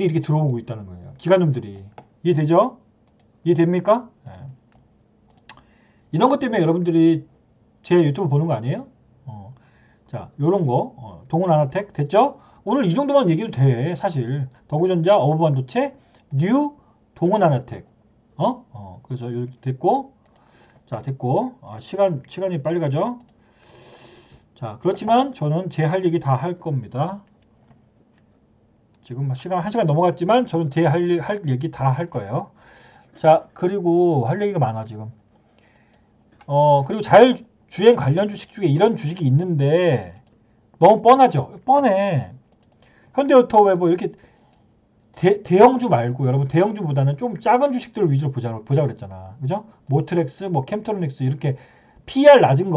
이렇게 들어오고 있다는 거예요. 기관놈들이. 이해되죠? 이해됩니까? 네. 이런 것 때문에 여러분들이 제 유튜브 보는 거 아니에요? 자, 요런 거 동원 아나텍 됐죠? 오늘 이 정도만 얘기해도 돼. 사실 더구전자, 어부반도체, 뉴, 동원 아나텍. 그래서 이렇게 됐고, 자 됐고, 시간이 빨리 가죠. 자, 그렇지만 저는 제 할 얘기 다 할 겁니다. 지금 시간 1시간 넘어갔지만 저는 제 할 얘기 다 할 거예요. 자, 그리고 할 얘기가 많아 지금. 그리고 자율주행 관련 주식 중에 이런 주식이 있는데 너무 뻔하죠. 뻔해. 현대오토웨버 이렇게 대형주 말고 여러분 대형주보다는 좀 작은 주식들을 위주로 보자 그랬잖아. 그죠? 모트렉스, 뭐 캠트로닉스 이렇게 PR 낮은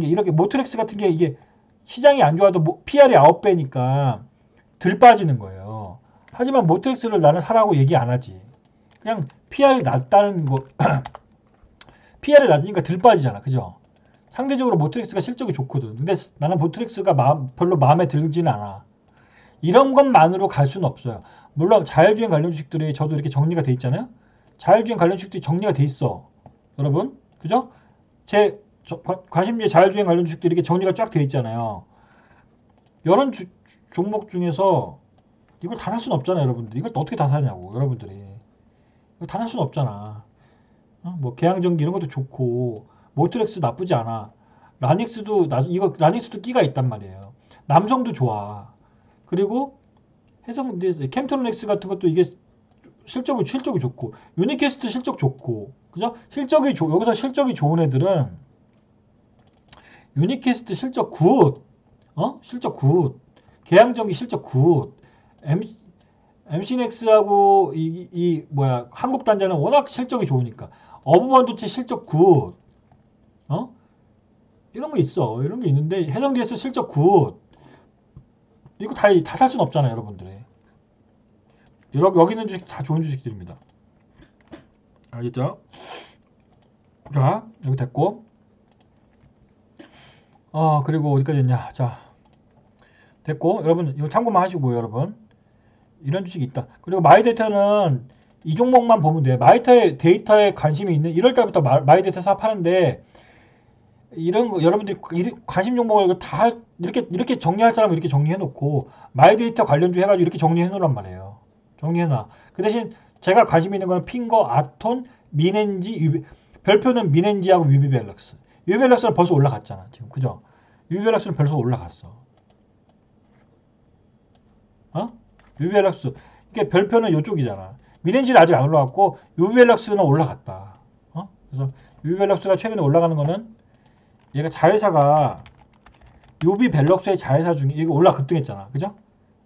게 이렇게 모트렉스 같은 게 이게 시장이 안 좋아도 PR이 9배니까 덜 빠지는 거예요. 하지만 모트렉스를 나는 사라고 얘기 안 하지. 그냥 PR이 낮다는 거 PR이 낮으니까 덜 빠지잖아. 그죠? 상대적으로 모트렉스가 실적이 좋거든. 근데 나는 모트렉스가 별로 마음에 들지는 않아. 이런 것만으로 갈 수는 없어요. 물론 자율주행 관련 주식들이 저도 이렇게 정리가 돼 있잖아요. 자율주행 관련 주식들이 정리가 돼 있어. 여러분, 그죠? 제 관심주의 자율주행 관련 주식들이 이렇게 정리가 쫙 돼 있잖아요. 이런 종목 중에서 이걸 다 살 수는 없잖아요, 여러분들. 이걸 어떻게 다 사냐고, 여러분들이. 이걸 다 살 수는 없잖아. 뭐 계양전기 이런 것도 좋고 모트렉스 나쁘지 않아. 라닉스도 끼가 있단 말이에요. 남성도 좋아. 그리고 캠트로닉스 같은 것도 이게 실적이 좋고 유니캐스트 실적 좋고 그죠? 여기서 실적이 좋은 애들은 유니캐스트 실적 굿, 실적 굿, 계양전기 실적 굿, MC넥스하고 한국단자는 워낙 실적이 좋으니까 어부반도체 실적 굿, 이런 거 있어. 이런 게 있는데 해성DS 실적 굿. 이거 다 살 수는 없잖아요, 여러분들이. 여기 있는 주식 다 좋은 주식들입니다. 알겠죠? 자, 여기 됐고. 그리고 어디까지 했냐? 자, 됐고. 여러분, 이거 참고만 하시고요, 여러분. 이런 주식이 있다. 그리고 마이데이터는 이 종목만 보면 돼요. 마이데이터에 관심이 있는 1월달부터 마이데이터 사업하는데 이런 거 여러분들이 관심 종목을 다 이렇게 정리할 사람은 이렇게 정리해 놓고 마이데이터 관련주 해가지고 이렇게 정리해 놓으란 말이에요. 정리해놔. 그 대신 제가 관심 있는 거는 핑거, 아톤, 미넨지, 별표는 미넨지하고 유비벨럭스. 유비벨럭스는 벌써 올라갔잖아. 지금 그죠? 유비벨럭스는 벌써 올라갔어. 유비벨럭스. 이게 별표는 이쪽이잖아. 미넨지는 아직 안 올라갔고 유비벨럭스는 올라갔다. 그래서 유비벨럭스가 최근에 올라가는 거는 얘가 자회사가 유비벨럭스의 자회사 중에 이거 올라급등했잖아. 그죠?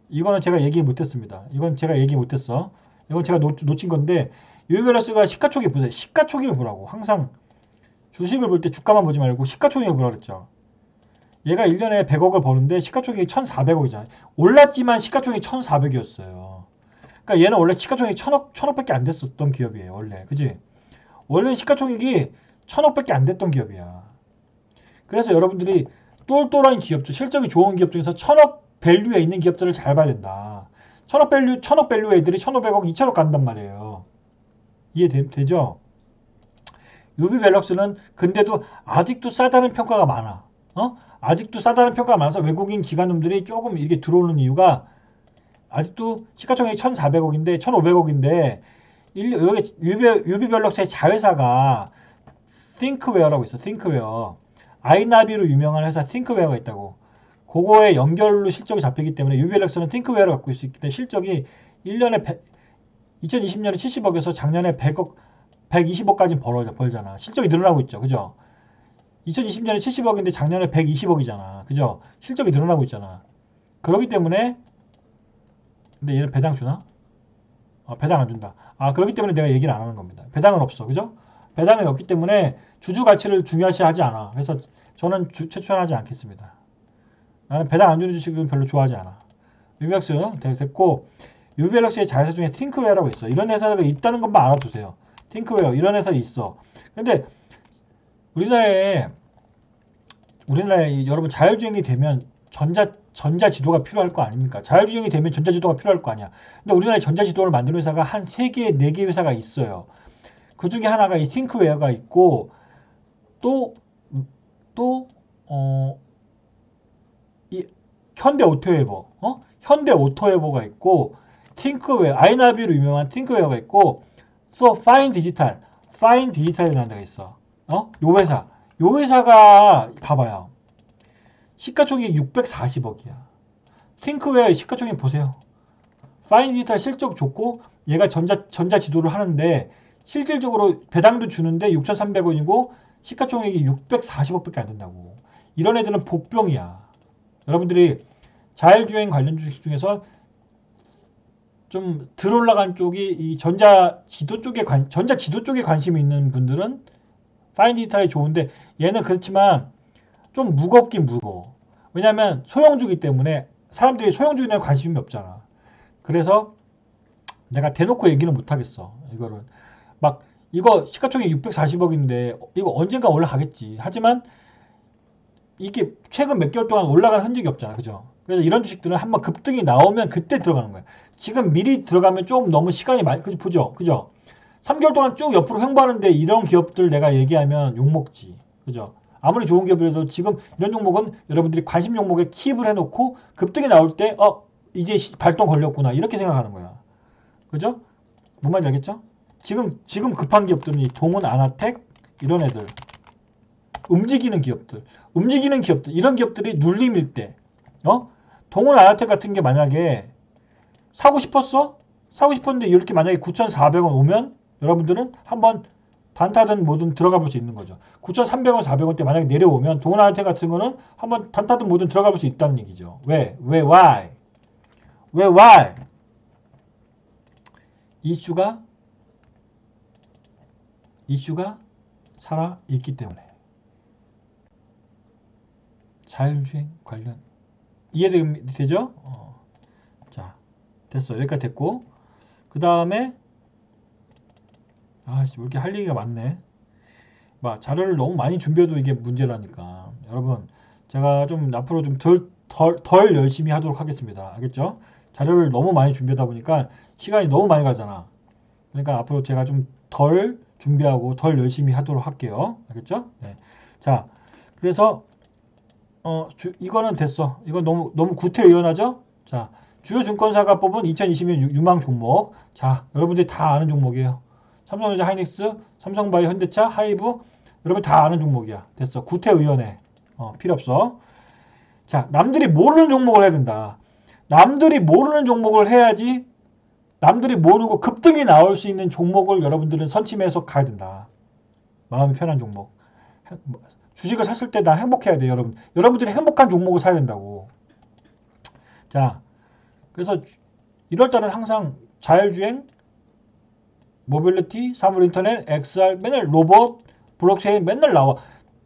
이거는 제가 얘기 못했습니다. 이건 제가 얘기 못했어. 이건 제가 놓친 건데 유비벨럭스가 시가총액 보세요. 시가총액을 보라고. 항상 주식을 볼 때 주가만 보지 말고 시가총액을 보라 그랬죠. 얘가 1년에 100억을 버는데 시가총액이 1,400억이잖아요. 올랐지만 시가총액이 1,400이었어요. 그러니까 얘는 원래 시가총액이 1,000억밖에 안 됐었던 기업이에요. 원래. 그지? 원래 시가총액이 1,000억밖에 안 됐던 기업이야. 그래서 여러분들이 똘똘한 기업들, 실적이 좋은 기업 중에서 1,000억 밸류에 있는 기업들을 잘 봐야 된다. 1,000억 밸류 애들이 1,500억, 2,000억 간단 말이에요. 이해되죠? 유비벨럭스는 근데도 아직도 싸다는 평가가 많아. 아직도 싸다는 평가가 많아서 외국인 기관놈들이 조금 이렇게 들어오는 이유가 아직도 시가총액이 1,400억인데 1,500억인데 여기 유비별록스의 자회사가 띵크웨어라고 있어. 띵크웨어. 아이나비로 유명한 회사 띵크웨어가 있다고. 그거의 연결로 실적이 잡히기 때문에 유비별록스는 띵크웨어를 갖고 있기 때문에 실적이 2020년에 70억에서 작년에 100억, 120억까지 벌잖아. 실적이 늘어나고 있죠. 그죠? 2020년에 70억인데 작년에 120억이잖아. 그죠? 실적이 늘어나고 있잖아. 그렇기 때문에 근데 얘는 배당 주나? 배당 안 준다. 그렇기 때문에 내가 얘기를 안 하는 겁니다. 배당은 없어. 그죠? 배당이 없기 때문에 주주 가치를 중요시 하지 않아. 그래서 저는 추천하지 않겠습니다. 나는 배당 안 주는 주식은 별로 좋아하지 않아. 유비밸럭스 됐고 유비밸럭스의 자회사 중에 팅크웨어라고 있어. 이런 회사가 있다는 것만 알아두세요. 팅크웨어 이런 회사 있어. 근데 우리나라에 여러분 자율주행이 되면 전자 지도가 필요할 거 아닙니까? 자율주행이 되면 전자 지도가 필요할 거 아니야. 근데 우리나라에 전자 지도를 만드는 회사가 한 3개, 4개 회사가 있어요. 그 중에 하나가 이 팅크웨어가 있고 이 현대오토웨버, 현대오토웨버가 있고 팅크웨어, 아이나비로 유명한 팅크웨어가 있고 파인 디지털이라는 데가 있어. 요 회사가 봐봐요. 시가총액이 640억이야. 팅크웨어의 시가총액 보세요. 파인 디지털 실적 좋고 얘가 전자 지도를 하는데 실질적으로 배당도 주는데 6,300원이고 시가총액이 640억밖에 안 된다고. 이런 애들은 복병이야. 여러분들이 자율주행 관련 주식 중에서 좀 덜 올라간 쪽이 이 전자 지도 쪽에 관심이 있는 분들은 파인 디지털이 좋은데 얘는 그렇지만 좀 무겁긴 무거워. 왜냐하면 소형주기 때문에 사람들이 소형주에 대한 관심이 없잖아. 그래서 내가 대놓고 얘기는 못하겠어. 이거를 막 이거 시가총액 640억인데 이거 언젠가 올라가겠지. 하지만 이게 최근 몇 개월 동안 올라간 흔적이 없잖아. 그죠? 그래서 이런 주식들은 한번 급등이 나오면 그때 들어가는 거야. 지금 미리 들어가면 조금 너무 시간이 많이 그죠? 3개월 동안 쭉 옆으로 횡보하는데 이런 기업들 내가 얘기하면 욕먹지. 그죠? 아무리 좋은 기업이라도 지금 이런 종목은 여러분들이 관심 종목에 킵을 해놓고 급등이 나올 때 이제 발동 걸렸구나 이렇게 생각하는 거야. 그죠? 뭔 말인지 알겠죠? 지금 급한 기업들은 이 동은 아나텍 이런 애들 움직이는 기업들 이런 기업들이 눌림일 때 동은 아나텍 같은 게 만약에 사고 싶었는데 이렇게 만약에 9,400원 오면 여러분들은 한번 단타든 뭐든 들어가 볼 수 있는 거죠. 9,300원, 400원 대 만약에 내려오면 동은 아나텍 같은 거는 한번 단타든 뭐든 들어가 볼 수 있다는 얘기죠. why? 이슈가 살아 있기 때문에. 자율주행 관련 이해되죠? 자, 됐어. 여기까지 됐고 그 다음에 왜 이렇게 할 얘기가 많네. 자료를 너무 많이 준비해도 이게 문제라니까. 여러분 제가 좀 앞으로 좀 덜 열심히 하도록 하겠습니다. 알겠죠? 자료를 너무 많이 준비하다 보니까 시간이 너무 많이 가잖아. 그러니까 앞으로 제가 좀 덜 준비하고 덜 열심히 하도록 할게요. 알겠죠? 네. 자, 그래서 이거는 됐어. 이건 너무 구태의연하죠? 자, 주요 증권사가 뽑은 2020년 유망 종목. 자, 여러분들이 다 아는 종목이에요. 삼성전자, 하이닉스, 삼성바이오, 현대차, 하이브. 여러분 다 아는 종목이야. 됐어. 구태의연해. 필요 없어. 자, 남들이 모르는 종목을 해야 된다. 남들이 모르는 종목을 해야지. 남들이 모르고 급등이 나올 수 있는 종목을 여러분들은 선침해서 가야 된다. 마음이 편한 종목. 주식을 샀을 때 나 행복해야 돼요, 여러분. 여러분들이 행복한 종목을 사야 된다고. 자, 그래서 1월달은 항상 자율주행, 모빌리티, 사물인터넷, XR, 맨날 로봇, 블록체인 맨날 나와.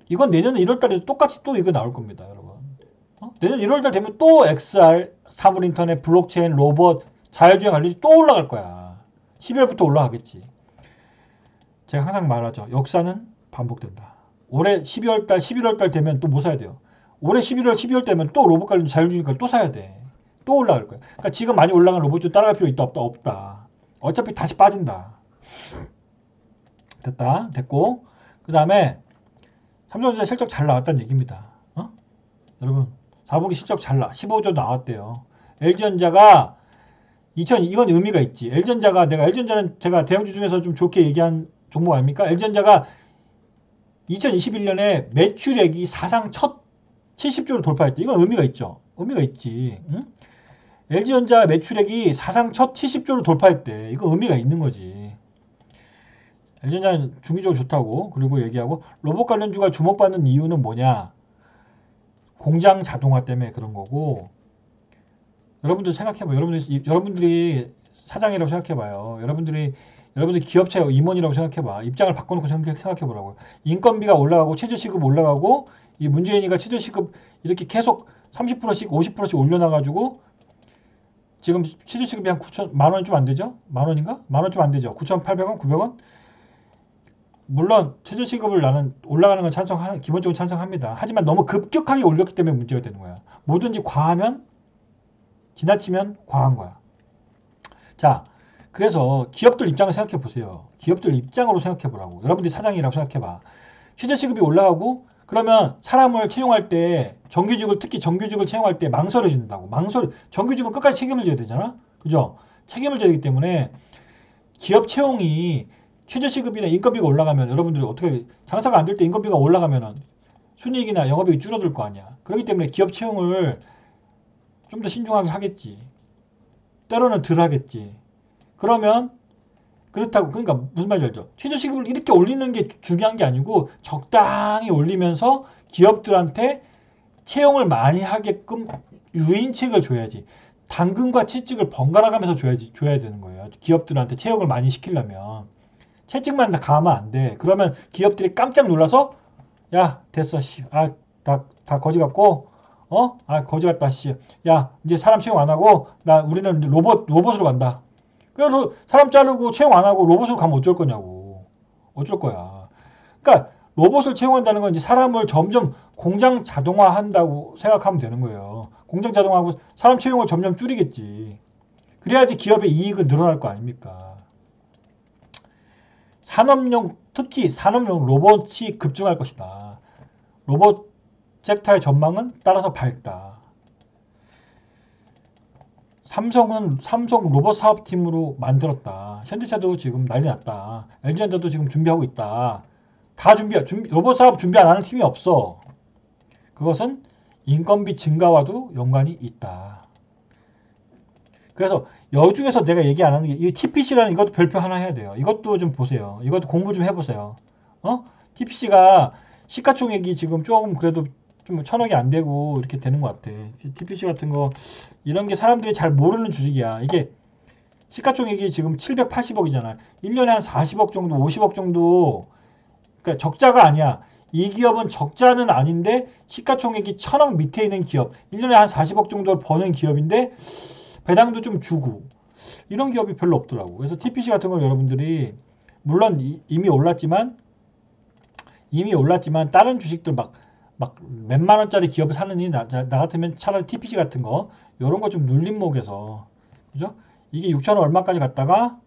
이건 내년 1월달에도 똑같이 또 이거 나올 겁니다, 여러분. 내년 1월달 되면 또 XR, 사물인터넷, 블록체인, 로봇, 자율주행 관련이 또 올라갈 거야. 12월부터 올라가겠지. 제가 항상 말하죠. 역사는 반복된다. 올해 12월달, 11월달 되면 또 뭐 사야 돼요? 올해 11월, 12월 되면 또 로봇 관련 자율주행 또 사야 돼. 또 올라갈 거야. 그러니까 지금 많이 올라간 로봇 좀 따라갈 필요 있다, 없다? 없다. 어차피 다시 빠진다. 됐다. 됐고. 그 다음에 삼성전자 실적 잘 나왔다는 얘기입니다. 여러분 4분기 실적 잘 15조 나왔대요. LG전자가 이건 의미가 있지. LG전자는 제가 대형주 중에서 좀 좋게 얘기한 종목 아닙니까? LG전자가 2021년에 매출액이 사상 첫 70조를 돌파했대. 이건 의미가 있죠. 의미가 있지. 응? LG전자 매출액이 사상 첫 70조를 돌파했대. 이거 의미가 있는 거지. LG전자는 중기적으로 좋다고 그리고 얘기하고 로봇 관련주가 주목받는 이유는 뭐냐? 공장 자동화 때문에 그런 거고 여러분들 생각해봐요. 여러분들이 사장이라고 생각해봐요. 여러분들이 기업체 임원이라고 생각해봐. 입장을 바꿔놓고 생각해보라고요. 인건비가 올라가고 최저시급 올라가고 이 문재인이가 최저시급 이렇게 계속 30%씩 50%씩 올려놔가지고 지금 최저시급이 한 9만 원이 좀 안 되죠? 만 원인가? 만 원 좀 안 되죠? 9,800원? 900원? 물론 최저시급을 나는 올라가는 건 기본적으로 찬성합니다. 하지만 너무 급격하게 올렸기 때문에 문제가 되는 거야. 뭐든지 과하면 지나치면 과한 거야. 자, 그래서 기업들 입장을 생각해 보세요. 기업들 입장으로 생각해 보라고. 여러분들이 사장이라고 생각해 봐. 최저시급이 올라가고 그러면 사람을 채용할 때 특히 정규직을 채용할 때 망설여진다고. 정규직은 끝까지 책임을 져야 되잖아. 그죠? 책임을 져야 되기 때문에 기업 채용이 최저시급이나 인건비가 올라가면 여러분들이 어떻게 장사가 안 될 때 인건비가 올라가면은 순이익이나 영업이익이 줄어들 거 아니야. 그렇기 때문에 기업 채용을 좀 더 신중하게 하겠지. 때로는 덜 하겠지. 그러면 그러니까 무슨 말인지 알죠? 최저시급을 이렇게 올리는 게 중요한 게 아니고 적당히 올리면서 기업들한테 채용을 많이 하게끔 유인책을 줘야지. 당근과 채찍을 번갈아 가면서 줘야 되는 거예요. 기업들한테 채용을 많이 시키려면. 채찍만 다 가면 안 돼. 그러면 기업들이 깜짝 놀라서 야 됐어 다 거지 같고 거지 같다 야 이제 사람 채용 안 하고 우리는 이제 로봇으로 간다. 그래서 사람 자르고 채용 안 하고 로봇으로 가면 어쩔 거냐고. 어쩔 거야. 그러니까 로봇을 채용한다는 건 이제 사람을 점점 공장 자동화한다고 생각하면 되는 거예요. 공장 자동화하고 사람 채용을 점점 줄이겠지. 그래야지 기업의 이익은 늘어날 거 아닙니까? 특히 산업용 로봇이 급증할 것이다. 로봇 섹터의 전망은 따라서 밝다. 삼성 로봇 사업팀으로 만들었다. 현대차도 지금 난리 났다. LG전자도 지금 준비하고 있다. 로봇 사업 준비 안 하는 팀이 없어. 그것은 인건비 증가와도 연관이 있다. 그래서 여중에서 내가 얘기 안 하는 게 이 TPC라는 이것도 별표 하나 해야 돼요. 이것도 좀 보세요. 이것도 공부 좀 해보세요. TPC가 시가총액이 지금 조금 그래도 좀 1,000억이 안 되고 이렇게 되는 것 같아. TPC 같은 거 이런 게 사람들이 잘 모르는 주식이야. 이게 시가총액이 지금 780억이잖아. 1년에 한 40억 정도, 50억 정도. 그러니까 적자가 아니야. 이 기업은 적자는 아닌데 시가총액이 1,000억 밑에 있는 기업. 1년에 한 40억 정도를 버는 기업인데 배당도 좀 주고. 이런 기업이 별로 없더라고. 그래서 TPC 같은 걸 여러분들이 물론 이미 올랐지만 다른 주식들 막 몇만 원짜리 기업을 사느니 나 같으면 차라리 TPC 같은 거 이런 거 좀 눌림목에서 그죠? 이게 6,000원 얼마까지 갔다가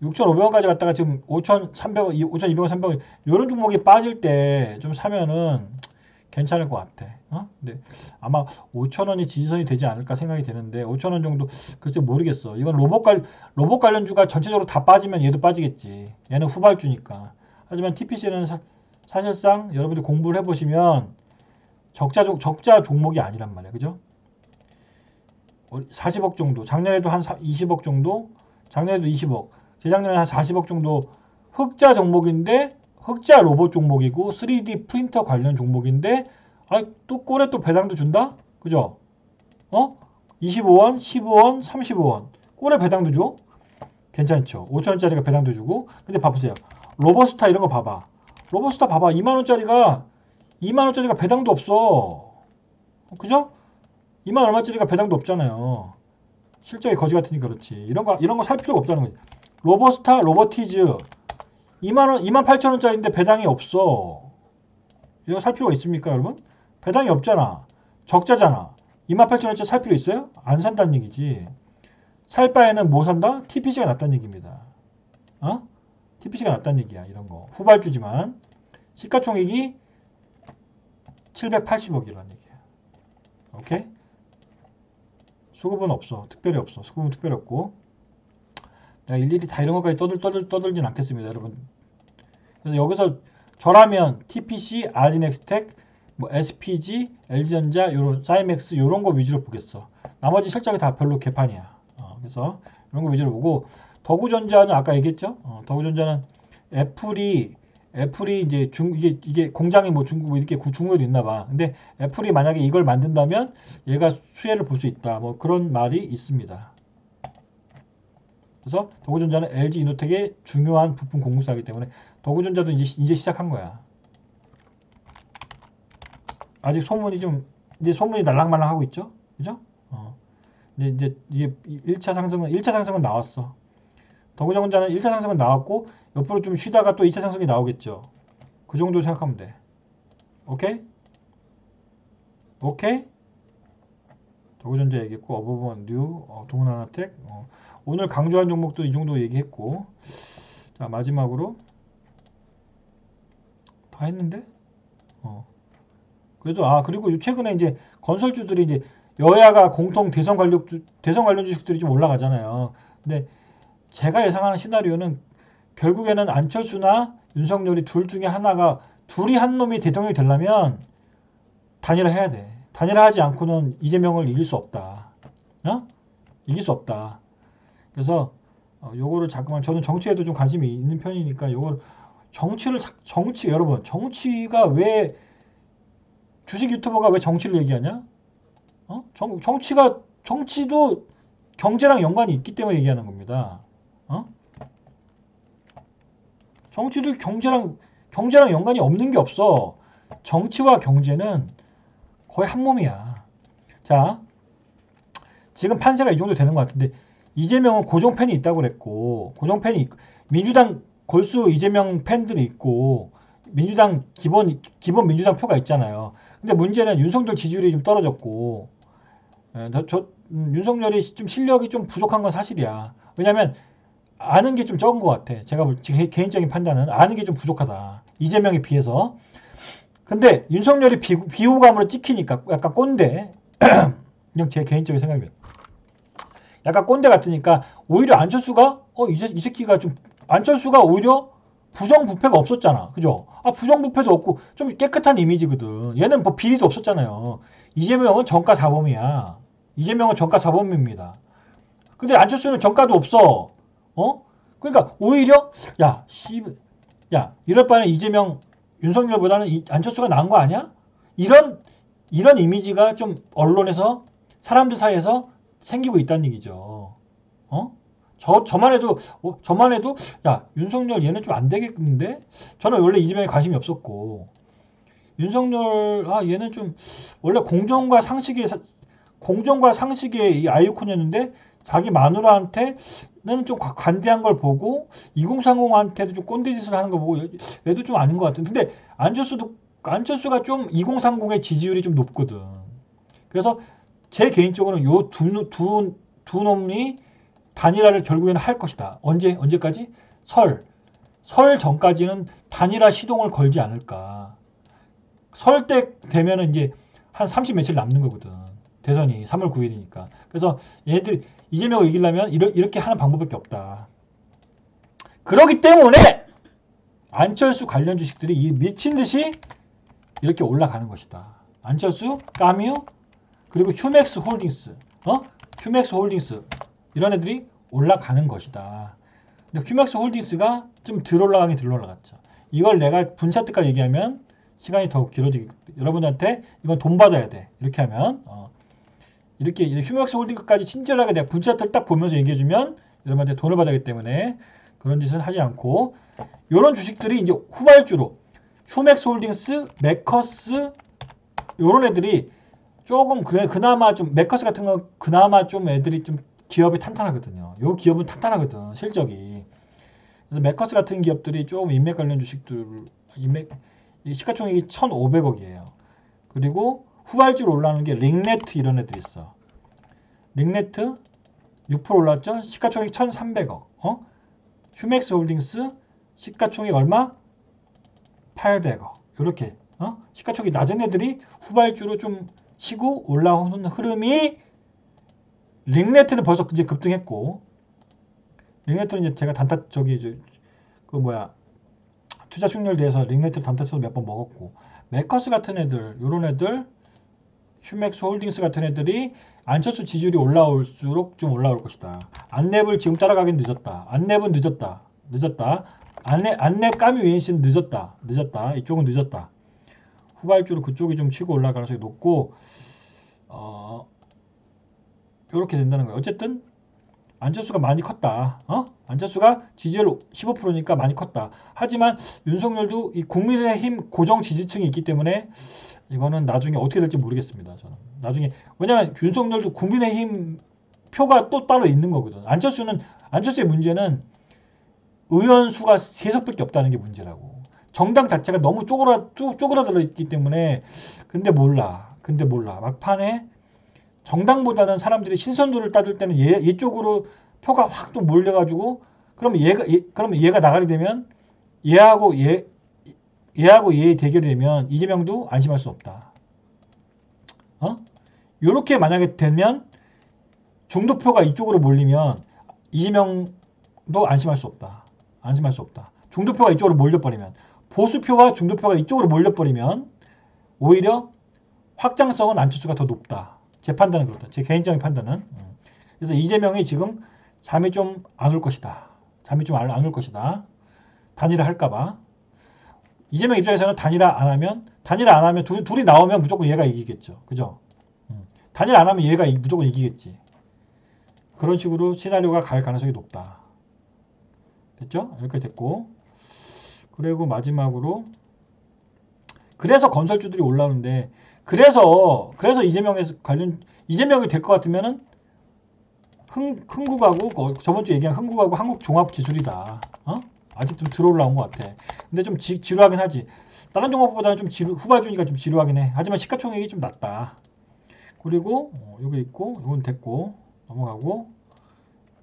6,500원까지 갔다가 지금 5,300원, 5,200원, 300원 이런 종목이 빠질 때 좀 사면은 괜찮을 것 같아. 근데 아마 5,000원이 지지선이 되지 않을까 생각이 되는데 5,000원 정도 글쎄 모르겠어. 이건 로봇 관련주가 전체적으로 다 빠지면 얘도 빠지겠지. 얘는 후발주니까. 하지만 TPC는 사실상 여러분들 공부를 해보시면 적자 종목이 아니란 말이야. 그죠? 40억 정도. 작년에도 한 20억 정도. 작년에도 20억. 재작년에 한 40억 정도 흑자 종목인데 흑자 로봇 종목이고 3D 프린터 관련 종목인데 또 꼴에 또 배당도 준다? 그죠? 25원, 15원, 35원. 꼴에 배당도 줘? 괜찮죠? 5,000원짜리가 배당도 주고. 근데 봐보세요. 로버스타 이런 거 봐봐. 로버스타 봐봐. 2만원짜리가 배당도 없어. 그죠? 2만 얼마짜리가 배당도 없잖아요. 실적이 거지 같으니까 그렇지. 이런 거 살 필요가 없다는 거지. 로버스타, 로버티즈 28,000원짜리인데 배당이 없어. 이거 살 필요가 있습니까, 여러분? 배당이 없잖아. 적자잖아. 28,000원짜리 살 필요 있어요? 안 산다는 얘기지. 살 바에는 뭐 산다? TPC가 낫다는 얘기입니다. TPC가 낫다는 얘기야. 이런 거. 후발주지만 시가총액이 780억이라는 얘기야. 오케이? 수급은 없어. 특별히 없어. 수급은 특별히 없고. 내가 일일이 다 이런 것까지 떠들진 않겠습니다, 여러분. 그래서 여기서 저라면 TPC, 아진엑스텍, 뭐 SPG, LG전자, 요런 사이맥스 요런 거 위주로 보겠어. 나머지 실적이 다 별로 개판이야. 그래서 이런 거 위주로 보고, 더구전자는 아까 얘기했죠. 더구전자는 애플이 이제 이게 공장이 뭐 중국 이렇게 중국에도 있나 봐. 근데 애플이 만약에 이걸 만든다면 얘가 수혜를 볼 수 있다. 뭐 그런 말이 있습니다. 그래서 더구전자는 LG 이노텍의 중요한 부품 공급사이기 때문에 더구전자도 이제 시작한 거야. 아직 소문이 날랑말랑 하고 있죠. 그죠? 근데 이제 1차 상승은 나왔어. 더구전자는 1차 상승은 나왔고 옆으로 좀 쉬다가 또 2차 상승이 나오겠죠. 그 정도 생각하면 돼. 오케이? 오케이? 더구전자 얘기했고, 어버번 뉴, 동훈하나텍. 오늘 강조한 종목도 이 정도 얘기했고, 자 마지막으로 다 했는데, 그래도 그리고 최근에 이제 건설주들이 이제 여야가 공통 대선 관련 주식들이 좀 올라가잖아요. 근데 제가 예상하는 시나리오는 결국에는 안철수나 윤석열이 둘이 한 놈이 대통령이 되려면 단일화해야 돼. 단일화하지 않고는 이재명을 이길 수 없다. 이길 수 없다. 그래서 요거를 자꾸만, 저는 정치에도 좀 관심이 있는 편이니까 요걸 여러분, 정치가 왜, 주식 유튜버가 왜 정치를 얘기하냐? 정치도 경제랑 연관이 있기 때문에 얘기하는 겁니다. 정치도 경제랑 연관이 없는 게 없어. 정치와 경제는 거의 한 몸이야. 자, 지금 판세가 이 정도 되는 것 같은데, 이재명은 고정팬이 있다고 그랬고, 민주당 골수 이재명 팬들이 있고, 민주당 기본 민주당 표가 있잖아요. 근데 문제는 윤석열 지지율이 좀 떨어졌고, 윤석열이 좀 실력이 좀 부족한 건 사실이야. 왜냐면 아는 게 좀 적은 것 같아. 제가 개인적인 판단은 아는 게 좀 부족하다. 이재명에 비해서. 근데 윤석열이 비호감으로 찍히니까 약간 꼰대. 그냥 제 개인적인 생각입니다. 약간 꼰대 같으니까 오히려 안철수가 이 새끼가 좀, 안철수가 오히려 부정부패가 없었잖아. 그죠? 부정부패도 없고 좀 깨끗한 이미지거든. 얘는 뭐 비리도 없었잖아요. 이재명은 전과사범이야. 이재명은 전과사범입니다. 근데 안철수는 전과도 없어. 그러니까 오히려 이럴 바에는 이재명, 윤석열보다는 안철수가 나은 거 아니야? 이런 이미지가 좀 언론에서, 사람들 사이에서 생기고 있다는 얘기죠. 저만 해도 윤석열 얘는 좀 안 되겠는데? 저는 원래 이재명에 관심이 없었고, 윤석열 얘는 좀 원래 공정과 상식의 이 아이콘이었는데, 자기 마누라한테는 좀 관대한 걸 보고 2030한테도 좀 꼰대짓을 하는 거 보고 얘도 좀 아닌 것 같은데, 근데 안철수가 좀 2030의 지지율이 좀 높거든. 그래서 제 개인적으로는 요 두 놈이 단일화를 결국에는 할 것이다. 언제까지? 설 전까지는 단일화 시동을 걸지 않을까. 설 때 되면은 이제 한 30 며칠 남는 거거든. 대선이 3월 9일이니까. 그래서 얘네들 이재명을 이기려면 이렇게 하는 방법밖에 없다. 그렇기 때문에 안철수 관련 주식들이 미친 듯이 이렇게 올라가는 것이다. 안철수, 까뮤, 그리고 휴맥스 홀딩스, 이런 애들이 올라가는 것이다. 근데 휴맥스 홀딩스가 좀 덜 올라갔죠. 이걸 내가 분차트까지 얘기하면 시간이 더 길어지기, 여러분한테 이건 돈 받아야 돼. 이렇게 하면 이렇게 휴맥스 홀딩스까지 친절하게 내가 분차트를 딱 보면서 얘기해주면 여러분한테 돈을 받아야 하기 때문에 그런 짓은 하지 않고, 이런 주식들이 이제 후발주로 휴맥스 홀딩스, 메커스, 이런 애들이 조금 그나마 좀, 메커스 같은 거 그나마 좀 애들이 좀 기업이 탄탄하거든요. 요 기업은 탄탄하거든, 실적이. 그래서 메커스 같은 기업들이 조금 인맥 관련 주식들, 시가총액이 1,500억이에요. 그리고 후발주로 올라오는 게 링네트, 이런 애들이 있어. 링네트 6% 올랐죠? 시가총액 1,300억. 휴맥스 홀딩스 시가총액 얼마? 800억. 이렇게 시가총액이 낮은 애들이 후발주로 좀 치고 올라오는 흐름이 링네트는 벌써 이제 급등했고, 링네트는 이제 제가 투자 충렬대에서 링네트 단타쳐서 몇 번 먹었고, 메커스 같은 애들, 요런 애들, 휴맥스 홀딩스 같은 애들이 안철수 지지율이 올라올수록 좀 올라올 것이다. 안랩을 지금 따라가긴 늦었다. 안랩은 늦었다. 안랩 까미 웨인씨는 늦었다. 이쪽은 늦었다. 후발주로 그쪽이 좀 치고 올라갈 가능성이 높고, 이렇게 된다는 거예요. 어쨌든 안철수가 많이 컸다. 안철수가 지지율 15%니까 많이 컸다. 하지만 윤석열도 이 국민의힘 고정 지지층이 있기 때문에 이거는 나중에 어떻게 될지 모르겠습니다. 저는 나중에, 왜냐면 윤석열도 국민의힘 표가 또 따로 있는 거거든. 안철수의 문제는 의원 수가 3석밖에 없다는 게 문제라고. 정당 자체가 너무 쪼그라들어 있기 때문에. 근데 몰라. 막판에 정당보다는 사람들이 신선도를 따질 때는 얘쪽으로 표가 확 또 몰려가지고, 그러면 얘가 나가게 되면 얘하고 얘의 대결이 되면 이재명도 안심할 수 없다. 요렇게 만약에 되면 중도표가 이쪽으로 몰리면 이재명도 안심할 수 없다. 중도표가 이쪽으로 몰려버리면, 보수표와 중도표가 이쪽으로 몰려버리면 오히려 확장성은 안철수가 더 높다. 제 판단은 그렇다. 제 개인적인 판단은. 그래서 이재명이 지금 잠이 좀 안 올 것이다. 단일화 할까봐. 이재명 입장에서는 단일화 안 하면 둘이 나오면 무조건 얘가 이기겠죠. 그죠? 단일화 안 하면 얘가 무조건 이기겠지. 그런 식으로 시나리오가 갈 가능성이 높다. 됐죠? 여기까지 됐고. 그리고 마지막으로, 그래서 건설주들이 올라오는데, 그래서 이재명이 될 것 같으면은 흥국하고, 저번 주에 얘기한 흥국하고 한국종합기술이다. 아직 좀 덜 올라온 것 같아. 근데 좀 지루하긴 하지. 다른 종목보다는 좀 후발주니까 좀 지루하긴 해. 하지만 시가총액이 좀 낮다. 그리고 여기 있고, 이건 됐고, 넘어가고,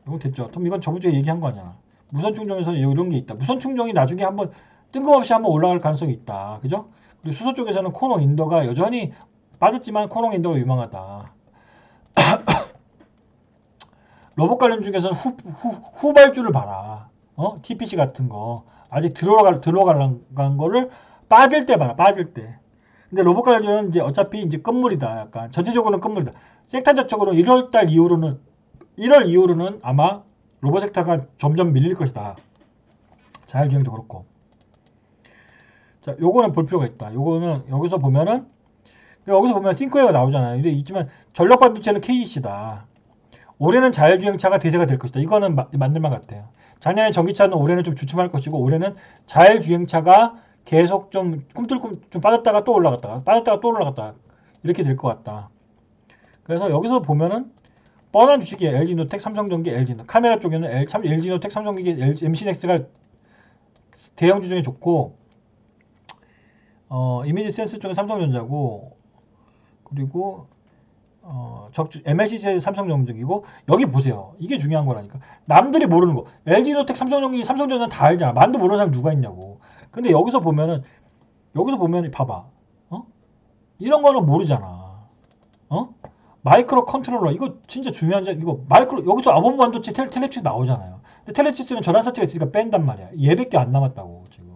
이건 됐죠. 그럼 이건 저번 주에 얘기한 거 아니야. 무선충전에서는 이런 게 있다. 무선충전이 나중에 한번 뜬금없이 한번 올라갈 가능성이 있다. 그죠? 그리고 수소 쪽에서는 코너 인더가 여전히 빠졌지만 코너 인더가 유망하다. 로봇 관련 중에서는 후발주를 봐라. TPC 같은 거 아직 들어간 거를 빠질 때 봐라. 근데 로봇 관련주는 이제 어차피 이제 끝물이다. 약간 전체적으로는 끝물이다. 섹터 자체적으로 1월 이후로는 아마 로봇 섹터가 점점 밀릴 것이다. 자율주행도 그렇고. 자, 요거는 볼 필요가 있다. 요거는 여기서 보면 싱크웨어가 나오잖아요. 근데 있지만 전력 반도체는 KEC다. 올해는 자율주행차가 대세가 될 것이다. 이거는 맞는 말 같아요. 작년에 전기차는 올해는 좀 주춤할 것이고, 올해는 자율주행차가 계속 좀 꿈틀꿈 좀 빠졌다가 또 올라갔다 이렇게 될 것 같다. 그래서 여기서 보면은 뻔한 주식이에요. LG노텍, 삼성전기, LG노. 카메라 쪽에는 LG노텍, 삼성전기, MC넥스가 대형주 중에 좋고, 이미지 센서 쪽은 삼성전자고, 그리고 MLCC에서 삼성전기고. 여기 보세요. 이게 중요한 거라니까. 남들이 모르는 거. LG노텍, 삼성전기, 삼성전자는 다 알잖아. 만도 모르는 사람 누가 있냐고. 근데 여기서 보면 봐봐. 이런 거는 모르잖아. 마이크로 컨트롤러, 이거 진짜 중요한 이거 여기서 아모브 반도체 텔레칩스 나오잖아요. 근데 텔레칩스는 전환사치가 있으니까 뺀단 말이야. 얘밖에 안 남았다고 지금.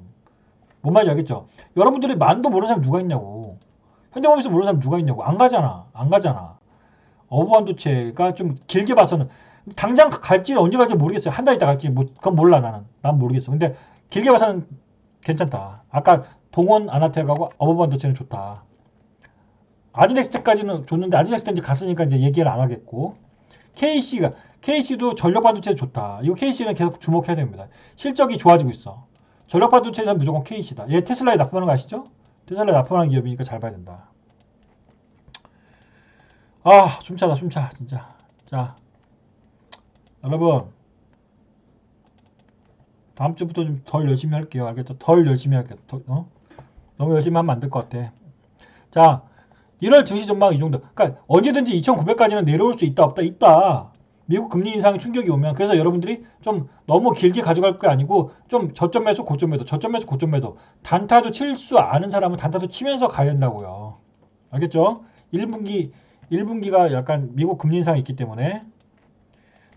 뭔 말인지 알겠죠? 여러분들이 만도 모르는 사람 누가 있냐고. 현대모비스 모르는 사람 누가 있냐고. 안 가잖아. 어부 반도체가 좀 길게 봐서는, 당장 갈지는 언제 갈지 모르겠어요. 한 달 있다 갈지 그건 몰라. 난 모르겠어. 근데 길게 봐서는 괜찮다. 아까 동원 아나텍하고 어부 반도체는 좋다. 아진엑스텍까지는 좋는데, 아진엑스텍 이제 갔으니까 이제 얘기를 안 하겠고, KC도 전력 반도체 좋다. 이거 KC는 계속 주목해야 됩니다. 실적이 좋아지고 있어. 전력 반도체에서는 무조건 KC다. 얘 테슬라에 납품하는 거 아시죠? 테슬라에 납품하는 기업이니까 잘 봐야 된다. 숨차 진짜. 자, 여러분, 다음 주부터 좀 덜 열심히 할게요. 알겠죠? 덜 열심히 할게요. 너무 열심히 하면 안 될 것 같아. 자, 1월 증시 전망 이 정도. 그러니까 언제든지 2,900까지는 내려올 수 있다 없다. 있다. 미국 금리 인상의 충격이 오면. 그래서 여러분들이 좀 너무 길게 가져갈 게 아니고 좀 저점 매수 고점 매도. 단타도 칠 줄 아는 사람은 단타도 치면서 가야 된다고요. 알겠죠? 1분기가 약간 미국 금리 인상이 있기 때문에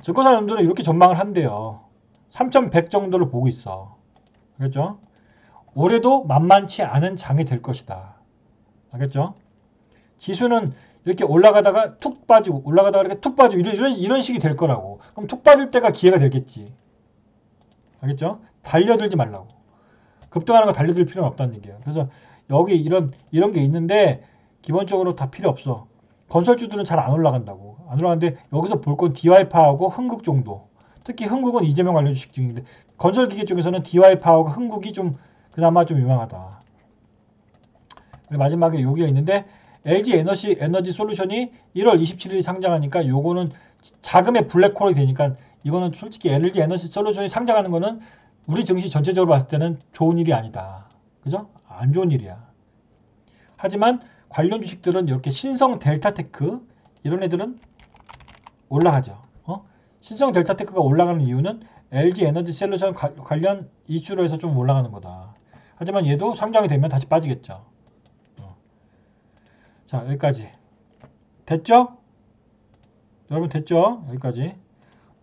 증권사님들은 이렇게 전망을 한대요. 3,100 정도를 보고 있어. 알겠죠? 올해도 만만치 않은 장이 될 것이다. 알겠죠? 지수는 이렇게 올라가다가 툭 빠지고 올라가다가 이렇게 툭 빠지고 이런 식이 될 거라고. 그럼 툭 빠질 때가 기회가 되겠지. 알겠죠? 달려들지 말라고. 급등하는 거 달려들 필요는 없다는 얘기예요. 그래서 여기 이런 게 있는데 기본적으로 다 필요 없어. 건설주들은 잘 안 올라간다고. 안 올라가는데 여기서 볼 건 DY파하고 흥국 정도. 특히 흥국은 이재명 관련 주식 중인데 건설기계 쪽에서는 DY파하고 흥국이 좀 그나마 좀 유망하다. 마지막에 여기가 있는데 LG 에너지 솔루션이 1월 27일 상장하니까 요거는 자금의 블랙홀이 되니까 이거는 솔직히 LG 에너지 솔루션이 상장하는 거는 우리 증시 전체적으로 봤을 때는 좋은 일이 아니다. 그죠? 안 좋은 일이야. 하지만 관련 주식들은 이렇게 신성 델타테크 이런 애들은 올라가죠. 신성 델타테크가 올라가는 이유는 LG 에너지 솔루션 관련 이슈로 해서 좀 올라가는 거다. 하지만 얘도 상장이 되면 다시 빠지겠죠. 자, 여기까지 됐죠? 여러분 됐죠? 여기까지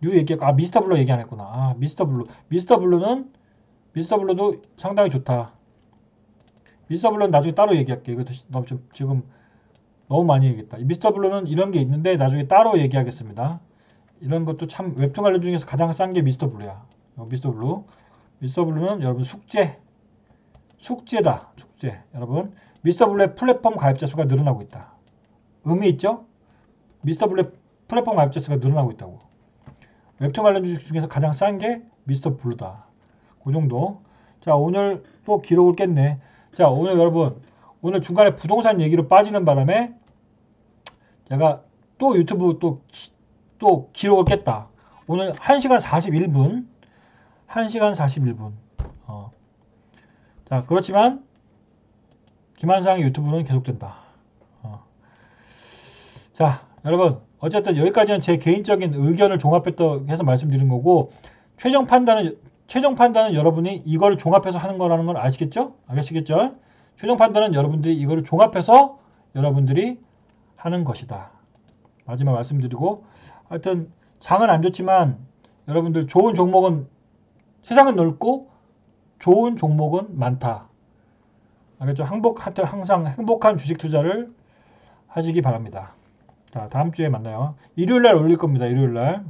뉴 얘기했고 미스터블루 얘기 안 했구나. 미스터블루도 상당히 좋다. 미스터블루는 나중에 따로 얘기할게. 이것도 너무 지금 너무 많이 얘기했다. 미스터블루는 이런 게 있는데 나중에 따로 얘기하겠습니다. 이런 것도 참 웹툰 관련 중에서 가장 싼 게 미스터블루야. 미스터블루는 여러분 숙제다. 숙제. 여러분 미스터블루의 플랫폼 가입자 수가 늘어나고 있다. 의미 있죠? 미스터블루의 플랫폼 가입자 수가 늘어나고 있다고. 웹툰 관련 주식 중에서 가장 싼 게 미스터블루다. 그 정도. 자, 오늘 또 기록을 깼네. 자, 오늘 여러분 오늘 중간에 부동산 얘기로 빠지는 바람에 제가 또 유튜브 또 기록을 깼다. 오늘 1시간 41분. 1시간 41분. 자, 그렇지만 김한상의 유튜브는 계속된다. 자, 여러분 어쨌든 여기까지는 제 개인적인 의견을 종합해서 말씀드린 거고 최종 판단은 여러분이 이걸 종합해서 하는 거라는 걸 아시겠죠? 알겠시겠죠? 최종 판단은 여러분들이 이거를 종합해서 여러분들이 하는 것이다. 마지막 말씀드리고 하여튼 장은 안 좋지만 여러분들 좋은 종목은 세상은 넓고 좋은 종목은 많다. 알겠죠? 항상 행복한 주식 투자를 하시기 바랍니다. 자, 다음 주에 만나요. 일요일날 올릴 겁니다. 일요일날.